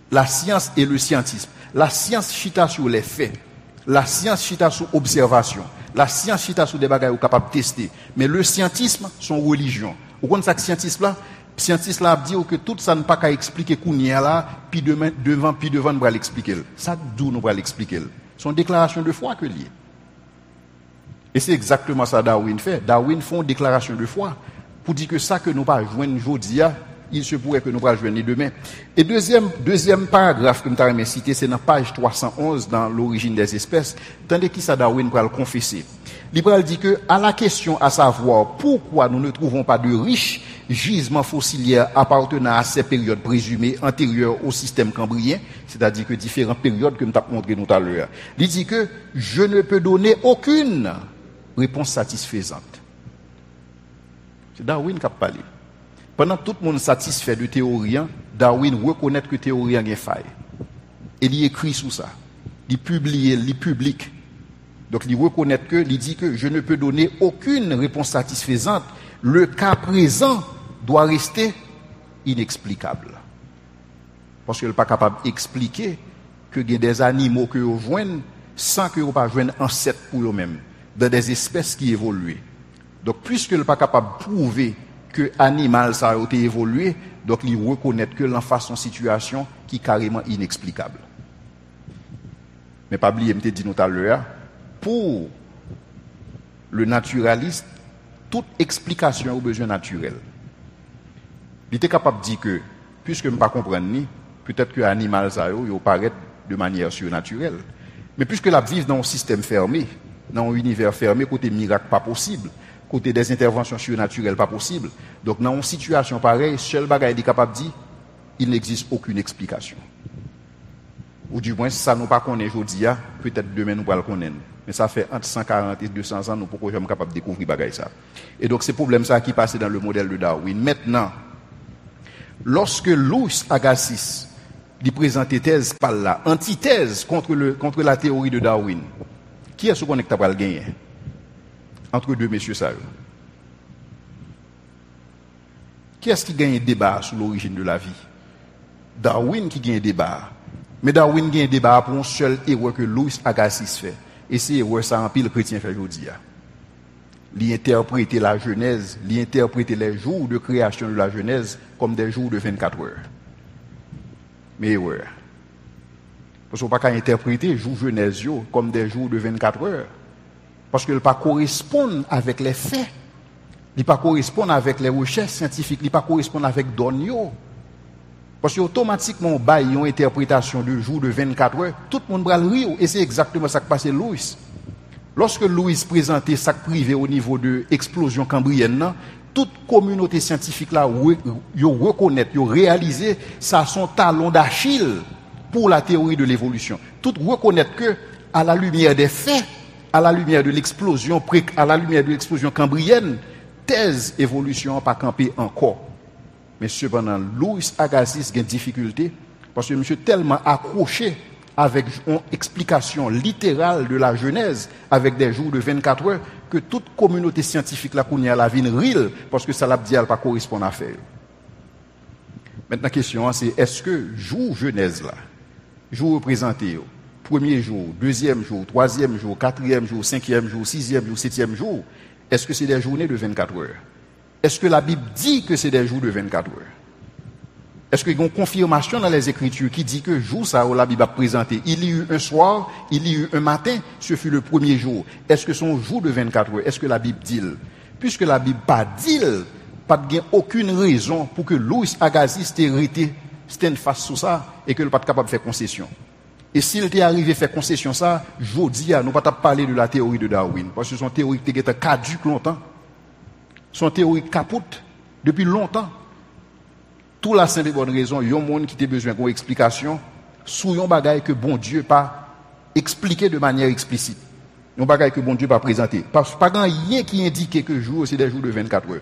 [SPEAKER 1] La science et le scientisme. La science chita sur les faits. La science chita sur observation. La science chita sur des bagages ou capable de tester. Mais le scientisme, son religion. Vous connaissez ça que scientiste là dit que tout ça ne pas qu'à expliquer qu'on y a là, puis devant nous va l'expliquer. Ça d'où nous va l'expliquer. Son déclaration de foi que lié. Et c'est exactement ça Darwin fait. Darwin fait une déclaration de foi pour dire que ça que nous pas joindre aujourd'hui, il se pourrait que nous pas joindre demain. Et deuxième paragraphe que nous avons cité, c'est dans page 311 dans l'origine des espèces, tandis que ça Darwin va le confesser. Libral dit que à la question à savoir pourquoi nous ne trouvons pas de riches gisements fossiliers appartenant à ces périodes présumées antérieures au système cambrien, c'est-à-dire que différentes périodes que nous avons montré tout à l'heure. Il dit que je ne peux donner aucune réponse satisfaisante. C'est Darwin qui a parlé. Pendant tout le monde satisfait de théorien, Darwin reconnaît que théorien a une faille. Et il écrit sur ça. Il publie, il publie. Donc il reconnaît que, il dit que je ne peux donner aucune réponse satisfaisante. Le cas présent doit rester inexplicable. Parce qu'il n'est pas capable d'expliquer que il y a des animaux que vous joignent sans que vous pas joignent ancêtres pour eux-mêmes, dans des espèces qui évoluent. Donc puisqu'il n'est pas capable de prouver que l'animal ça a été évolué, donc il reconnaît que l'en face son situation qui est carrément inexplicable. Mais pas oublier, je dit tout à l'heure, pour le naturaliste, toute explication au besoin naturel. Il était capable de dire que, puisque je ne comprends pas, peut-être que l'animal ça paraît de manière surnaturelle. Mais puisque la vivre dans un système fermé, dans un univers fermé, côté miracle pas possible, côté des interventions surnaturelles pas possible. Donc dans une situation pareille, seul bagage est capable de dire, il n'existe aucune explication. Ou du moins, ça nous pas connaît aujourd'hui, peut-être demain nous pas le connaître. Mais ça fait entre 140 et 200 ans, nous pourquoi jamais capable de découvrir bagage ça. Et donc c'est problème ça qui passait dans le modèle de Darwin. Maintenant, lorsque Louis Agassiz lui présentait thèse par là, antithèse contre la théorie de Darwin, qui est-ce qu'on est capable de gagner entre deux messieurs ça? Qui est-ce qui gagne un débat sur l'origine de la vie? Darwin qui gagne un débat. Mais Darwin gagne un débat pour un seul erreur que Louis Agassiz fait. Et c'est erreur ça en pile chrétien fait aujourd'hui. Il interpréter la Genèse, il interpréter les jours de création de la Genèse comme des jours de 24 heures. Mais erreur. Parce qu'on ne peut pas interpréter les jours Genèse comme des jours de 24 heures. Parce qu'ils ne correspondent pas avec les faits. Ils ne correspondent pas avec les recherches scientifiques. Ils ne correspondent pas avec Donio. Parce que automatiquement, on baille une interprétation de jour de 24 heures, tout le monde va le rire, et c'est exactement ça qui passe Louis. Lorsque Louis présentait ça privé au niveau de l'explosion cambrienne, toute communauté scientifique là, yo reconnaît, yo réalisé, ça son talon d'Achille pour la théorie de l'évolution. Tout reconnaître que, à la lumière des faits, à la lumière de l'explosion, à la lumière de l'explosion cambrienne, thèse évolution pas campé encore. Mais cependant, Louis Agassiz a une difficulté parce que monsieur tellement accroché avec une explication littérale de la Genèse avec des jours de 24 heures que toute communauté scientifique là qu'on y a la vie ril parce que ça l'a dit elle pas correspond à faire. Maintenant la question c'est est-ce que jour Genèse là, jour représenté premier jour, deuxième jour, troisième jour, quatrième jour, cinquième jour, sixième jour, septième jour, est-ce que c'est des journées de 24 heures? Est-ce que la Bible dit que c'est des jours de 24 heures? Est-ce qu'il y a une confirmation dans les Écritures qui dit que jour ça, la Bible a présenté, il y a eu un soir, il y a eu un matin, ce fut le premier jour. Est-ce que son jour de 24 heures? Est-ce que la Bible dit? Puisque la Bible pas dit, pas de aucune raison pour que Louis Agassiz ait face sur ça et que le pas capable de faire concession. Et s'il était arrivé à faire concession ça, jodi nous pas parler de la théorie de Darwin parce que son théorie qui était caduque longtemps. Son théorie capote depuis longtemps. Tout la simple et bonne raison, il y a un monde qui a besoin d'une explication sur un bagage que bon Dieu pas expliqué de manière explicite. Un bagage que bon Dieu pas présenté. Parce que pas grand rien qui indique que jour c'est des jours de 24 heures.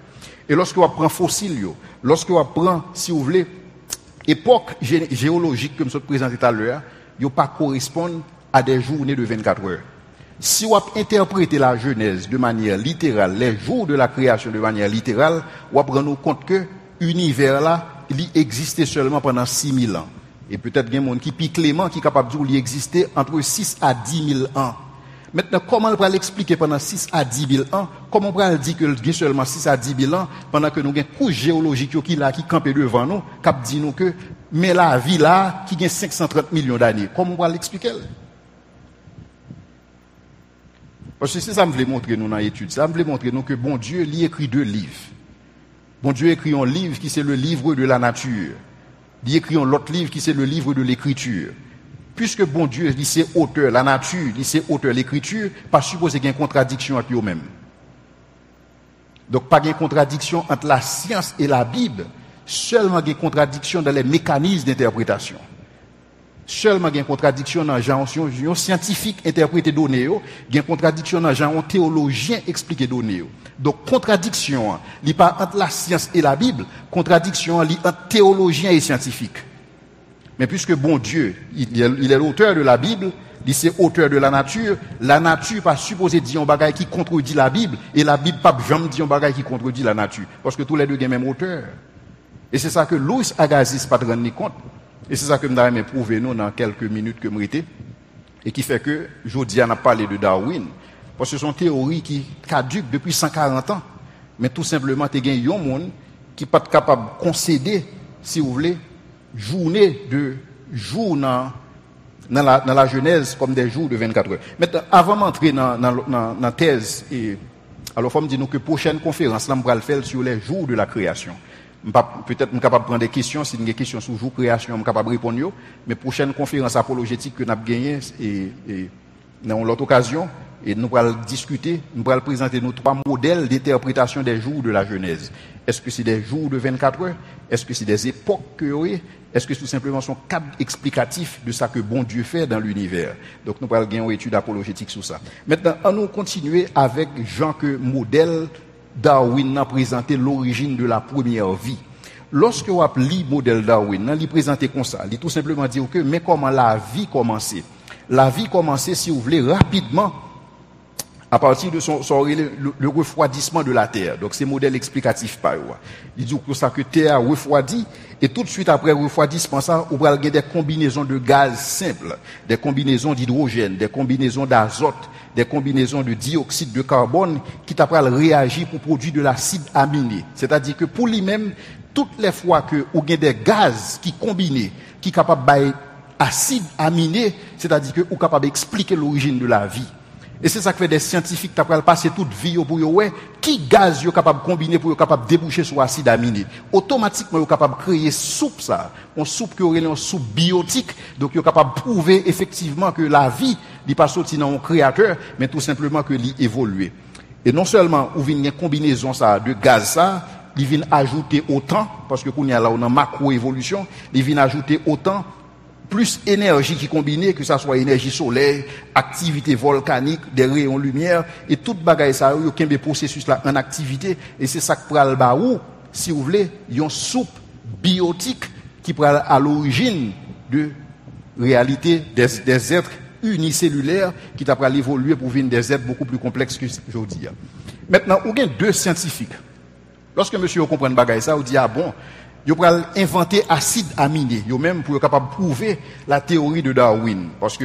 [SPEAKER 1] Et lorsque on prend fossile, lorsque on prend, si vous voulez, époque géologique comme ça présenté tout à l'heure, il pas correspondre à des journées de 24 heures. Si on interprète la Genèse de manière littérale, les jours de la création de manière littérale, on prend nous compte que l'univers là, il existait seulement pendant 6000 ans. Et peut-être qu'il y a des gens qui piquent Clément qui est capable de dire qu'il existait entre 6 à 10 000 ans. Maintenant, comment on peut l'expliquer pendant 6 à 10 000 ans? Comment on peut dire qu'il y a seulement 6 à 10 000 ans pendant que nous avons une couche géologique qui campe devant nous, qui dit nous que, mais la vie là, qui a 530 millions d'années, comment on peut l'expliquer? Parce que c'est ça que je voulais montrer nous dans l'étude. Ça me voulait montrer nous que bon Dieu lui écrit 2 livres. Bon Dieu écrit un livre qui c'est le livre de la nature. Il écrit un autre livre qui c'est le livre de l'écriture. Puisque bon Dieu, lui c'est auteur, la nature, lui c'est auteur, l'écriture, pas supposé qu'il y ait une contradiction entre eux-mêmes. Donc pas de contradiction entre la science et la Bible, seulement il y a une contradiction dans les mécanismes d'interprétation. Seulement il y a une contradiction dans les scientifiques interpréter données, il y a une contradiction dans les théologiens expliquer données. Donc contradiction, il n'est pas entre la science et la Bible, contradiction il est entre théologiens et scientifiques. Mais puisque bon Dieu, il est l'auteur de la Bible, il est auteur de la nature pas supposé dire un bagage qui contredit la Bible, et la Bible pas jamais dit un bagage qui contredit la nature, parce que tous les deux ont le même auteur. Et c'est ça que Louis Agassiz pas rendre compte. Et c'est ça que je vais prouver nous dans quelques minutes que je et qui fait que aujourd'hui on a parlé de Darwin, parce que c'est une théorie qui caduque depuis 140 ans, mais tout simplement il y a un monde qui n'est pas capable de concéder, si vous voulez, journée de jours dans la Genèse comme des jours de 24 heures. Maintenant, avant d'entrer dans la thèse, alors il faut me dire que la prochaine conférence, là, je vais le faire sur les jours de la création. Peut-être je suis capable de prendre des questions, si il y a des questions sur le jour de création, je suis capable de répondre. Mais la prochaine conférence apologétique que nous avons gagnée, et dans l'autre occasion, et nous allons discuter, nous allons présenter nos 3 modèles d'interprétation des jours de la Genèse. Est-ce que c'est des jours de 24 heures? Est-ce que c'est des époques que oui? Est-ce que tout simplement son cadre explicatif de ça que bon Dieu fait dans l'univers? Donc nous allons gagner une étude apologétique sur ça. Maintenant, on nous continuer avec Jean que modèle Darwin a présenté l'origine de la première vie. Lorsque on lit modèle Darwin, il présenté comme ça, il tout simplement dire que mais comment la vie commençait? La vie commençait, si vous voulez, rapidement à partir de le refroidissement de la Terre. Donc c'est modèle explicatif par eux. Il dit que ça que Terre a refroidi et tout de suite après le refroidissement ça, on va avoir des combinaisons de gaz simples, des combinaisons d'hydrogène, des combinaisons d'azote, des combinaisons de dioxyde de carbone qui après réagir pour produire de l'acide aminé. C'est-à-dire que pour lui-même, toutes les fois que on a des gaz qui combinés, qui capable d'acide aminé, c'est-à-dire que on capable d'expliquer l'origine de la vie. Et c'est ça que fait des scientifiques qui ont passé toute vie pour ouais qui gaz yo capable combiner pour capable déboucher sur acide aminé. Automatiquement yo capable créer soupe ça, une soupe qui aurait une soupe biotique, donc yo capable prouver effectivement que la vie n'est pas sorti dans un créateur, mais tout simplement que l'y évoluer. Et non seulement ou vient une combinaison ça de gaz ça, il vient ajouter autant parce que qu'on y a là on a macroévolution, il vient ajouter autant plus énergie qui combinée, que ça soit énergie solaire, activité volcanique, des rayons lumière, et toute bagaille ça, il y a un processus là en activité, et c'est ça que pral ba ou, si vous voulez, une soupe biotique qui pral à l'origine de réalité des êtres unicellulaires qui t'a pral évoluer pour venir des êtres beaucoup plus complexes que aujourd'hui. Maintenant, il y a deux scientifiques. Lorsque monsieur comprend bagaille ça, il dit ah bon, yo pral inventer acide aminé, yo même pour capable prouver la théorie de Darwin parce que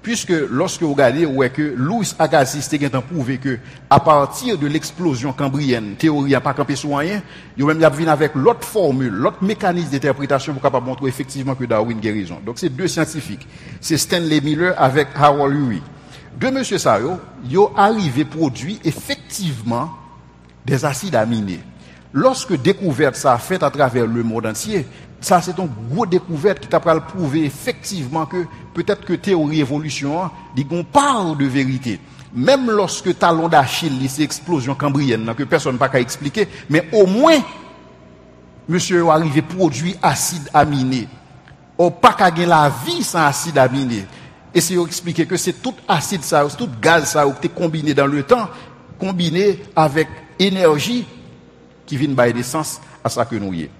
[SPEAKER 1] puisque lorsque vous regardez ouais que Louis Agassiz a prouvé que à partir de l'explosion cambrienne, théorie a pas campé sur rien, yo même y a venu avec l'autre formule, l'autre mécanisme d'interprétation pour capable montrer effectivement que Darwin a raison. Donc c'est deux scientifiques, c'est Stanley Miller avec Howard Urey. Deux monsieur ça yo arrivé produit effectivement des acides aminés. Lorsque découverte ça a fait à travers le monde entier, ça c'est une grosse découverte qui t'a prouvé effectivement que peut-être que théorie évolution dit qu'on parle de vérité. Même lorsque talon d'Achille, c'est explosion cambrienne que personne n'a pas expliquer, mais au moins monsieur est arrivé produit acide aminé. Ou pas qu'à gagner la vie sans acide aminé. Et c'est expliquer que c'est tout acide ça, tout gaz ça qui est combiné dans le temps, combiné avec énergie qui vient bailler des sens à ça que nous y est.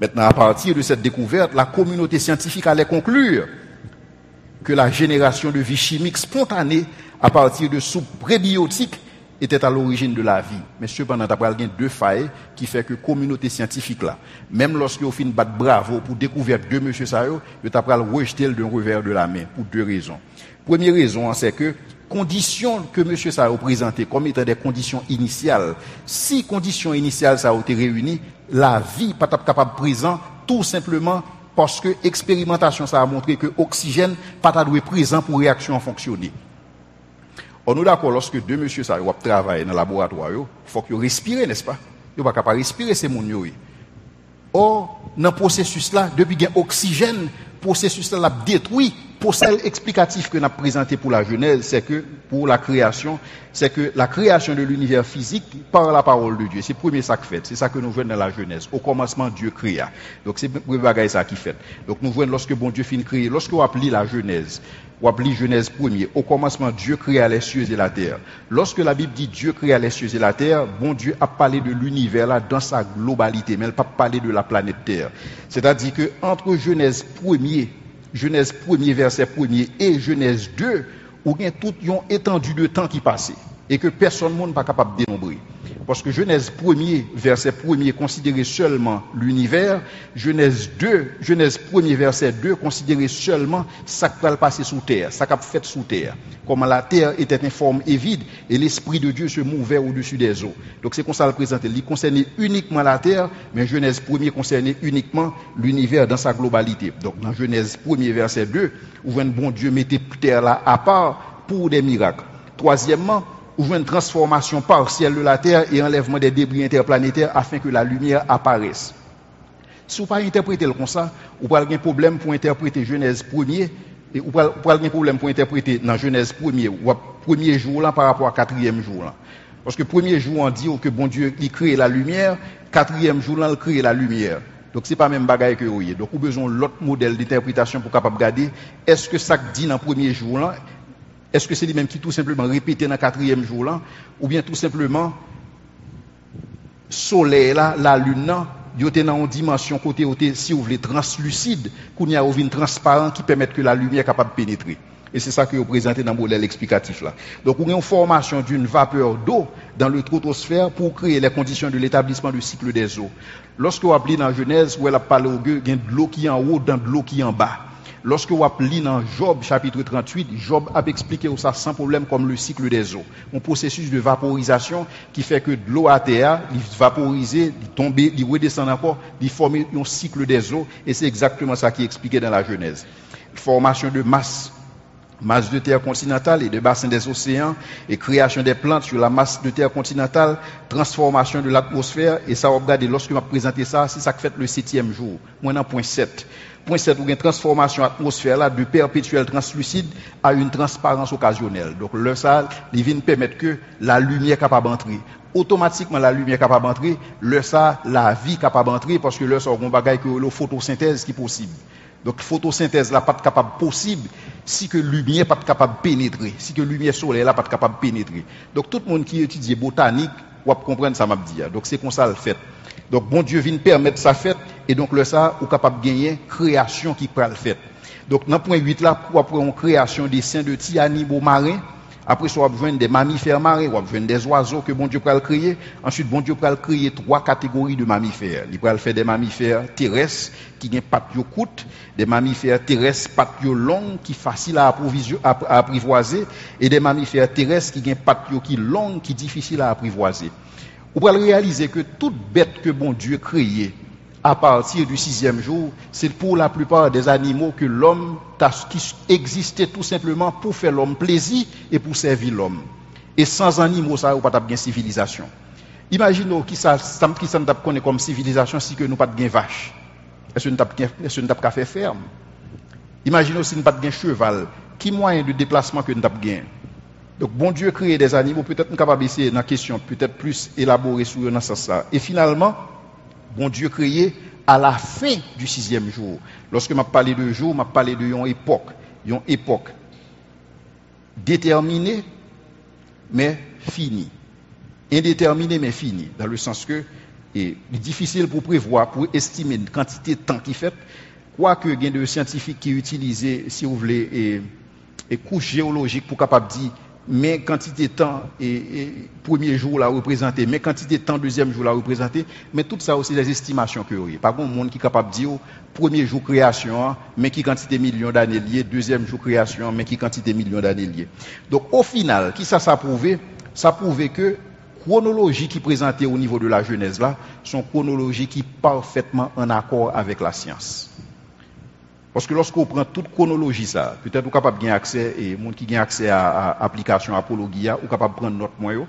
[SPEAKER 1] Maintenant, à partir de cette découverte, la communauté scientifique allait conclure que la génération de vie chimique spontanée à partir de soupes prébiotiques était à l'origine de la vie. Mais cependant, il y a deux failles qui fait que la communauté scientifique là, même lorsque vous finissez battre bravo pour découvrir de M. Sayo, vous avez rejeté d'un revers de la main pour deux raisons. Première raison, c'est que conditions que M. ça a présenté comme étant des conditions initiales. Si conditions initiales ça a été réunies, la vie pas capable présent tout simplement parce que expérimentation ça a montré que l'oxygène pas présent pour réaction fonctionner. On nous d'accord lorsque deux monsieur ça travaillent dans le laboratoire, il faut que respirer, n'est-ce pas? Ils pas capable respirer ces moun yo. Or dans processus là depuis qu'il y a oxygène, processus là détruit. Pour celle explicatif que nous avons présenté pour la Genèse, c'est que pour la création, c'est que la création de l'univers physique par la parole de Dieu. C'est le premier ça qui fait. C'est ça que nous voyons dans la Genèse. Au commencement, Dieu créa. Donc c'est le premier bagage ça qui fait. Donc nous voyons lorsque bon Dieu finit de créer, lorsque vous appelez la Genèse, vous appelez Genèse premier. Au commencement, Dieu créa les cieux et la terre. Lorsque la Bible dit Dieu créa les cieux et la terre, bon Dieu a parlé de l'univers là dans sa globalité, mais elle n'a pas parlé de la planète Terre. C'est-à-dire que entre Genèse 1er verset 1er et Genèse 2, où il y a toute une étendue de temps qui passait et que personne n'est pas capable de dénombrer. Parce que Genèse 1er verset 1er considérait seulement l'univers, Genèse 1er verset 2 considérait seulement ça qui va passer sous terre, ça qui a fait sous terre. Comment la terre était informe et vide et l'esprit de Dieu se mouvait au-dessus des eaux. Donc c'est comme ça le présenté. Il concernait uniquement la terre, mais Genèse 1er concernait uniquement l'univers dans sa globalité. Donc dans Genèse 1er verset 2, où un bon Dieu mettait terre là à part pour des miracles. Troisièmement, ouvre une transformation partielle de la Terre et enlèvement des débris interplanétaires afin que la lumière apparaisse. Si vous ne pouvez pas interpréter comme ça, vous n'avez pas de problème pour interpréter Genèse 1er, et vous n'avez pas de problème pour interpréter dans Genèse 1er, ou premier jour là par rapport à quatrième jour là. Parce que premier jour on dit que bon Dieu il crée la lumière, quatrième jour là il crée la lumière. Donc c'est pas même bagaille que vous voyez. Donc vous avez besoin de l'autre modèle d'interprétation pour capable regarder est-ce que ça dit dans premier jour là. Est-ce que c'est lui-même qui tout simplement répété dans le quatrième jour là, ou bien tout simplement soleil là, la lune là, il y a une dimension côté si vous voulez translucide, qu'il y a une transparent qui permet que la lumière est capable de pénétrer. Et c'est ça que vous présentez dans le modèle explicatif là. Donc vous avez une formation d'une vapeur d'eau dans le stratosphère pour créer les conditions de l'établissement du cycle des eaux. Lorsque vous appelez dans Genèse, où elle a parlé au Dieu, il y a de l'eau qui est en haut, dans de l'eau qui est en bas. Lorsque vous appelez dans Job chapitre 38, Job a expliqué ça sans problème comme le cycle des eaux. Un processus de vaporisation qui fait que de l'eau à terre, il vaporiser, il tomber, il redescend encore, il forme un cycle des eaux. Et c'est exactement ça qui est expliqué dans la Genèse. Formation de masse masse de terre continentale et de bassin des océans, et création des plantes sur la masse de terre continentale, transformation de l'atmosphère, et ça, on va regarder, lorsque m'a présenté ça, c'est ça que fait le 7e jour. Moi, dans point 7. Point 7, où une transformation atmosphère là, de perpétuel translucide à une transparence occasionnelle. Donc, là, ça, il vient permettre que la lumière capable d'entrer. Automatiquement, la lumière capable d'entrer, là, ça, la vie capable d'entrer, parce que là, ça, on bagaille que la photosynthèse qui est possible. Donc, photosynthèse là, pas capable possible si que lumière pas capable pénétrer, si que lumière solaire là, pas capable pénétrer. Donc, tout le monde qui étudie botanique, va comprendre ça m'a dit. Donc, c'est comme ça le fait. Donc, bon Dieu vient permettre ça fait, et donc, là, ça, ou capable de gagner création qui peut le fait. Donc, dans point 8 là, pour après, on création des saints de petits animaux marins. Après, on va besoin des mammifères marins, on va besoin des oiseaux que bon Dieu peut créer. Ensuite, bon Dieu peut créer 3 catégories de mammifères. Il peut faire des mammifères terrestres qui ont pattes courtes, des mammifères terrestres pattes longues qui faciles à apprivoiser, et des mammifères terrestres qui ont pattes qui longues qui difficiles à apprivoiser. On peut réaliser que toute bête que bon Dieu créé à partir du 6e jour, c'est pour la plupart des animaux que l'homme qui existait tout simplement pour faire l'homme plaisir et pour servir l'homme. Et sans animaux, ça, on n'a pas de civilisation. Imaginons qui ça nous connaît comme civilisation si que nous pas de vache. Est-ce que nous n'avons pas fait ferme? Imaginons si nous pas de cheval. Qui moyen de déplacement que nous avons gagné? Donc, bon Dieu créé des animaux, peut-être nous capable essayer dans la question, peut-être plus élaborer sur dans ça. Et finalement, bon Dieu créé à la fin du 6e jour. Lorsque m'a parlé de jour, m'a parlé de une époque déterminée mais finie. Indéterminée mais finie, dans le sens que c'est difficile pour prévoir, pour estimer une quantité de temps qui fait, quoique il y a des scientifiques qui utilisent, si vous voulez, et couche géologique pour capable dire mais quantité de temps et premier jour là représenté, mais quantité de temps deuxième jour là représenté, mais tout ça aussi des estimations que vous avez. Par contre, monde qui est capable de dire premier jour création, mais qui quantité millions d'années liées, deuxième jour création, mais qui quantité millions d'années liées. Donc au final, qui ça prouvé? Ça prouvé que chronologie qui est présentée au niveau de la Genèse là, sont chronologies qui parfaitement en accord avec la science. Parce que lorsqu'on prend toute chronologie ça, peut-être vous capable gagner accès et monde qui gagne accès à application Apologia, ou capable prendre notre moyen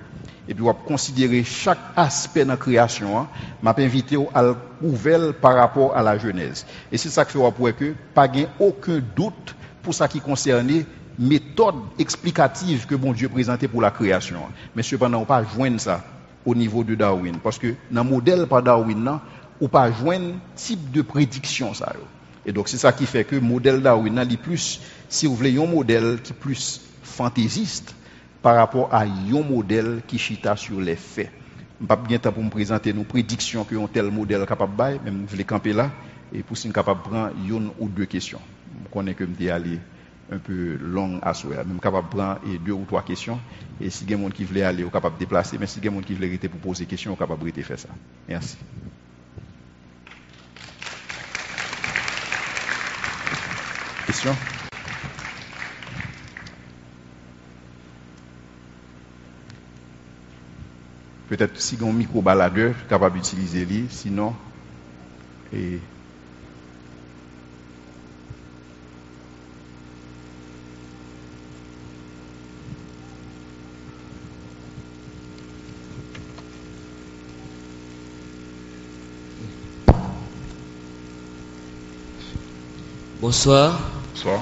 [SPEAKER 1] et puis on va considérer chaque aspect de la création, m'a invité à le prouver par rapport à la Genèse. Et c'est ça que fait pour que pas gain aucun doute pour ça qui concerne méthode explicative que bon Dieu présentait pour la création. Mais cependant on pas joindre ça au niveau de Darwin parce que dans le modèle par Darwin là, on pas joindre type de prédiction ça. Et donc, c'est ça qui fait que le modèle Darwin est plus, si vous voulez, un modèle qui est plus fantaisiste par rapport à un modèle qui chita sur les faits. Je ne vais pas bien temps pour me présenter nos prédictions que un tel modèle est capable de faire, mais je vais camper là, et pour si capable de prendre une ou deux questions. Je connais que je vais aller un peu long à souhait. Je suis capable de prendre 2 ou 3 questions, et si il y a des gens qui veulent aller, on est capable de déplacer, mais si il y a des gens qui veulent rester pour poser des questions, on est capable de faire ça. Merci. Question? Peut-être si on micro-baladeur capable d'utiliser lui, sinon et
[SPEAKER 2] Bonsoir.
[SPEAKER 1] Bonsoir.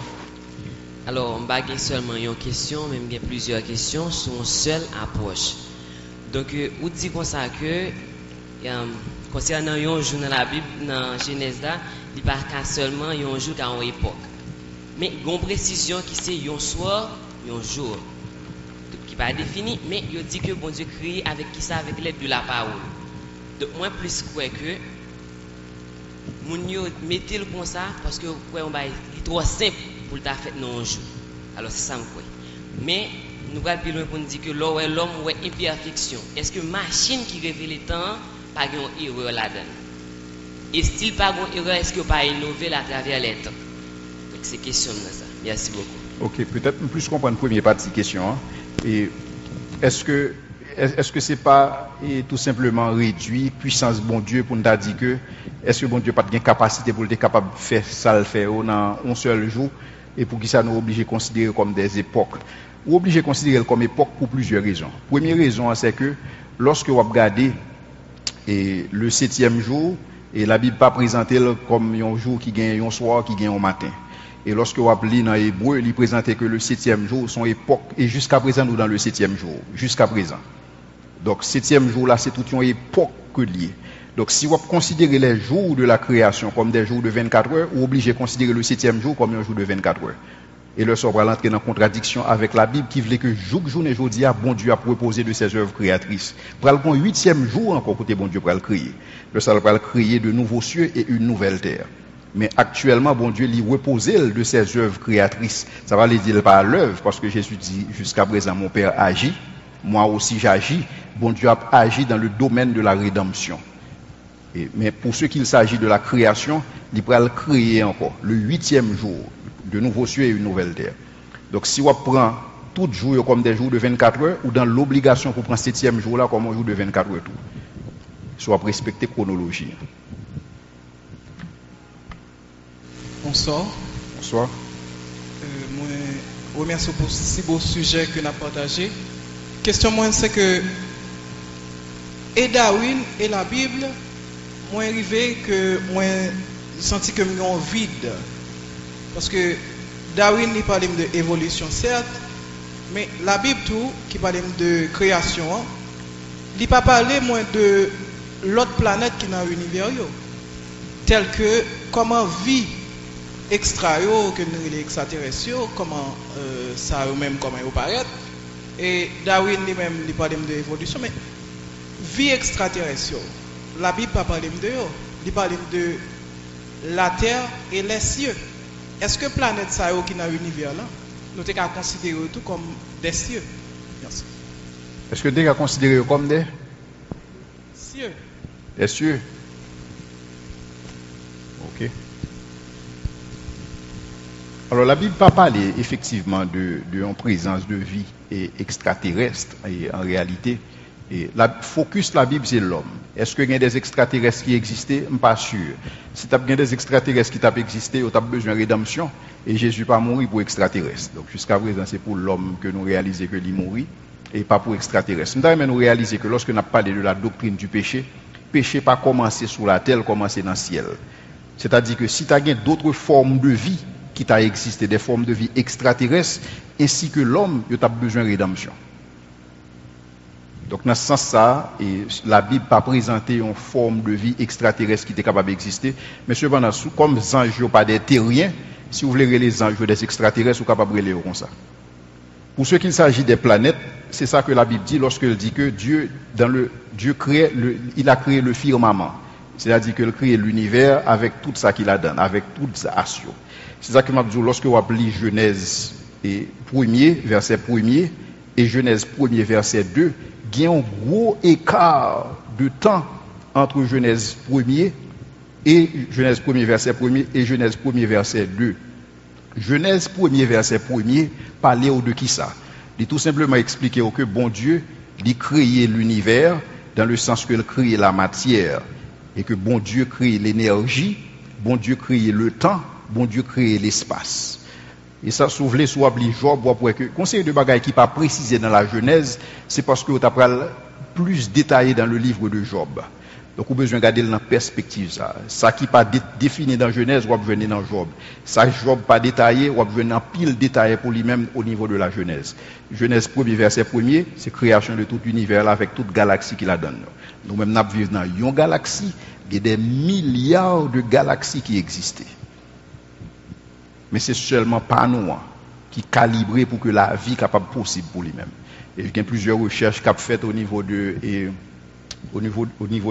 [SPEAKER 2] Alors, on va pas seulement une question, même il y a plusieurs questions sur une seule approche. Donc, on dit comme ça que concernant un jour dans la Bible, dans Genèse là, il n'y a pas seulement un jour dans une époque. Mais il y a une précision qui c'est un soir, un jour. Donc, qui n'est pas défini, mais il dit que bon Dieu crée avec qui ça, avec l'aide de la parole. Donc, moi, plus quoi que moun yo mettez le comme ça parce que on va est trop simple pour ta fait non jour. Alors c'est ça quoi. Mais nous va plus loin pour nous dire que l'homme ouais imperfection. Est-ce que machine qui révèle le temps pas une erreur là-dedans? Et s'il pas une erreur, est-ce que pas innover à travers les temps? Donc c'est question de ça. Merci beaucoup.
[SPEAKER 1] OK, peut-être plus comprendre première partie question hein. Et est-ce que c'est pas tout simplement réduit puissance bon Dieu pour nous dire que est-ce que bon Dieu pas de capacité pour être capable de faire ça le faire dans un seul jour et pour qui ça nous oblige à considérer comme des époques. Ou obligé à considérer comme époque pour plusieurs raisons. Première raison, c'est que lorsque vous regardez le 7e jour, et la Bible pas présenté comme un jour qui gagne un soir, qui gagne un matin. Et lorsque vous lisez dans l'hébreu, il présentait que le 7e jour, son époque, et jusqu'à présent, nous dans le 7e jour, jusqu'à présent. Donc, 7e jour là, c'est toute une époque que lié. Donc, si vous considérez les jours de la création comme des jours de 24 heures, vous obligez à considérer le 7e jour comme un jour de 24 heures. Et le sort va l'entrer en contradiction avec la Bible qui voulait que jour et jour, bon Dieu a proposé de ses œuvres créatrices. Pour le 8e jour encore, côté bon Dieu pour le créer. Le sort va créer de nouveaux cieux et une nouvelle terre. Mais actuellement, bon Dieu lui reposait de ses œuvres créatrices. Ça va les dire par l'œuvre, parce que Jésus dit, jusqu'à présent, mon Père agit, moi aussi j'agis. Bon Dieu a agi dans le domaine de la rédemption. Mais pour ce qu'il s'agit de la création, il va le créer encore, le 8e jour, de nouveaux cieux et une nouvelle terre. Donc si on prend tout jour comme des jours de 24 heures, ou dans l'obligation pour prendre 7e jour là comme un jour de 24 heures tout, soit respecter chronologie.
[SPEAKER 3] Bonsoir.
[SPEAKER 1] Bonsoir.
[SPEAKER 3] Moi, remercie pour ce beau sujet que nous avons partagé. Question moi c'est que et Darwin et la Bible, moi arrivé que moi senti que j'ai un vide. Parce que Darwin il parle de évolution certes, mais la Bible tout qui parle de création, il pas parler moins de l'autre planète qui dans l'univers tel que comment vit extra que nous les extraterrestres, comment ça eux-mêmes comment ils paraissent. Et Darwin lui-même il parle de évolution, mais vie extraterrestre, la Bible pas parler de eux, il parle de la terre et les cieux. Est-ce que planète ça qui dans l'univers là, nous devons considérer tout comme des cieux? Merci.
[SPEAKER 1] Est-ce que nous devons considérer comme des
[SPEAKER 3] cieux?
[SPEAKER 1] Des cieux. Ok. Alors la Bible pas parler effectivement de présence de vie et extraterrestre et en réalité. Et la focus la Bible c'est l'homme. Est-ce qu'il y a des extraterrestres qui existaient? Je ne suis pas sûr. Si tu as des extraterrestres qui ont existé, tu as besoin de rédemption. Et Jésus n'est pas mort pour extraterrestres. Donc jusqu'à présent, c'est pour l'homme que nous réalisons que il mourit et pas pour extraterrestres. Nous devons nous réaliser que lorsque nous parlons de la doctrine du péché, le péché n'a pas commencé sous la terre, commencé dans le ciel. C'est-à-dire que si tu as d'autres formes de vie qui t'a existé, des formes de vie extraterrestres, ainsi que l'homme, tu as besoin de rédemption. Donc, dans ce sens-là, la Bible n'a pas présenté une forme de vie extraterrestre qui était capable d'exister. Mais cependant, comme les anges n'ont pas des terriens, si vous voulez les anges des extraterrestres, vous êtes capable de les comme ça. Pour ce qu'il s'agit des planètes, c'est ça que la Bible dit lorsqu'elle dit que Dieu il a créé le firmament. C'est-à-dire qu'il a créé l'univers avec tout ça qu'il a donné, avec tout ça. C'est ça que m'a dit lorsque vous appelez Genèse 1er, verset 1er, et Genèse 1er, verset 2, il y a un gros écart de temps entre Genèse 1er et Genèse 1er, verset 1er et Genèse 1er, verset 2. Genèse 1er, verset 1er, parlait de qui ça? Il tout simplement expliqué que bon Dieu, il créé l'univers dans le sens qu'il crée la matière et que bon Dieu crée l'énergie, bon Dieu crée le temps, bon Dieu crée l'espace. Et ça, si vous voulez, soit Job, pour que conseil de bagaille qui pas précisé dans la Genèse, c'est parce que vous avez plus détaillé dans le livre de Job. Donc, vous avez besoin de regarder dans la perspective ça. Ça qui pas défini dans Genèse, vous avez besoin dans Job. Ça, Job pas détaillé, vous avez besoin d'un pile détaillé pour lui-même au niveau de la Genèse. Genèse 1er, verset 1er, c'est création de tout l'univers là avec toute galaxie qu'il a donné. Nous-mêmes, nous vivons dans une galaxie, il y a des milliards de galaxies qui existent. Mais c'est seulement pas nous qui calibré pour que la vie capable possible pour lui-même. Et il y a plusieurs recherches qui ont faites au niveau de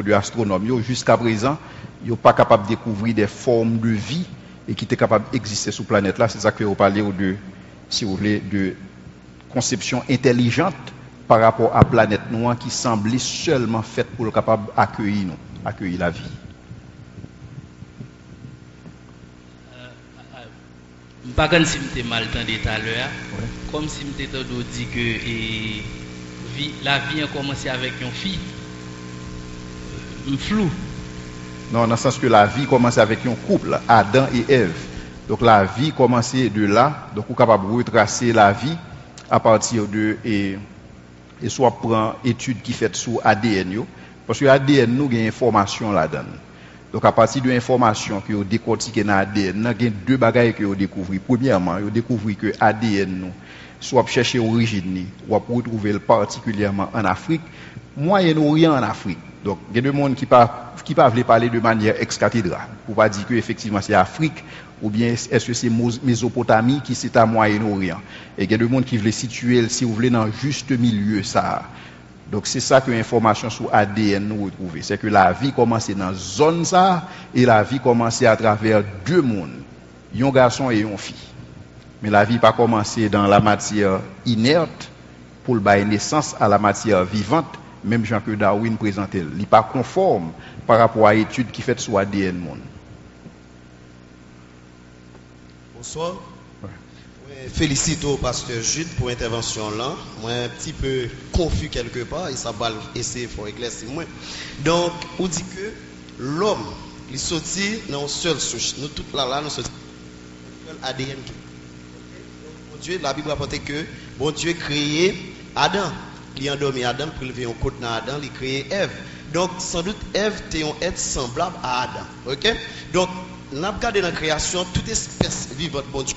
[SPEAKER 1] l'astronomie. Jusqu'à présent, ils ne sont pas capables de découvrir des formes de vie et qui étaient capables d'exister sur la planète là. C'est ça que vous parlez de, si vous voulez, de conception intelligente par rapport à la planète noire qui semblait seulement faite pour être capable d'accueillir la vie.
[SPEAKER 4] Pas comme si j'étais mal entendu tout à l'heure, comme si j'étais dit que la vie a commencé avec une fille. Flou.
[SPEAKER 1] Non, dans le sens que la vie commence avec un couple, Adam et Ève. Donc la vie commençait de là, donc on est capable de retracer la vie à partir de et soit prend étude qui fait sur ADN yo, parce que ADN nous gagne information là-dedans. Donc à partir de l'information que vous décortiquez dans ADN, il y a deux bagages que vous découvrez. Premièrement, vous découvrez que ADN nous soit chercher origine ou retrouver particulièrement en Afrique, Moyen-Orient en Afrique. Donc il y a des gens qui pas veulent parler de manière ex-cathédrale pour pas dire que effectivement c'est Afrique ou bien est-ce que c'est Mésopotamie qui c'est à Moyen-Orient. Et il y a des gens qui veulent situer si vous voulez dans juste milieu ça. Donc c'est ça que l'information sur ADN nous retrouve. C'est que la vie commence dans une zone ça et la vie commence à travers deux mondes, un garçon et une fille. Mais la vie pas commencé dans la matière inerte pour donner naissance à la matière vivante, même Jean que Darwin présentait. Il n'est pas conforme par rapport à l'étude qui fait sur ADN monde.
[SPEAKER 5] Bonsoir. Félicite au pasteur Jude pour l'intervention là. Moi un petit peu confus quelque part et ça va essayer pour éclaircir moi. Donc on dit que l'homme il sorti dans une seule souche. Nous toutes là nous sorti ADN. Bon Dieu, la Bible rapporte que bon Dieu créé Adam. Il a endormi Adam pour lever un côté dans Adam, il créé Ève. Donc sans doute Ève était un être semblable à Adam. OK? Donc n'a regardé dans la création toute espèce vivante bon Dieu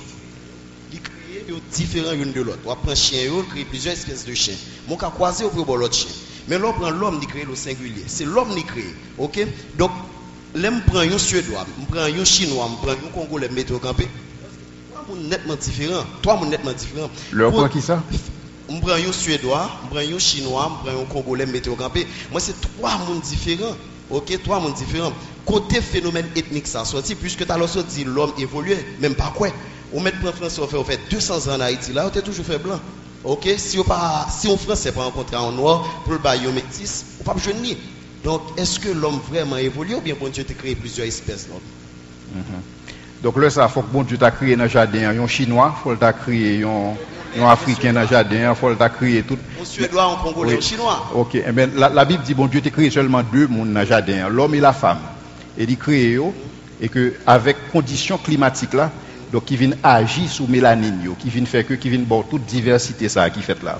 [SPEAKER 5] différents l'une de l'autre. On prend chien, on crée plusieurs espèces de chiens. Mon cas croisé au pour l'autre chien. Mais l'on prend l'homme qui crée le singulier. C'est l'homme qui crée. OK? Donc l'aime prend un suédois, on prend un chinois, on prend un congolais mettre au campé. Toi mon nettement différent. Toi mon nettement différent.
[SPEAKER 1] Leur prend qui ça?
[SPEAKER 5] On prend un suédois, on prend un chinois, on prend un congolais mettre au campé. Moi c'est trois mondes différents. OK, trois mondes différents. Côté phénomène ethnique ça sorti puisque tu as l'autre dit l'homme évolué, même pas quoi. On met pour français on fait 200 ans en Haïti là, on est toujours fait blanc. OK, si on français pas rencontrer en noir pour le bail métis, on pas besoin ni. Donc est-ce que l'homme vraiment évolue ou bien bon Dieu t'a créé plusieurs espèces là?
[SPEAKER 1] Donc là ça faut que bon Dieu t'a créé dans le jardin un chinois, faut t'a créé un africain dans le jardin, faut t'a créé tout
[SPEAKER 5] un suédois, un congolais, un chinois.
[SPEAKER 1] OK, eh ben la Bible dit bon Dieu t'a créé seulement deux mondes dans le jardin, l'homme et la femme. Et il crée eux et que avec conditions climatiques là donc qui viennent agir sur mélanine qui viennent faire que qui viennent bon toute diversité ça qui fait là.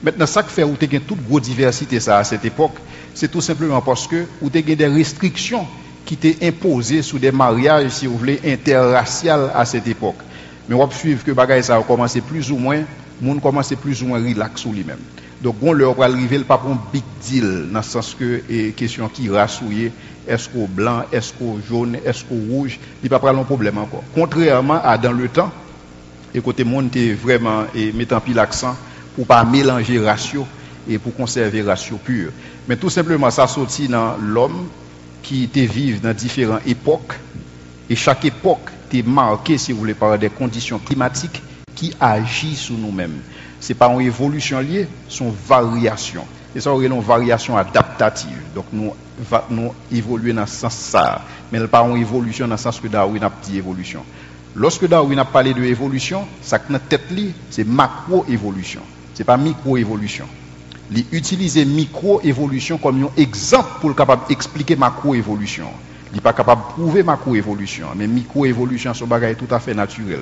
[SPEAKER 1] Maintenant ça qui fait où tu as toute grosse diversité ça à cette époque, c'est tout simplement parce que où tu as des restrictions qui étaient imposées sur des mariages si vous voulez interracial à cette époque. Mais on va suivre que bagaille ça a commencé plus ou moins monde commence plus ou moins relax sur lui-même. Donc on leur va arriver pas pour un big deal dans le sens que question qui rassouiller est-ce qu'au blanc, est-ce qu'au jaune, est-ce qu'au rouge, il pas prendre un problème encore. Contrairement à dans le temps et côté monde est vraiment et mettant pile l'accent pour pas mélanger ratio et pour conserver ratio pur. Mais tout simplement ça sorti dans l'homme qui était vivre dans différentes époques et chaque époque est marquée si vous voulez par des conditions climatiques qui agissent sur nous-mêmes. C'est pas une évolution liée, c'est une variation. Et ça, c'est une variation adaptative. Donc, nous évoluons dans ce sens ça. Mais pas une évolution dans le sens que Darwin a dit évolution. Lorsque Darwin a parlé de évolution, ça que notre tête li, c'est macro-évolution. C'est pas micro-évolution. Il utilise micro-évolution comme un exemple pour capable expliquer macro-évolution. Il n'est pas capable de prouver macro-évolution. Mais micro-évolution, c'est un bagage tout à fait naturel.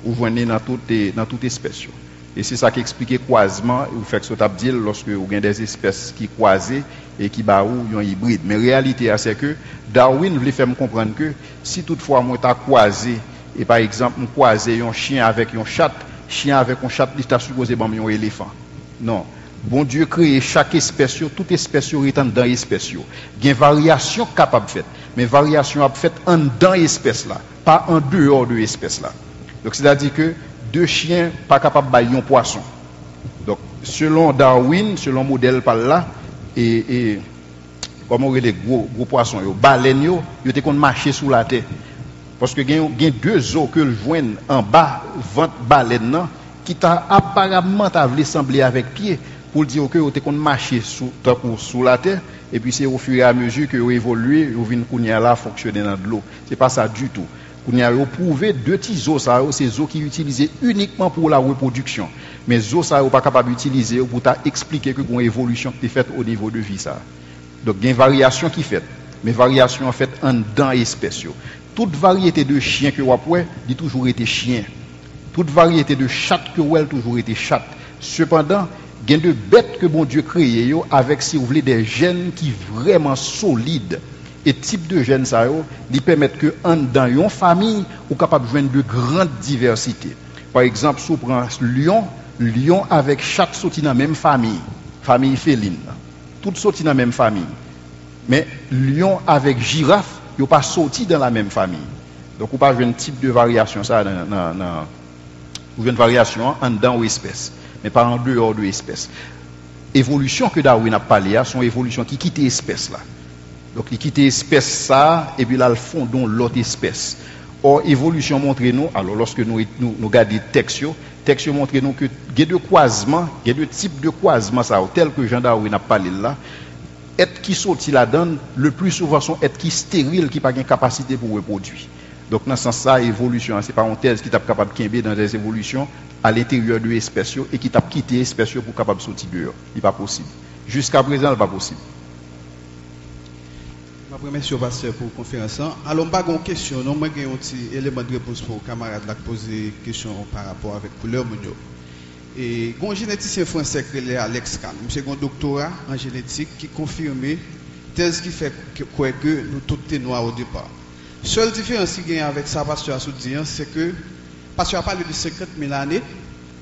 [SPEAKER 1] Vous voyez dans toute espèce. Et c'est ça qui explique croisement, ou fait que ça dit lorsque vous avez des espèces qui croisent et qui baou un hybride. Mais la réalité c'est que Darwin voulait faire me comprendre que si toutefois moi t'a croisé et par exemple me croiser un chien avec un chat il t'a supposé bon un éléphant. Non. Bon Dieu crée chaque espèce, toute espèce étant dans espèce. Il y a une variation capable de faire, mais variation a fait en dans espèce là, pas en dehors de espèce là. Donc c'est-à-dire que deux chiens pas capables de bailler un poisson. Donc selon Darwin, selon modèle par là et comment les gros poissons yo baleine yo étaient qu'on marcher sous la terre. Parce que il y a deux os que le joignent en bas ventre baleine nan qui t'a apparemment semblé avec pied pour dire que étaient qu'on marcher sous la terre et puis c'est au fur et à mesure que évoluer, yo vinn kounya là fonctionner dans de l'eau. C'est pas ça du tout. On a prouvé deux petits os, ces os qui utilisés uniquement pour la reproduction. Mais les os, ça n'est pas capable d'utiliser pour expliquer que une évolution qui est faite au niveau de vie. Ça. Donc, il y a une variation qui est faite. Mais variation en fait en dans espèce. toute variété de chien que vous avez, il toujours été chien. Toute variété de chat que vous avez, toujours été chat. Cependant, il y a de bêtes que bon Dieu créé avec, si vous voulez, des gènes qui vraiment solides. Et type de gènes, ça, ils permettent que dans une famille, vous capable de joindre de grandes diversités. Par exemple, si vous prenez lion avec chat sorti dans la même famille féline. Toutes sorti dans la même famille. Mais lion avec girafe, ils ne sont pas sortis dans la même famille. Donc, vous pas un type de variation, ça, ou une variation en dedans ou espèce, mais pas en dehors de l'espèce. Évolution que Darwin a parlé, sont évolutions qui quittent l'espèce là. Donc, ils quittent l'espèce ça, et puis là, ils fondent l'autre espèce. Or, évolution montre nous, alors lorsque nous regardons les textes montrent nous que il y a deux croisements, il y a deux types de croisements, ça, tel que Jean Darwin a parlé là. Être qui sorti là-dedans, le plus souvent sont être qui stériles, qui n'ont pas de capacité pour reproduire. Donc, dans ce sens-là, évolution, c'est parenthèse qui est capable de quimber dans des évolutions à l'intérieur de l'espèce et qui t'a quitté l'espèce pour capable de sortir dehors. Il n'est pas possible. Jusqu'à présent, il n'est pas possible.
[SPEAKER 6] Je remercie le pasteur pour la conférence. Alors, je vais une question. Moi, j'ai un petit élément de réponse pour les camarades qui posent des questions par rapport avec la couleur. Et un généticien français qui est Alex Kahn, monsieur a un doctorat en génétique qui confirme thèse qui fait que nous tous sommes noirs au départ. Seule différence qu'il y a avec ça, pasteur Assoudien, c'est que pasteur a parlé de 50 000 années,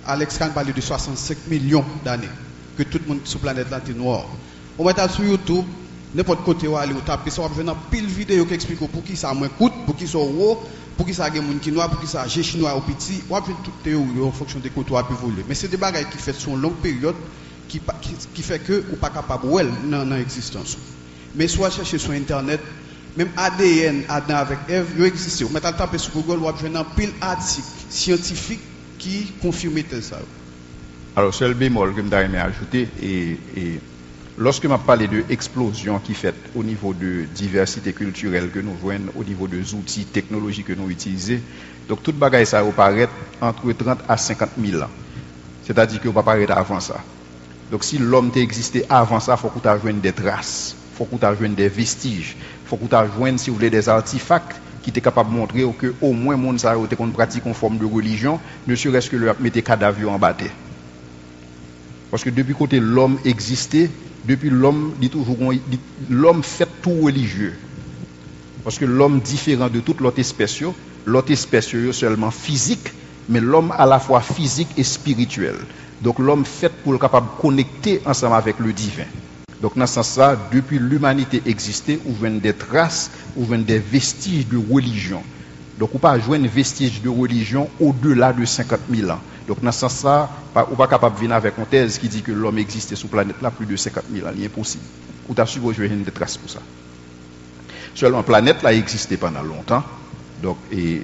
[SPEAKER 6] Alex Kahn parle de 65 millions d'années, que tout le monde sur la planète là est noir. On va sur YouTube, n'importe côté où aller, on tape, ça va venir pile vidéo qui explique pour qui ça moins coûte, pour qui ça haut, pour qui ça a des gens qui noir, pour qui ça a des chinois au petit, on va venir toute théorie en fonction des côtés où on peut voler. Mais c'est des bagages qui fait sur une longue période qui fait que on pas capable dans l'existence. Mais soit chercher sur internet, même ADN Adam avec Ève, il existe. On va taper sur Google, on va venir pile article scientifique qui confirme ça.
[SPEAKER 1] Alors, seul bémol que je voudrais ajouter, et lorsque je parle de explosion qui fait au niveau de diversité culturelle que nous voyons, au niveau des outils technologiques que nous utilisons, donc toute bagaille ça va paraître entre 30 à 50 000 ans. C'est-à-dire que va pas paraître avant ça. Donc si l'homme existait avant ça, il faut que tu joignes des traces, il faut que tu joignes des vestiges, il faut que tu joignes, si vous voulez, des artefacts qui étaient capables de montrer que au moins monde ça a été qu'on pratique en forme de religion, ne serait-ce que le mettre cadavre en bataille. Parce que depuis côté l'homme existait, depuis l'homme dit toujours l'homme fait tout religieux. Parce que l'homme différent de toute l'autre espèce est seulement physique, mais l'homme à la fois physique et spirituel. Donc l'homme fait pour le capable de connecter ensemble avec le divin. Donc dans ce sens-là, depuis l'humanité existait, on voit des traces, on voit des vestiges de religion. Donc on ne peut pas jouer un vestige de religion au-delà de 50 000 ans. Donc dans ce sens-là, on n'est pas capable de venir avec une thèse qui dit que l'homme existait sur la planète là plus de 50 000 ans. C'est impossible. On t'a supposé des traces pour ça. Seulement la planète là existait pendant longtemps. Donc et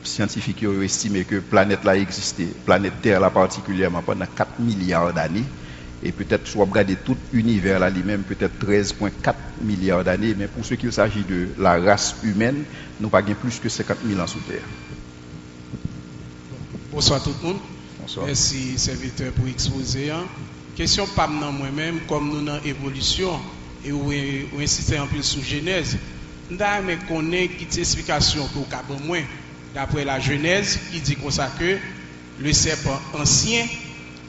[SPEAKER 1] scientifiques ont estimé que la planète là existait, planète Terre là particulièrement pendant 4 milliards d'années. Et peut-être soit regarder tout l'univers là lui-même, peut-être 13,4 milliards d'années. Mais pour ce qu'il s'agit de la race humaine, nous n'avons pas plus que 50 000 ans sous Terre.
[SPEAKER 7] Bonsoir tout le monde.
[SPEAKER 1] Bonsoir.
[SPEAKER 7] Merci serviteur pour exposer. Question pas moi-même, comme nous dans évolution et où insister un peu sur Genèse. Nous avons connaître qui explication pour cap moins d'après la Genèse qui dit comme ça que le serpent ancien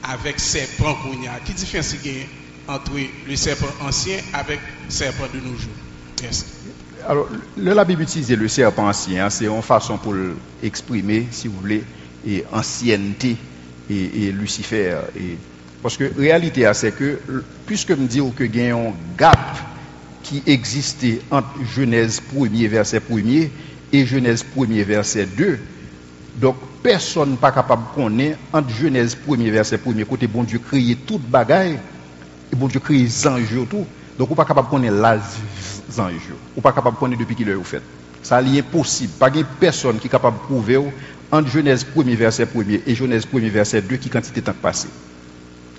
[SPEAKER 7] avec serpent qu'on a. Qui différence il y a entre le serpent ancien avec le serpent de nos jours? Merci.
[SPEAKER 1] Alors, la Bible utilise le serpent ancien, c'est une façon pour exprimer, si vous voulez, et ancienneté et Lucifer. Parce que la réalité, c'est que, puisque me dire que il y a un gap qui existait entre Genèse 1er, verset 1er, et Genèse 1er, verset 2, donc personne n'est pas capable de connaître entre Genèse 1er, verset 1er, côté bon Dieu créé toute bagaille, et bon Dieu créé les anges tout. Donc, on n'est pas capable de connaître les anges. On n'est pas capable de connaître depuis qu'il est fait. Ça est impossible. Pas de personne qui est capable de prouver entre Genèse 1er, verset 1er et Genèse 1er, verset 2 qui quantité de temps passé.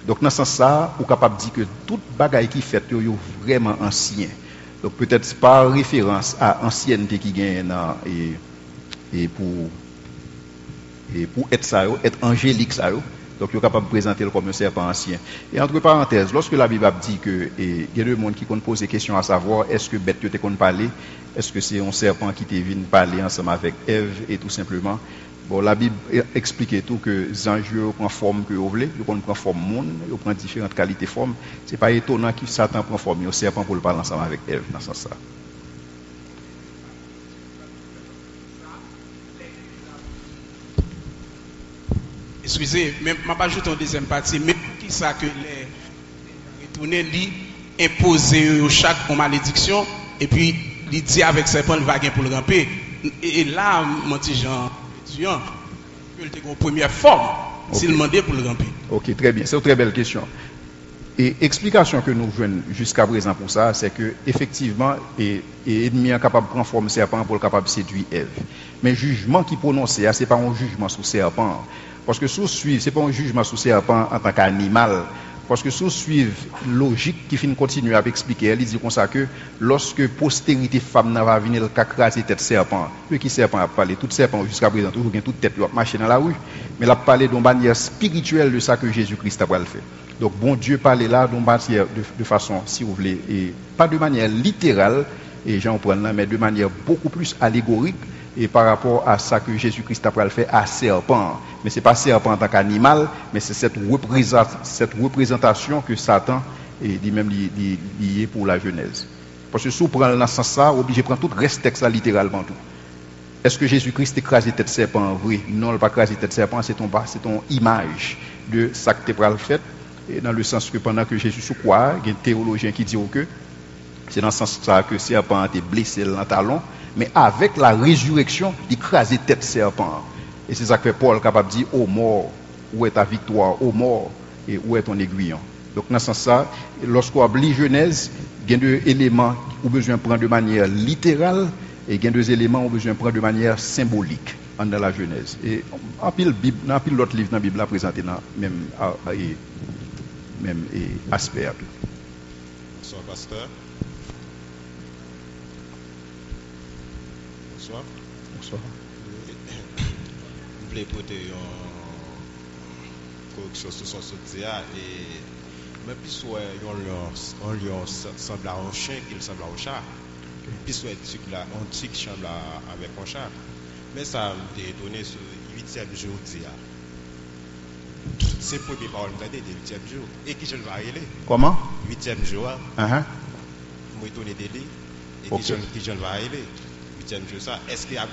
[SPEAKER 1] Donc, dans ce sens-là, on est capable de dire que toute bagaille qui fait est vraiment ancien. Donc, peut-être par référence à ancienneté qui gagne et pour être ça, être angélique ça, Donc, il est capable de présenter comme un serpent ancien. Et entre parenthèses, lorsque la Bible dit que il y a deux mondes qui comptent poser des questions à savoir, est-ce que bête te compte parler, est-ce que c'est un serpent qui te vient parler ensemble avec Ève, et tout simplement, bon, la Bible explique tout que les anges prennent forme que vous voulez, ils prennent forme monde, ils prennent différentes qualités de forme. C'est pas étonnant que Satan prend forme au serpent pour le parler ensemble avec Ève, dans ce sens-là.
[SPEAKER 7] Excusez, mais je ne vais pas ajouter une deuxième partie, mais qui ça que les retournés lui imposer chaque malédiction et puis il dit avec serpent il va gagner pour le ramper. Et là, mon petit Jean étudiant, il était en première forme s'il demandait pour le ramper.
[SPEAKER 1] Ok, très bien, c'est une très belle question. Et explication que nous jouons jusqu'à présent pour ça, c'est que effectivement, l'ennemi est capable de prendre forme serpent pour le capable de séduire Ève. Mais le jugement qui prononcé, ce n'est pas un jugement sur serpent. Parce que si vous suivez, ce n'est pas un jugement sur serpent en tant qu'animal. Parce que si vous suivez logique qui finit continuer à expliquer, elle dit comme ça que lorsque postérité femme va venir le craser tête serpent, lui qui serpent a parlé, tout serpent jusqu'à présent, toujours bien toute tête, il a marché dans la rue, mais il a parlé d'une manière spirituelle de ça que Jésus-Christ a pas le fait. Donc bon Dieu parlait là d'une manière de façon, si vous voulez, et pas de manière littérale, et j'en prends là, mais de manière beaucoup plus allégorique, et par rapport à ça que Jésus-Christ a le fait à serpent. Mais ce n'est pas serpent en tant qu'animal, mais c'est cette représentation que Satan dit même lié pour la Genèse. Parce que si vous prenez dans ce sens-là, obligé de prendre tout le reste texte là littéralement tout. Est-ce que Jésus-Christ écrasé tête serpent? Oui, non, il n'a pas écrasé tête serpent, c'est ton image de ça que tu as fait. Et dans le sens que pendant que Jésus se croit, il y a un théologien qui dit que c'est dans ce sens-là que serpent a été blessé dans le talon. Mais avec la résurrection, il crase tête serpent. Et c'est ça que Paul est capable de dire, ô mort, où est ta victoire, ô mort, et où est ton aiguillon. Donc dans ce sens-là, lorsqu'on oublie Genèse, il y a deux éléments qu'on a besoin de prendre de manière littérale, et il y a deux éléments qu'on a besoin de prendre de manière symbolique dans la Genèse. Et en pile l'autre livre dans la Bible, présenté dans le même aspect.
[SPEAKER 8] Bonsoir, pasteur. Bonsoir.
[SPEAKER 1] Bonsoir.
[SPEAKER 8] Je voulais porter une correction sur son soutien et même plus on lui semble à un chien qu'il semble à un chat. Puis soit un tic semble avec un chat. Mais ça m'a étonné sur le 8e jour d'hier. C'est le premier parole que j'ai dit, le 8e jour. Et qui je le vais aller?
[SPEAKER 1] Comment?
[SPEAKER 8] 8e jour. Je m'ai étonné de lui. Et qui je le vais aller? Ça. Est-ce qu'il y a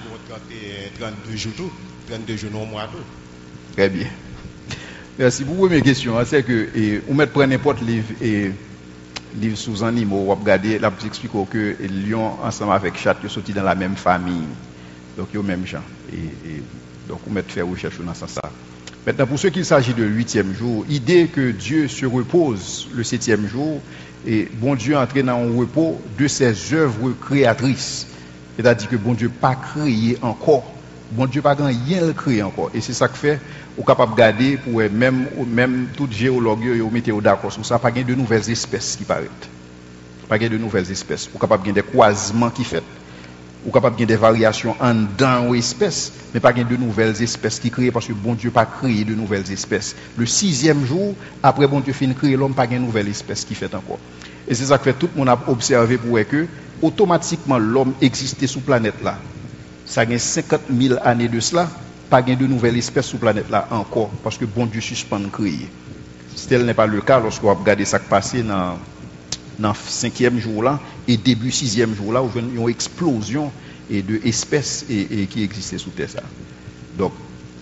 [SPEAKER 8] 32 jours tout? 32 jours non mois tout?
[SPEAKER 1] Très bien. Merci. Pour la première question, c'est que on met prendre n'importe livre sous animaux, on va regarder, là vous explique que lion ensemble avec chat sont sortis dans la même famille. Donc ils ont même gens. Et donc on met faire recherche dans ça. Maintenant pour ceux qu'il s'agit de 8e jour, idée que Dieu se repose le 7e jour et bon Dieu entre dans un repos de ses œuvres créatrices. C'est-à-dire que bon Dieu pas créé encore. Bon Dieu pas rien créé encore. Et c'est ça que fait, on est capable de garder pour même tout géologue, vous mettez d'accord sur ça, pas de nouvelles espèces qui paraissent. Pas de nouvelles espèces. On est capable de des croisements qui fait. On est capable de des variations en dans aux espèces, mais pas de nouvelles espèces qui créent parce que bon Dieu pas créé de nouvelles espèces. Le 6e jour, après bon Dieu fin créer l'homme, pas de nouvelles espèces qui fait encore. Et c'est ça que fait tout le monde a observé pour que automatiquement l'homme existait sur la planète là. Ça a 50 000 années de cela, pas de nouvelles espèces sur la planète là encore, parce que bon Dieu suspend de créer. Tel n'est pas le cas lorsqu'on va regarder ça qui passé dans le 5e jour là et début 6e jour là, où il y a une explosion de espèces qui existaient sous terre. Donc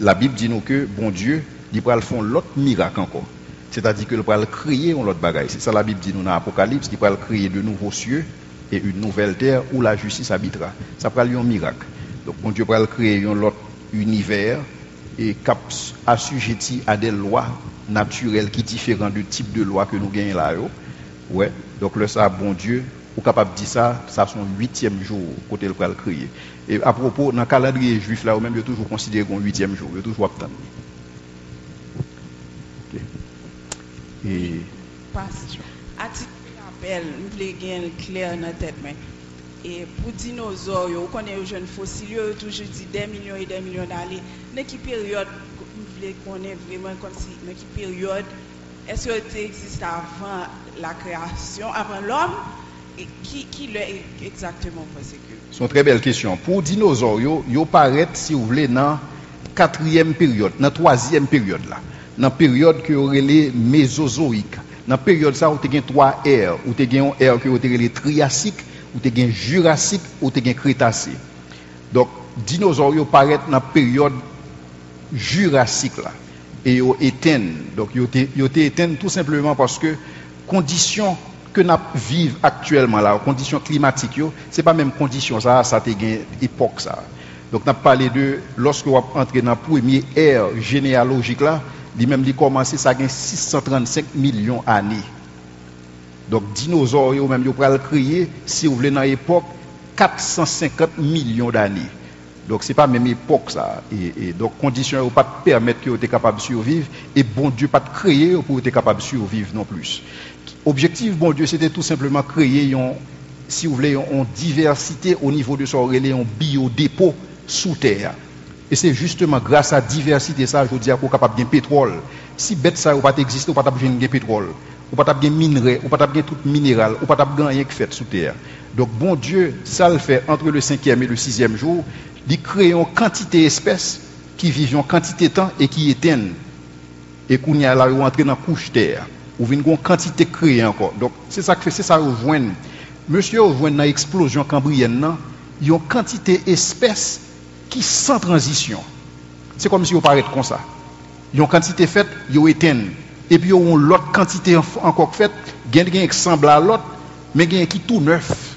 [SPEAKER 1] la Bible dit nous que bon Dieu, il va faire l'autre miracle encore. C'est-à-dire que il va créer un autre bagaille. C'est ça la Bible dit nous dans l'Apocalypse, il va créer de nouveaux cieux et une nouvelle terre où la justice habitera. Ça va être un miracle. Donc, mon Dieu va créer un autre univers et assujetti à des lois naturelles qui sont différentes du type de loi que nous gagnons là. Ouais. Donc, le ça, bon Dieu, est capable de dire ça, ça son 8e jour, côté le créer. Et à propos, dans le calendrier juif là, même, il toujours considéré comme 8e jour, il toujours attendre. Ok. Et.
[SPEAKER 9] Nous voulons gagner clair dans la tête. Et pour dinosaures, on connaît les jeunes fossiles, toujours dit des millions et des millions d'années. Dans quelle période vous voulez connaître vraiment comme si dans quelle période est-ce que ça existe avant la création, avant l'homme, et qui l'est exactement parce que.
[SPEAKER 1] C'est une très belle question. Pour dinosaures, ils paraissent, si vous voulez, dans la 4e période, dans la 3e période là, dans la période que aurait les mésozoïques. Dans la période ça, où tu as 3 ères, où tu as une ère que aurait les triassiques, où tu as jurassique, où tu as crétacé. Donc, dinosaures ils paraissent dans la période jurassique là. Et ils éteignent. Donc, ils éteignent tout simplement parce que conditions que nous vivons actuellement là, conditions climatiques, ce n'est pas même condition ça a une époque ça. Donc, nous avons parlé de, lorsque vous entrez dans la première ère généalogique là, lui-même il commence ça a 635 millions d'années. Donc, dinosaures, ils même ils pourraient le créer, si vous voulez, dans l'époque, 450 millions d'années. Donc, ce n'est pas même époque ça. Et donc, conditions ne pas permettre que vous soyez capable de survivre. Et bon Dieu pas créer pour être capable de survivre non plus. Objectif, bon Dieu, c'était tout simplement créer, si vous voulez, une diversité au niveau de son relais, un biodépôt sous terre. Et c'est justement grâce à la diversité, ça, je veux dire, qu'on est capable de gagner pétrole. Si bête ça, ou pas exister, ou pas de pétrole, ou pas de minerai, ou pas de tout minéral, ou pas de rien qui fait sous terre. Donc, bon Dieu, ça le fait entre le 5e et le 6e jour, il crée une quantité d'espèces qui vivent en quantité de temps et qui éteignent. Et qu'on y a là, ou entrer dans la couche terre. Ou une quantité créée encore. Donc, c'est ça que fait, c'est ça que vous voyez. Monsieur, vous voyez dans l'explosion cambrienne, il y a une quantité d'espèces qui sans transition. C'est comme si vous paraît comme ça. Il y a une quantité faite, il y a éteint. Et puis il y a une autre quantité encore faite, il y a qui ressemble à l'autre, mais il y a qui tout neuf.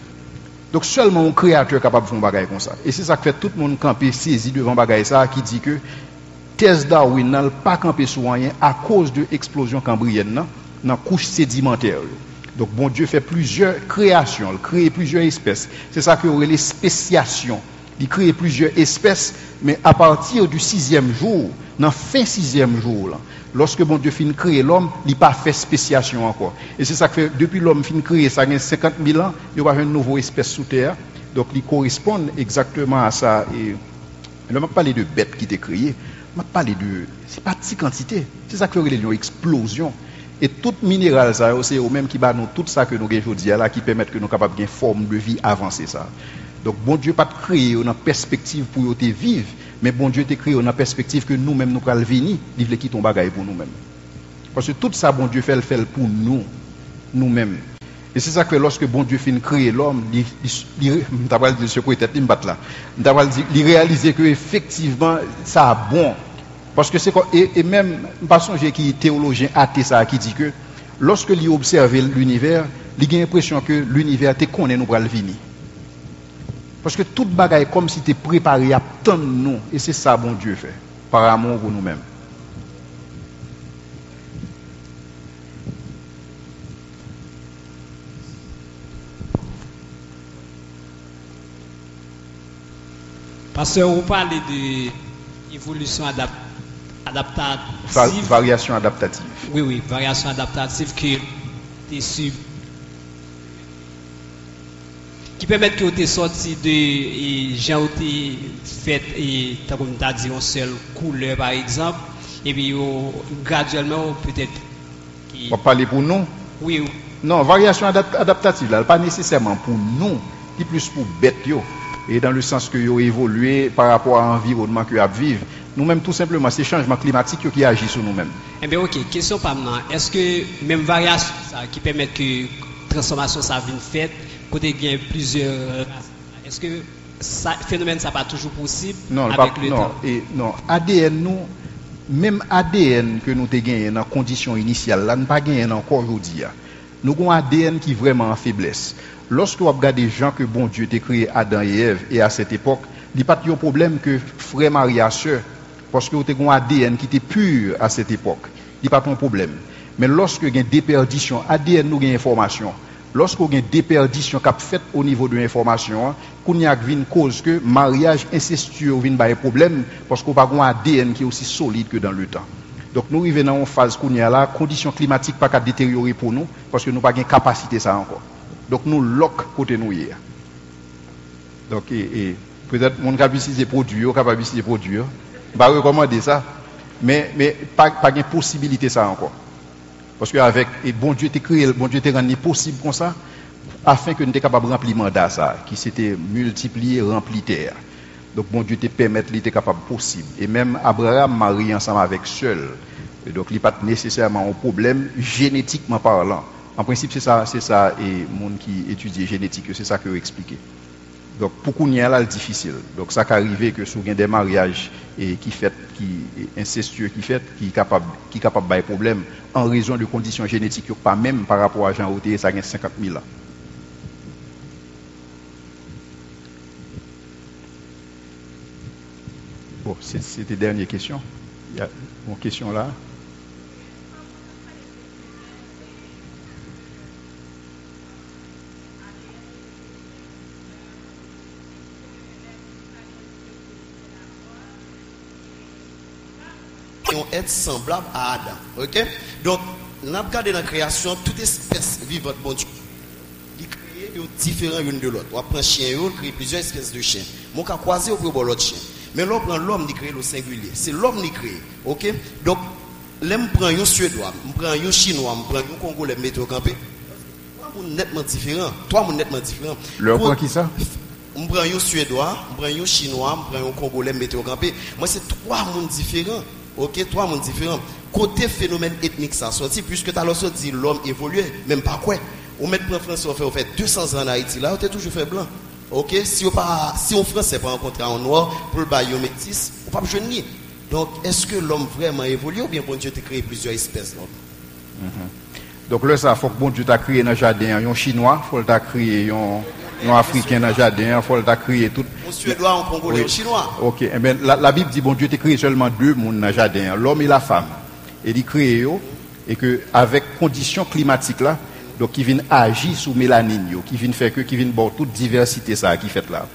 [SPEAKER 1] Donc seulement un créateur est capable de faire un bagage comme ça. Et c'est ça que fait tout le monde camper saisi devant un bagage ça qui dit que thèse Darwin n'a pas campé sur rien à cause de l'explosion cambrienne dans la couche sédimentaire. Donc bon Dieu fait plusieurs créations, il crée plusieurs espèces. C'est ça que les spéciations. Il crée plusieurs espèces, mais à partir du 6e jour, dans le fin 6e jour, là, lorsque bon Dieu finit de créer l'homme, il n'a pas fait spéciation encore. Et c'est ça que fait, depuis l'homme finit de créer, ça a 50 000 ans, il y a une nouvelle espèce sous terre. Donc, il correspond exactement à ça. Et je ne parle pas de bêtes qui étaient créées, je parle de. C'est pas de petite quantité. C'est ça que fait une explosion. Et tout minéral, c'est au même qui bat nous tout ça que nous avons aujourd'hui, là, qui permet que nous sommes capables de forme de vie avancée. Ça. Donc, bon Dieu pas créé une perspective pour te vivre, mais bon Dieu t'a créé une perspective que nous-mêmes nous allons venir, il veut quitter ton bagage pour nous-mêmes. Parce que tout ça, bon Dieu fait le pour nous-mêmes. Et c'est ça que lorsque bon Dieu finit de créer l'homme, il réalise que effectivement ça a bon. Parce que c'est quoi, et même, pas songer qui est théologien athée ça qui dit que lorsque il observe l'univers, il a l'impression que l'univers te connaît nous pour le venir. Parce que toute bagaille comme si tu es préparé à attendre nous. Et c'est ça bon Dieu fait. Par amour pour nous-mêmes.
[SPEAKER 10] Pasteur, vous parlez de évolution adaptative.
[SPEAKER 1] Variation adaptative.
[SPEAKER 10] Oui, variation adaptative qui permettent que vous êtes sorti de gens qui fait et comme tu as dit une seule couleur par exemple et puis graduellement peut-être
[SPEAKER 1] on va parler pour nous.
[SPEAKER 10] Oui.
[SPEAKER 1] Non, variation adaptative là, pas nécessairement pour nous, qui plus pour bêtes yo et dans le sens que yo évolué par rapport à l'environnement que a vivre. Nous-mêmes tout simplement c'est changement climatique qui agit sur nous-mêmes.
[SPEAKER 10] Eh bien OK, question pas maintenant. Est-ce que même variation ça qui permet que transformation ça vienne faite côté gain plusieurs est-ce que ça phénomène ça pas toujours possible avec le temps?
[SPEAKER 1] Non, ADN nous même ADN que nous te gagné dans condition initiale là nous pas gagné encore aujourd'hui. Nous avons un ADN qui est vraiment en faiblesse. Lorsque vous regardez les gens que bon Dieu t'a créé Adam et Ève et à cette époque, il n'y a pas de problème que frère Maria sœur parce que vous avez un ADN qui était pur à cette époque. Il n'y a pas de problème. Mais lorsque il y a une déperdition, ADN nous gagne information. Lorsque vous avez une déperdition qui est faite au niveau de l'information, il y a une cause que mariage incestueux vient par un problème parce qu'on n'a pas un ADN qui est aussi solide que dans le temps. Donc nous arrivons dans une phase où il y a là, conditions climatiques pas qu'à détériorer pour nous parce que nous n'avons pas de capacité ça encore. Donc nous lock côté nous hier. Donc peut-être mon capacité produire, capacité produire, va recommander ça. Mais pas de possibilité ça encore. Parce que avec et bon Dieu t'a créé, bon Dieu t'a rendu possible comme ça afin que nous soyons capables de remplir mandat ça qui s'était multiplié rempli terre. Donc bon Dieu te permettre il était capable possible et même Abraham marié ensemble avec seul. Et donc il n'est pas nécessairement un problème génétiquement parlant. En principe c'est ça et monde qui étudie génétique, c'est ça que expliqué. Donc pour qu'on y a là, c'est difficile. Donc ça qu'arrive que sous des mariages et qui incestueux qui capable de problème en raison de conditions génétiques pas même par rapport à Jean Oté ça gagne 50 000 ans. Bon, c'était dernière question. Il y a une question là.
[SPEAKER 5] Être semblable à Adam. Ok? Donc, nous avons regardé dans la création, toute espèce vivante, bon Dieu, il crée différents l'une de l'autre. On prend chien, il crée plusieurs espèces de chiens. Mon cas croisé, on peut l'autre chien. Mais l'on prend l'homme, il crée le singulier. C'est l'homme qui crée. Ok? Donc, là, je prends un Suédois, je prends un Chinois, je prends un Congolais, je mets au campé. Toi, on nettement différent. Toi, on nettement différent.
[SPEAKER 1] Le prend qui ça?
[SPEAKER 5] Je prends un Suédois, je prends un Chinois, je prends un Congolais, je mets au campé. Moi, c'est trois mondes différents. Ok, trois mondes différents. Côté phénomène ethnique, ça sorti, puisque tu as l'autre dit l'homme évolué, même pas quoi. On met en France, on fait 200 ans en Haïti, là, on est toujours fait blanc. Ok, si on français pas rencontré en noir, pour le baillot métis, on pas besoin de. Donc, est-ce que l'homme vraiment évolue ou bien bon Dieu t'a créé plusieurs espèces?
[SPEAKER 1] Donc là, ça faut que bon Dieu t'a créé dans le jardin, un Chinois, faut t'a créé un Africain dans le jardin, faut t'a créé tout.
[SPEAKER 5] Un Suédois, un Congolais, un Chinois.
[SPEAKER 1] Ok, eh bien, la Bible dit bon Dieu t'a créé seulement deux mondes dans le jardin, l'homme et la femme. Et il crée et que avec conditions climatiques là, donc qui viennent agir sur mélanine, qui viennent faire qui viennent voir toute diversité ça qui fait là.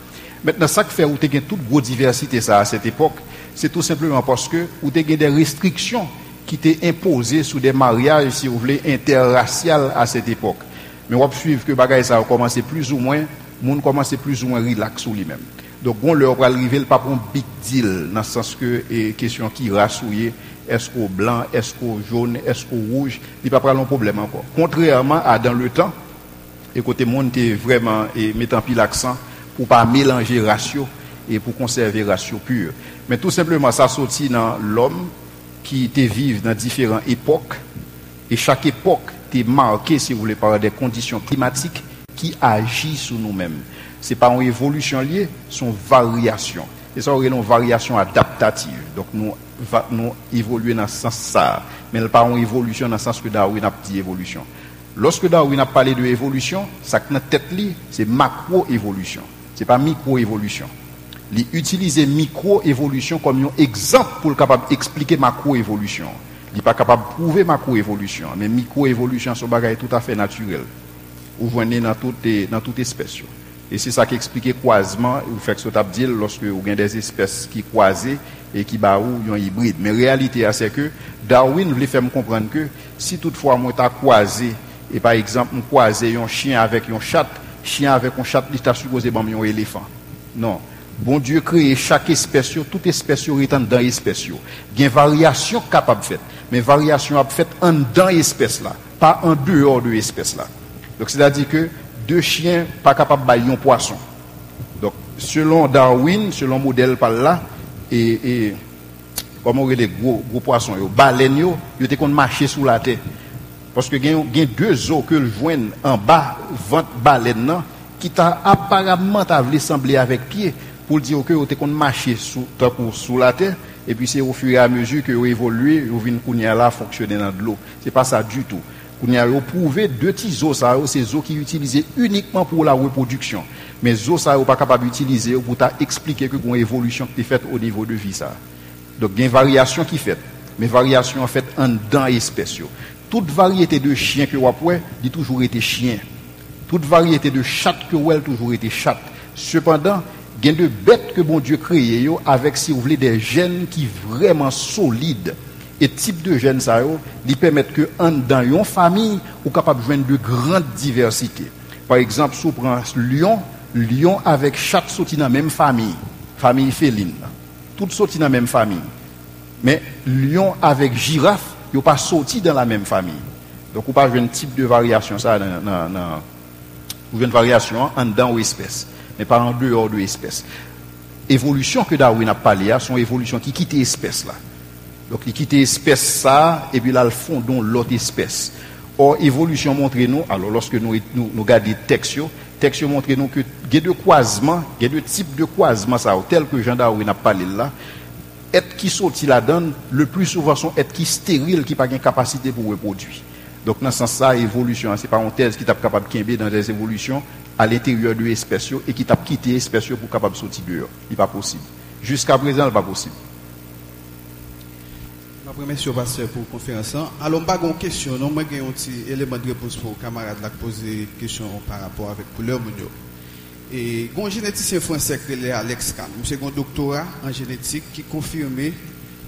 [SPEAKER 1] Maintenant ça qui fait où tu as toute grosse diversité ça à cette époque, c'est tout simplement parce que où tu as des restrictions qui étaient imposées sur des mariages si vous voulez interracial à cette époque. Mais on va suivre que bagaille ça a commencé plus ou moins, monde commençait plus ou moins relax sur lui-même. Donc on leur va arriver le pas pour un big deal dans le sens que question qui rassouiller est-ce qu'au blanc, est-ce qu'au jaune, est-ce qu'au rouge, il n'y a pas de problème encore. Contrairement à dans le temps, et côté monde est vraiment mettant pile l'accent pour pas mélanger ratio et pour conserver ratio pur. Mais tout simplement ça sorti dans l'homme qui était vivre dans différentes époques et chaque époque est marquée si vous voulez par des conditions climatiques qui agissent sur nous-mêmes. C'est pas une évolution liée, c'est une variation. Et ça aurait une variation adaptative. Donc nous évoluer dans ce sens ça, mais pas une évolution dans le sens que Darwin a dit évolution. Lorsque Darwin a parlé de évolution, ça que dans tête li, c'est macro-évolution. C'est pas micro-évolution. Il utilise micro-évolution comme un exemple pour capable expliquer macro-évolution. Il n'est pas capable de prouver macro-évolution, mais micro-évolution c'est un bagage tout à fait naturel. Vous voyez dans toute espèce. Et c'est ça qui explique croisement, ou fait que ça dit lorsque vous avez des espèces qui croisent et qui ont un hybride. Mais la réalité, c'est que Darwin voulait faire me comprendre que si toutefois moi t'as croisé, et par exemple, on croisé un chien avec un chat, il t'a supposé un éléphant. Non. Bon Dieu crée chaque espèce, toute espèce étant dans l'espèce. Il y a une variation capable de faire, mais variation a fait en dans l'espèce là, pas en dehors de l'espèce là. Donc c'est-à-dire que deux chiens pas capables de bailler un poisson. Donc selon Darwin, selon modèle par là et comment les gros poissons yo baleine yo étaient qu'on marcher sous la terre parce que il y a deux os que le joignent en bas ventre baleine nan qui t'a apparemment voulu sembler avec pied pour dire que étaient qu'on marcher sous la terre et puis c'est au fur et à mesure que évoluer yo vinn kounya là fonctionner dans de l'eau. C'est pas ça du tout. On a prouvé deux petits os, ces os qui utilisés uniquement pour la reproduction. Mais os ça pas capable d'utiliser pour t'expliquer que une évolution qui est faite au niveau de vie ça. Donc il y a une variation qui est faite, mais variation en fait en dans espèce. Toute variété de chiens que vous avez, dit toujours été chien. Toute variété de chat que vous avez toujours été chat. Cependant, il y a de bêtes que bon Dieu créé avec si vous voulez des gènes qui vraiment solides. Et type de gènes ça ils permettent que dans une famille ou capable de joindre de grandes diversités. Par exemple, si on prend lion avec chat sorti dans la même famille féline. Toutes sorti dans la même famille. Mais lion avec girafe, ils n'ont pas sorti dans la même famille. Donc, on pas jouer un type de variation, ça, une variation en dedans ou espèce, mais pas en dehors de espèce. Évolution que Darwin a parlé, sont évolutions qui quittent l'espèce là. Donc, ils quittent l'espèce ça, et puis là, ils font dans l'autre espèce. Or, évolution montre nous, alors lorsque nous regardons les textes montre nous que il y a deux croisements, il y a deux types de croisements, ça, tel que Jean Darwin a parlé là. Être qui sorti là-dedans, le plus souvent sont être qui stériles, qui n'ont pas de capacité pour reproduire. Donc, dans ce sens-là, évolution, c'est parenthèse qui est capable de quimber dans des évolutions à l'intérieur de l'espèce et qui t'a quitté l'espèce pour capable de sortir dehors. Il n'est pas possible. Jusqu'à présent, il n'est pas possible.
[SPEAKER 6] Merci, pasteur, pour la conférence. Alors, je vais une question. Moi, j'ai un petit élément de réponse pour les camarades qui posent des questions par rapport avec la couleur. Et un généticien français qui est Alex Kahn, c'est un doctorat en génétique qui confirme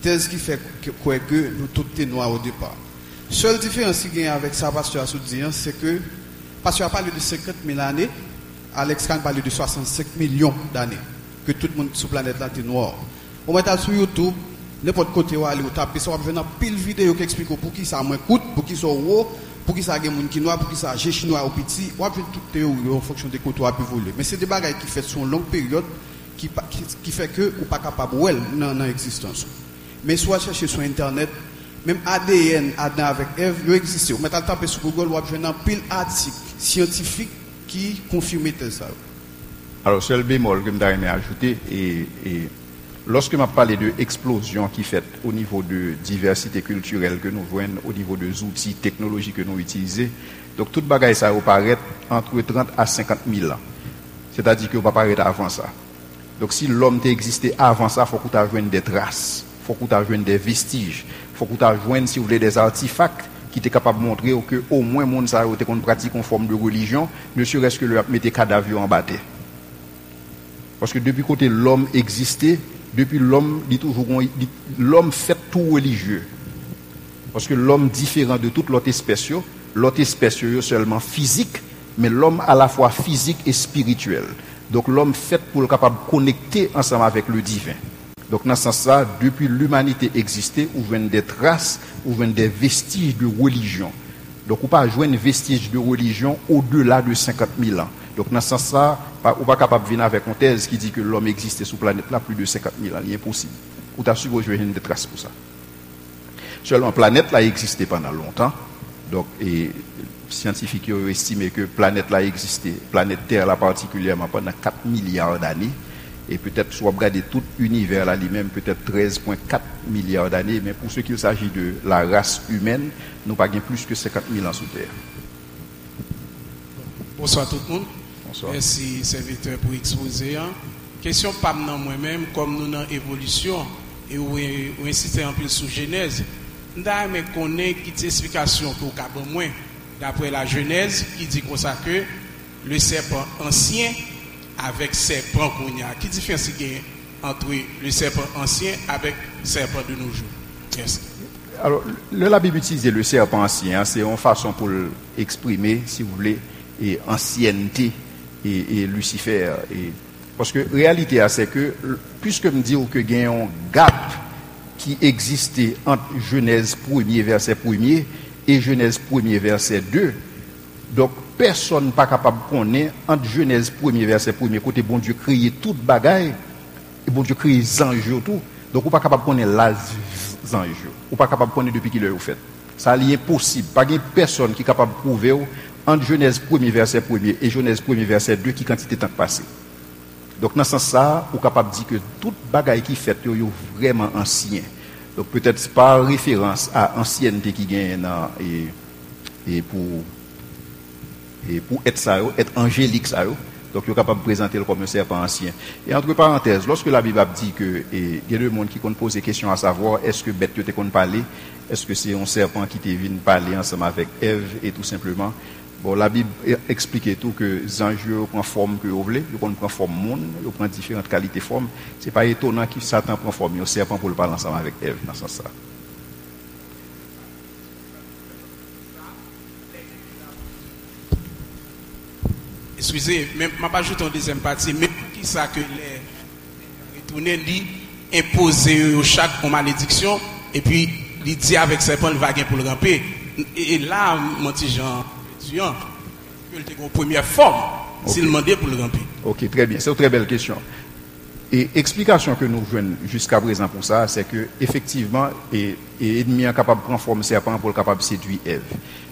[SPEAKER 6] thèse qui fait que nous tous sommes noirs au départ. Seule différence qu'il y a avec ça, pasteur Assoudien, c'est que pasteur a parlé de 50 000 années, Alex Kahn parle de 65 millions d'années, que tout le monde sur la planète là est noir. On va sur YouTube, n'importe côté où aller, taper ça, on va venir pile vidéo qui explique pour qui ça m'écoute, pour qui ça haut, pour qui ça a des gens qui noir, pour qui ça a des chinois au petit, on va venir toute théorie en fonction des côtés où on peut voler. Mais c'est des bagages qui fait sur une longue période qui fait que ou pas capable dans l'existence. Mais soit chercher sur internet, même ADN Adam avec Ève, il existe. On va taper sur Google, on va venir pile article scientifique qui confirme ça.
[SPEAKER 1] Alors, seul bémol que je voudrais ajouter, et lorsque je parle de explosion qui fait au niveau de diversité culturelle que nous voyons, au niveau des outils technologiques que nous utilisons, donc toute bagaille ça va paraître entre 30 à 50 000 ans. C'est-à-dire que va pas paraître avant ça. Donc si l'homme existé avant ça, il faut que tu aies des traces, il faut que tu aies des vestiges, il faut que tu aies, si vous voulez, des artefacts qui étaient capables de montrer que au moins monde ça a été qu'on pratique en forme de religion, ne serait-ce que le mettre cadavre en bataille. Parce que depuis côté l'homme existait, depuis l'homme dit toujours l'homme fait tout religieux. Parce que l'homme différent de toute l'autre espèce est seulement physique, mais l'homme à la fois physique et spirituel. Donc l'homme fait pour le capable de connecter ensemble avec le divin. Donc dans ce sens-là, depuis l'humanité existait, on voit des traces, on voit des vestiges de religion. Donc on ne peut pas jouer un vestige de religion au-delà de 50 000 ans. Donc dans ce sens-là, on n'est pas capable de venir avec une thèse qui dit que l'homme existait sur la planète là plus de 50 000 ans. C'est impossible. On t'a supposé des traces pour ça. Seulement, la planète là existait pendant longtemps. Donc, et scientifiques ont estimé que la planète là existait, planète Terre là particulièrement pendant 4 milliards d'années. Et peut-être, soit regarder tout l'univers là lui-même, peut-être 13,4 milliards d'années. Mais pour ce qu'il s'agit de la race humaine, nous n'avons pas plus que 50 000 ans sur Terre.
[SPEAKER 7] Bonsoir tout le monde.
[SPEAKER 1] Bonsoir.
[SPEAKER 7] Merci, serviteur, pour exposer. Question pas moi-même, comme nous dans l'évolution, et où insister un peu sur Genèse. Nous avons connaître qui explication pour le moins, d'après la Genèse, qui dit comme ça que le serpent ancien avec serpent qu'on y a. Quelle différence il y a entre le serpent ancien avec le serpent de nos jours? Merci.
[SPEAKER 1] Alors, la Bible utilise le serpent ancien, c'est une façon pour exprimer, si vous voulez, et ancienneté et Lucifer. Parce que la réalité, c'est que, puisque me dit que il y a un gap qui existait entre Genèse 1er, verset 1er, et Genèse 1er, verset 2, donc personne n'est pas capable de connaître entre Genèse 1er, verset 1er, côté bon Dieu créé toute bagaille, et bon Dieu créé les anges tout, donc on n'est pas capable de connaître les anges, on n'est pas capable de connaître depuis qu'il est fait. Ça est impossible, pas de personne qui est capable de prouver entre Genèse 1er, verset 1er, et Genèse 1er, verset 2, qui quantité de temps passé. Donc, dans ce sens-là, on est capable de dire que toute bagaille qui fait est vraiment ancien. Donc, peut-être par référence à ancienneté qui gagne et pour être ça, être angélique ça. Donc, on est capable de présenter comme un serpent ancien. Et entre parenthèses, lorsque la Bible dit que il y a deux mondes qui posent des questions à savoir, est-ce que bête te qu'on parler, est-ce que c'est un serpent qui te vient parler ensemble avec Ève et tout simplement. Bon, la Bible explique tout que les anges prennent forme que vous voulez, ils prennent forme monde, ils prennent différentes qualités de forme. Ce n'est pas étonnant que Satan prend forme, il serpent pour le parler ensemble avec Ève dans ce sens-là.
[SPEAKER 7] Excusez, mais je ne vais pas ajouter une deuxième partie, mais pour qui ça que les retournés dit imposer au chaque une malédiction et puis il dit avec serpent il va gagner pour le ramper. Et là, mon petit Jean étudiant, il était en première forme s'il demandait pour le ramper.
[SPEAKER 1] Ok, très bien. C'est une très belle question. Et explication que nous jouons jusqu'à présent pour ça, c'est que effectivement, ennemi est capable de prendre forme serpent pour le capable de séduire Ève.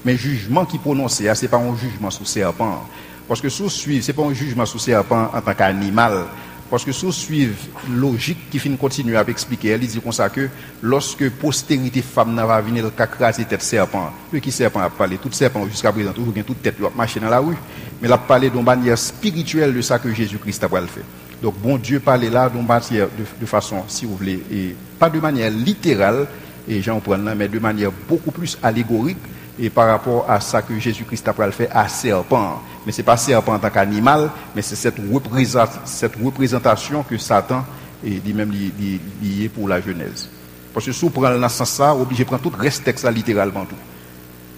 [SPEAKER 1] Mais jugement qui prononce, c'est pas un jugement sur serpent. Parce que sous suivre, c'est pas un jugement sur serpent en tant qu'animal. Parce que sous suivre logique qui finit continuer à expliquer, elle dit comme ça que lorsque postérité femme va venir le craser tête serpent, qui serpent a parlé, tout serpent jusqu'à présent toujours gagne toute tête l'autre marcher dans la rue, mais il a parlé d'une manière spirituelle de ça que Jésus-Christ a pas le fait. Donc bon Dieu parlait là d'une manière de façon, si vous voulez, et pas de manière littérale, et j'en prends là, mais de manière beaucoup plus allégorique, et par rapport à ça que Jésus-Christ a pas le fait à serpent. Mais c'est pas serpent en tant qu'animal, mais c'est cette représentation que Satan est lui-même lié pour la Genèse. Parce que si on prend dans ce sens-là, obligé de prendre tout reste texte là littéralement tout.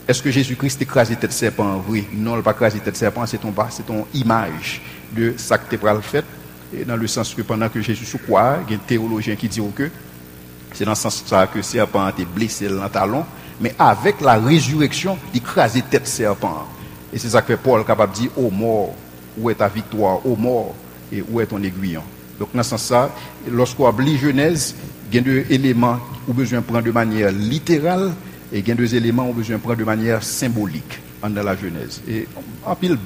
[SPEAKER 1] Est-ce que Jésus-Christ écrasé tête serpent? Oui, non, pas écrasé tête serpent, c'est ton image de ça que tu as fait. Et dans le sens que pendant que Jésus sous quoi, il y a un théologien qui dit que c'est dans ce sens-là que serpent a été blessé dans le talon, mais avec la résurrection, il écrasé tête serpent. Et c'est ça que Paul est capable de dire, ô mort, où est ta victoire, ô mort, et où est ton aiguillon. Donc dans ce sens-là, lorsqu'on oublie Genèse, il y a deux éléments qu'on a besoin de prendre de manière littérale, et il y a deux éléments qu'on a besoin de prendre de manière symbolique dans la Genèse. Et en pile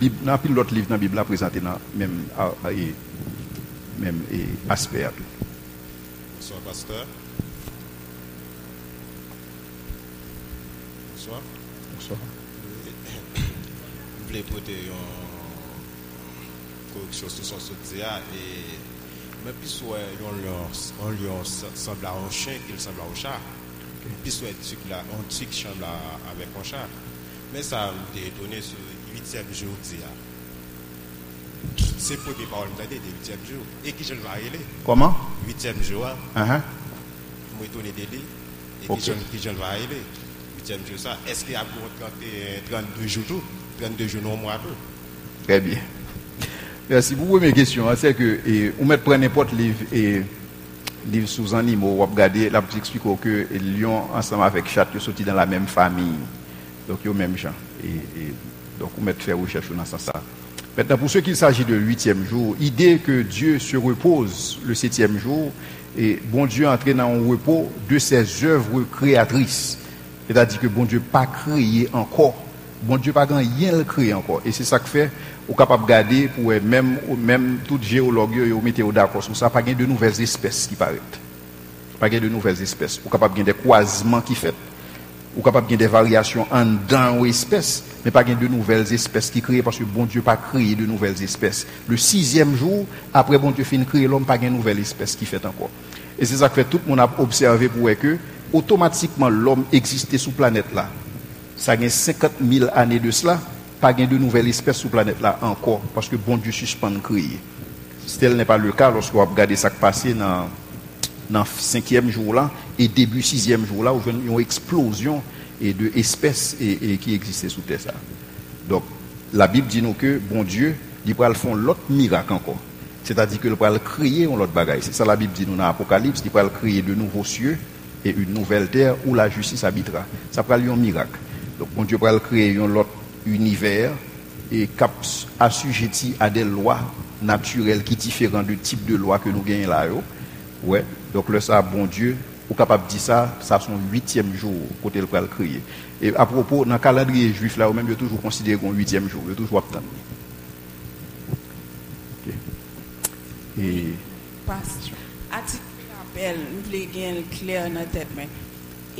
[SPEAKER 1] l'autre livre dans la Bible là présenté dans même aspect à tout.
[SPEAKER 8] Bonsoir, pasteur. Bonsoir.
[SPEAKER 1] Bonsoir.
[SPEAKER 8] Je voulais porter une correction sur son soutien et même plus soit on lui semble à un chien qu'il semble à un chat. Puis soit un tic semble avec un chat. Mais ça m'a étonné sur le 8e jour d'hier. C'est pour des paroles de 8e jour. Et qui je le vais aller?
[SPEAKER 1] Comment?
[SPEAKER 8] 8e jour. Je m'ai étonné de lui. Et qui je le vais aller? 8e jour ça. Est-ce qu'il y a 32 jours tout? 32 jours non mois peu?
[SPEAKER 1] Très bien. Merci. Pour première question, c'est que on met prendre n'importe livre sous animaux, on va regarder, là, vous expliquer que lion ensemble avec chat, ils sont sortis dans la même famille. Donc, ils ont même gens. Et donc, on met faire recherche dans ce sens. Maintenant, pour ceux qui s'agit de 8e jour, idée que Dieu se repose le 7e jour, et bon Dieu entre dans un repos de ses œuvres créatrices. C'est-à-dire que bon Dieu pas créé encore. Bon Dieu pas rien créé encore. Et c'est ça que fait, on est capable de garder pour même tout géologue, vous mettez d'accord sur ça, pas de nouvelles espèces qui paraissent. Pas de nouvelles espèces. On est capable de des croisements qui fait. On est capable de des variations en dans aux espèces, mais pas de nouvelles espèces qui créent parce que bon Dieu pas créé de nouvelles espèces. Le 6e jour, après bon Dieu fin créer l'homme, pas de nouvelles espèces qui fait encore. Et c'est ça que fait tout le monde a observé pour que automatiquement l'homme existait sur planète là. Ça a 50 000 années de cela, pas de nouvelles espèces sur planète là encore, parce que bon Dieu suspend de créer. Tel n'est pas le cas lorsqu'on regarde ça qui passé dans le 5e jour là et début 6e jour là où il y a une explosion de espèces qui existaient sous terre. Donc la Bible dit nous que bon Dieu il va faire l'autre miracle encore. C'est-à-dire que il va créer un autre bagaille. C'est ça la Bible dit nous dans l'Apocalypse, il va créer de nouveaux cieux et une nouvelle terre où la justice habitera. Ça va être un miracle. Donc bon Dieu va créer un autre univers et assujetti à des lois naturelles qui différent du type de loi que nous gagnons là. Ouais. Donc le ça bon Dieu est capable de dire ça son 8e jour côté le créer. Et à propos dans le calendrier juif là même il toujours considéré comme 8e jour, il toujours attendre. OK. Et
[SPEAKER 9] passe à titre rappel, nous voulons gagner clair dans la tête mais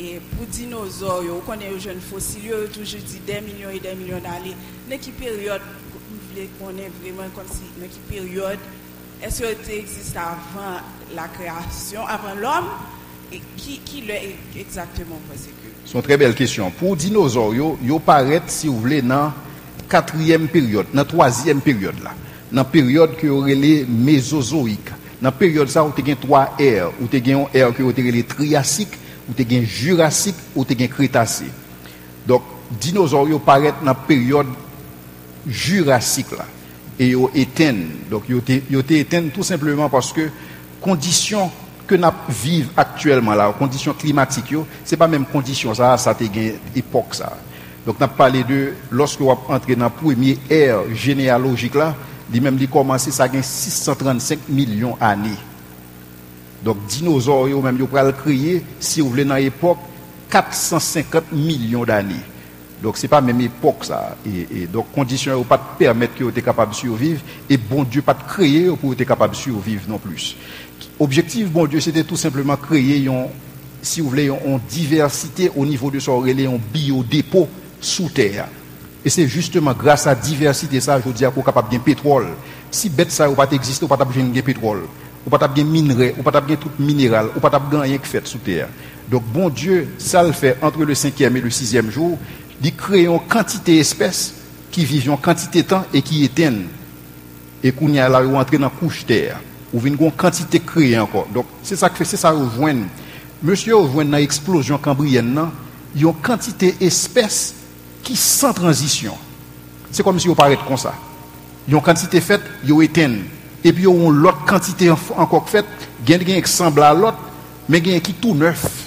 [SPEAKER 9] et pour dinosaures, on connaît les jeunes fossiles, toujours dit des millions et des millions d'années. Dans quelle période, vous voulez qu'on est vraiment comme si, dans quelle période, est-ce que ça existe avant la création, avant l'homme, et qui l'est exactement parce que...
[SPEAKER 1] C'est une très belle question. Pour dinosaures, ils paraissent, si vous voulez, dans la 4e période, dans la 3e période, là. Dans la période qui aurait les mésozoïques. Dans la période ça, où tu as 3 ères, où tu as un ère qui aurait les triassiques, ou te gen Jurassique ou te gen Crétacé. Donc dinosaures yo paraît dans la période Jurassique là et yo éteint. Donc yo te éteint tout simplement parce que conditions que nous vivons actuellement là, conditions climatiques, c'est pas même condition ça te gagne époque ça. Donc nous parlé de lorsque on entre dans la première ère généalogique là, lui-même il commencé ça gagne 635 millions d'années. Donc dinosaures yo même yo pral créer si vous voulez dans époque 450 millions d'années. Donc c'est pas même époque ça et donc conditions yo pas permettre que vous êtes capable de survivre et bon Dieu pas créer pour être capable de survivre non plus. Objectif bon Dieu c'était tout simplement créer si vous voulez une diversité au niveau de son relais un biodépôt sous terre. Et c'est justement grâce à la diversité ça je dis qu'on est capable de pétrole. Si bête ça ou pas existe ou pas besoin de pétrole, ou pas de minerai, ou pas de tout minéral, ou pas de rien qui fait sous terre. Donc bon Dieu ça le fait entre le 5e et le 6e jour. Il crée une quantité d'espèces qui vivent en quantité de temps et qui éteignent. Et qu'on y a là, ou entrer dans la couche terre. Ou une quantité créée encore. Donc, c'est ça que fait, c'est ça que vous voyez. Monsieur, vous voyez dans l'explosion cambrienne, il y a une quantité d'espèces qui sans transition. C'est comme si vous paraît comme ça. Il y a une quantité faite, il y a éteignent. Et puis, il y a une autre quantité encore faite, il y a qui semble à l'autre, mais il y a qui tout neuf.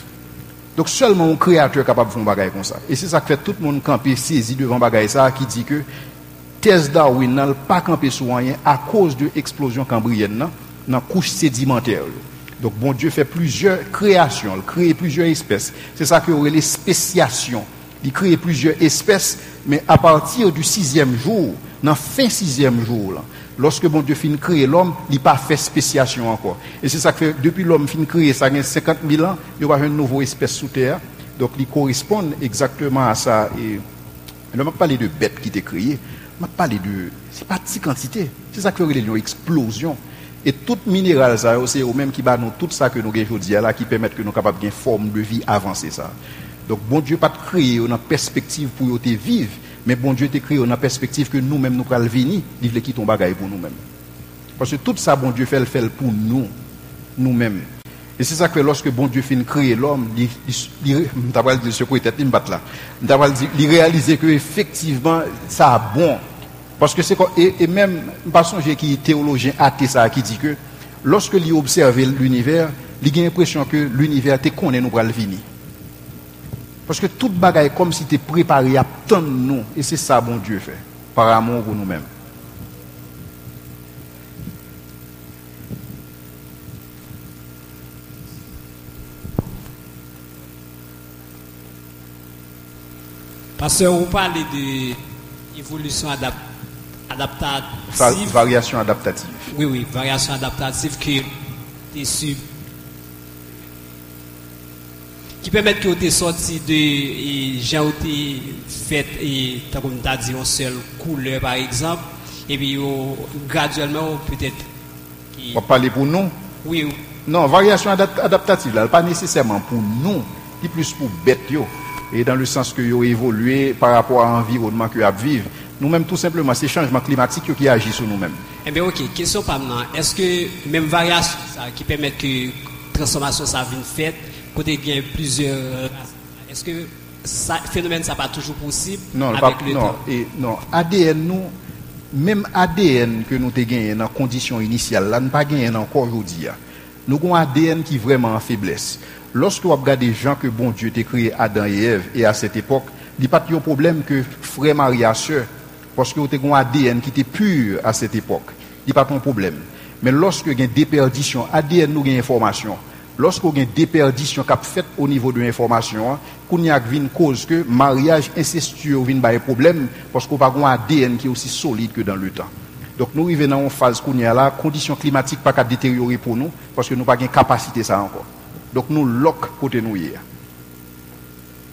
[SPEAKER 1] Donc seulement un créateur capable de faire un bagage comme ça. Et c'est ça que fait tout le monde camper saisi devant bagage ça qui dit que thèse Darwin n'a pas campé sur rien à cause de l'explosion cambrienne dans la couche sédimentaire. Donc bon Dieu fait plusieurs créations, il crée plusieurs espèces. C'est ça que les spéciations. Il crée plusieurs espèces mais à partir du 6e jour, dans fin 6e jour là, lorsque bon Dieu finit créer l'homme, il n'a pas fait spéciation encore. Et c'est ça que fait, depuis l'homme finit créer, ça a 50 000 ans, il y a une nouvelle espèce sous terre. Donc, il correspond exactement à ça. Et je ne vais pas parler de bêtes qui étaient créées, je vais parler de. C'est pas petite quantité. C'est ça que fait une explosion. Et tout minéral, ça, c'est au même qui bat nous, tout ça que nous avons aujourd'hui, là, qui permet que nous sommes capables de forme de vie avancée. Ça. Donc, bon Dieu n'a pas créé une perspective pour te vivre. Mais bon Dieu t'a créé dans la perspective que nous-mêmes nous allons venir, il veut quitter ton bagage pour nous-mêmes. Parce que tout ça, bon Dieu fait pour nous-mêmes. Et c'est ça que lorsque bon Dieu finit créer l'homme, il réalise que effectivement ça a bon. Parce que c'est et même pas songer qui est théologien athée ça qui dit que lorsque il observe l'univers, il a l'impression que l'univers te connaît nous pour le venir. Parce que toute bagaille comme si tu es préparé à attendre nous. Et c'est ça bon Dieu fait. Par amour pour nous-mêmes.
[SPEAKER 10] Pasteur, vous parlez de évolution adaptative.
[SPEAKER 1] Variation adaptative.
[SPEAKER 10] Oui, variation adaptative qui est sur qui permettent que tu sorti de gens qui fait et comme tu as dit une seule couleur par exemple et puis graduellement peut-être
[SPEAKER 1] on va parler pour nous.
[SPEAKER 10] Oui.
[SPEAKER 1] Non, variation adaptative là, pas nécessairement pour nous, c'est plus pour bêtes yo et dans le sens que yo évoluer par rapport à l'environnement que a vivre. Nous-mêmes tout simplement c'est changement climatique qui agit sur nous-mêmes.
[SPEAKER 10] Eh bien OK, question pas maintenant, est-ce que même variation ça qui permet que transformation ça vienne faite côté gain plusieurs est-ce que ça phénomène ça pas toujours possible
[SPEAKER 1] non,
[SPEAKER 10] avec
[SPEAKER 1] pas,
[SPEAKER 10] le
[SPEAKER 1] non,
[SPEAKER 10] temps
[SPEAKER 1] et non ADN nous même ADN que nous te gagné dans condition initiale là nous pas gagné encore aujourd'hui nous avons un ADN qui vraiment en faiblesse lorsque vous regardez des gens que bon Dieu t'a créé Adam et Ève et à cette époque il pas de problème que frère Maria sœur parce que vous avez un ADN qui était pur à cette époque il pas de problème mais lorsque il y a des déperditions ADN nous gagne information. Lorsqu'on a une déperdition qui a fait au niveau de l'information, qu'on y a une cause que mariage incestueux vient par un problème parce qu'on n'a pas un ADN qui est aussi solide que dans le temps. Donc nous arrivons dans une phase qu'on y a là, conditions climatiques pas qu'à détériorer pour nous parce que nous n'avons pas de capacité ça encore. Donc nous lock côté nous hier.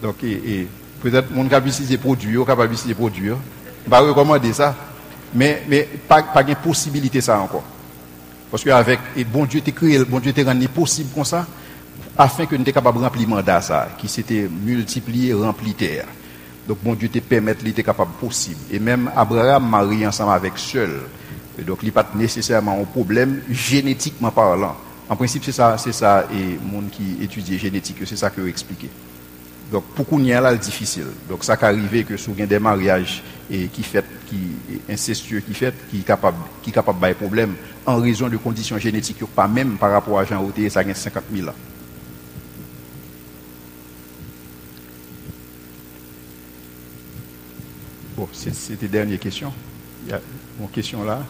[SPEAKER 1] Donc et peut-être mon capacité produit, capacité produire, pas recommander ça, mais pas de possibilité ça encore. Parce que avec et bon Dieu t'a créé, bon Dieu t'a rendu possible comme ça afin que nous soyons capables de remplir mandat ça qui s'était multiplié rempli terre. Donc bon Dieu te permettre il était capable possible et même Abraham marié ensemble avec seul. Et donc il pas nécessairement un problème génétiquement parlant. En principe c'est ça et monde qui étudie génétique, c'est ça que expliquer. Donc pour qu'on y a là difficile. Donc ça qu'arriver que sous des mariages et qui qui est incestueux qui fait, qui est capable de problème en raison de conditions génétiques, pas même par rapport à Jean Oté, ça gagne 50 000 ans. Bon, c'était la dernière question. Il y a une question là.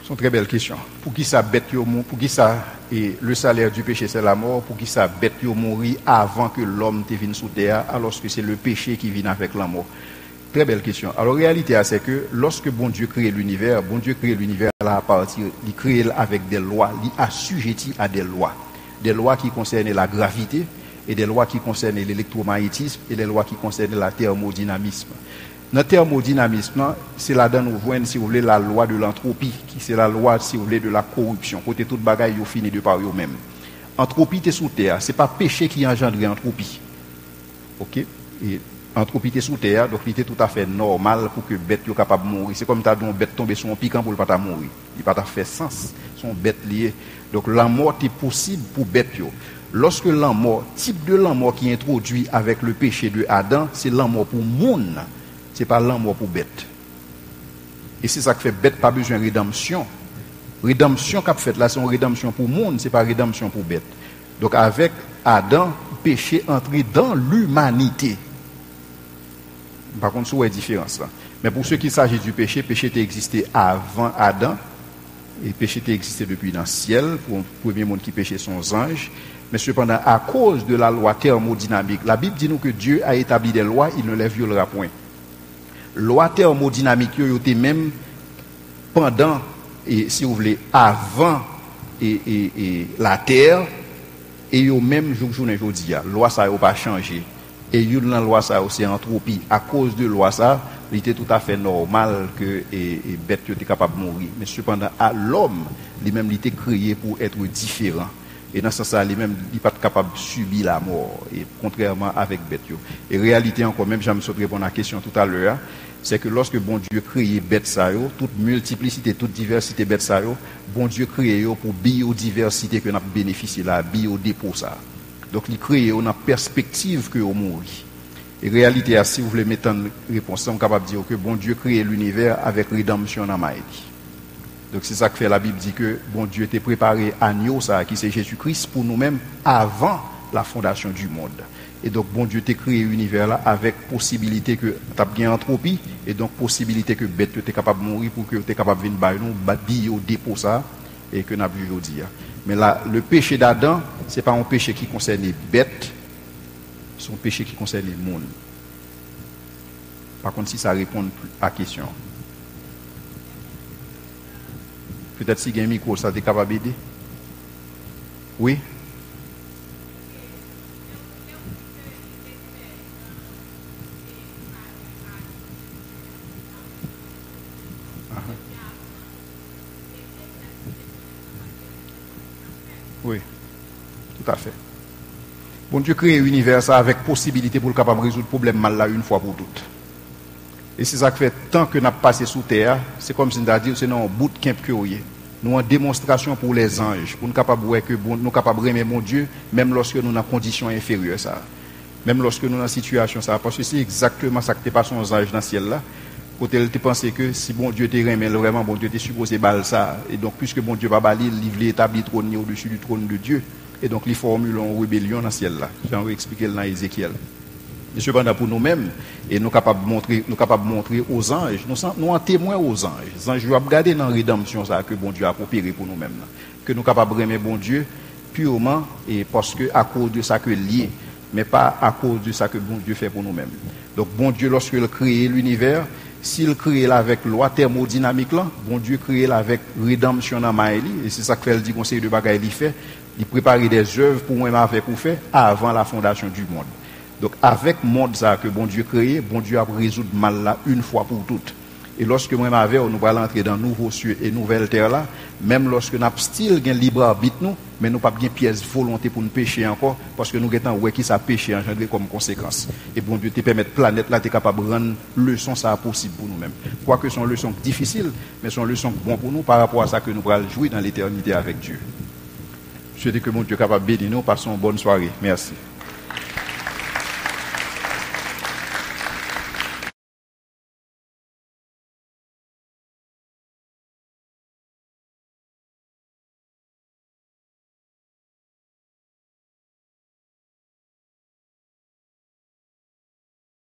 [SPEAKER 1] C'est une très belle question. Pour qui ça bête yo mourir, pour qui ça et le salaire du péché c'est la mort, pour qui ça bête yo mourir avant que l'homme te vienne sous terre, alors que c'est le péché qui vient avec la mort. Très belle question. Alors la réalité c'est que lorsque bon Dieu crée l'univers là à partir, il crée avec des lois, il assujetti à des lois qui concernent la gravité et des lois qui concernent l'électromagnétisme et des lois qui concernent la thermodynamisme. Dans le thermodynamisme, c'est là-dedans nous voyons, si vous voulez, la loi de l'entropie, qui c'est la loi, si vous voulez, de la corruption. Côté toute bagaille, ils finissent de par eux-mêmes. Entropie, t'es sous terre. C'est pas péché qui engendre entropie. Ok? Et entropie, t'es sous terre, donc il était tout à fait normal pour que bête soit capable de mourir. C'est comme t'as une bête tomber sur un piquant pour le pas mourir. Il pas fait sens. Son bête liée. Donc la mort est possible pour bête. Lorsque la mort, type de la mort qui est introduit avec le péché de Adam, c'est la mort pour monde. C'est pas l'amour pour bête. Et c'est ça qui fait bête pas besoin de rédemption. Rédemption qu'a fait là, c'est une rédemption pour monde, c'est pas rédemption pour bête. Donc avec Adam, péché entré dans l'humanité. Par contre, c'est une différence là. Mais pour ceux qui s'agit du péché, péché a existé avant Adam et péché a existé depuis dans le ciel pour le premier monde qui péchait son ange. Mais cependant, à cause de la loi thermodynamique, la Bible dit nous que Dieu a établi des lois, il ne les violera point. Loi thermodynamique yo était même pendant et si vous voulez avant et la terre et yo même journée jodi a loi ça yo pas changé et yo dans loi ça c'est entropie à cause de loi ça il était tout à fait normal que et bête yo était capable de mourir mais cependant à l'homme lui-même il était créé pour être différent. Et dans ce sens, lui-même, il n'est pas capable de subir la mort, et contrairement avec bête. Et réalité encore, même j'aime répondre à la question tout à l'heure, c'est que lorsque bon Dieu crée bête ça, toute multiplicité, toute diversité bête ça, bon Dieu crée pour biodiversité que nous avons bénéficié la biodépôt ça. Donc il crée une perspective que vous mourir. Et réalité, si vous voulez mettre une réponse, on est capable de dire que bon Dieu crée l'univers avec rédemption dans ma vie. Donc c'est ça que fait la Bible dit que bon Dieu était préparé agneau ça qui c'est Jésus-Christ pour nous-mêmes avant la fondation du monde. Et donc bon Dieu t'a créé l'univers là avec possibilité que tu as bien entropie et donc possibilité que bête tu es capable de mourir pour que tu es capable de venir nous bio dépôt ça et que n'a vu aujourd'hui. Mais là le péché d'Adam, c'est pas un péché qui concerne les bêtes, c'est un péché qui concerne le monde. Par contre si ça répond à la question. Peut-être si il y a un micro, ça t'es capable d'aider. Oui? Oui, tout à fait. Bon Dieu crée l'univers ça avec possibilité pour le capable de résoudre le problème mal là une fois pour toutes. Et c'est ça qui fait tant que nous avons passé sous terre, c'est comme si nous avons dit, c'est un bout de camp que nous avons. Nous avons une démonstration pour les anges, pour nous capables de voir que nous capables de aimer mon Dieu, même lorsque nous sommes dans conditions inférieures. Ça. Même lorsque nous sommes dans situation ça. Parce que c'est exactement ça que tu passes aux anges dans le ciel là. Quand tu penses que si bon Dieu t'aime, vraiment bon Dieu t'es supposé baller ça. Et donc, puisque bon Dieu va baller, il veut établir le trône au-dessus du trône de Dieu. Et donc, il formule une rébellion dans le ciel là. J'en vais expliquer dans Ézéchiel. Et cependant pour nous-mêmes, et nous capables de montrer aux anges, nous en témoin aux anges. Les anges doivent regarder dans la rédemption ça que bon Dieu a opéré pour nous-mêmes. Que nous capables de aimer bon Dieu purement et parce que à cause de ça que lié, mais pas à cause de ça que bon Dieu fait pour nous-mêmes. Donc bon Dieu lorsqu'il crée l'univers, s'il crée là avec loi thermodynamique là, bon Dieu crée là avec rédemption dans Maëli, et c'est ça que fait le dit conseil de bagaille il fait, il prépare des œuvres pour moi avec ou fait avant la fondation du monde. Donc avec monde ça que bon Dieu créé, bon Dieu a résoudre mal là une fois pour toutes. Et lorsque moi m'avais, nous allons entrer dans nouveaux cieux et nouvelles terres là, même lorsque nous avons style un libre arbitre nous, mais nous pas bien pièce volonté pour nous pécher encore, parce que nous avons ouais qui ça péché engendré comme conséquence. Et bon Dieu te permettre planète là, tu es capable de rendre leçon ça possible pour nous-mêmes. Quoique son leçon difficile, mais son leçon bon pour nous par rapport à ça que nous allons jouer dans l'éternité avec Dieu. Je souhaite que mon Dieu capable de bénir nous, passons une bonne soirée. Merci.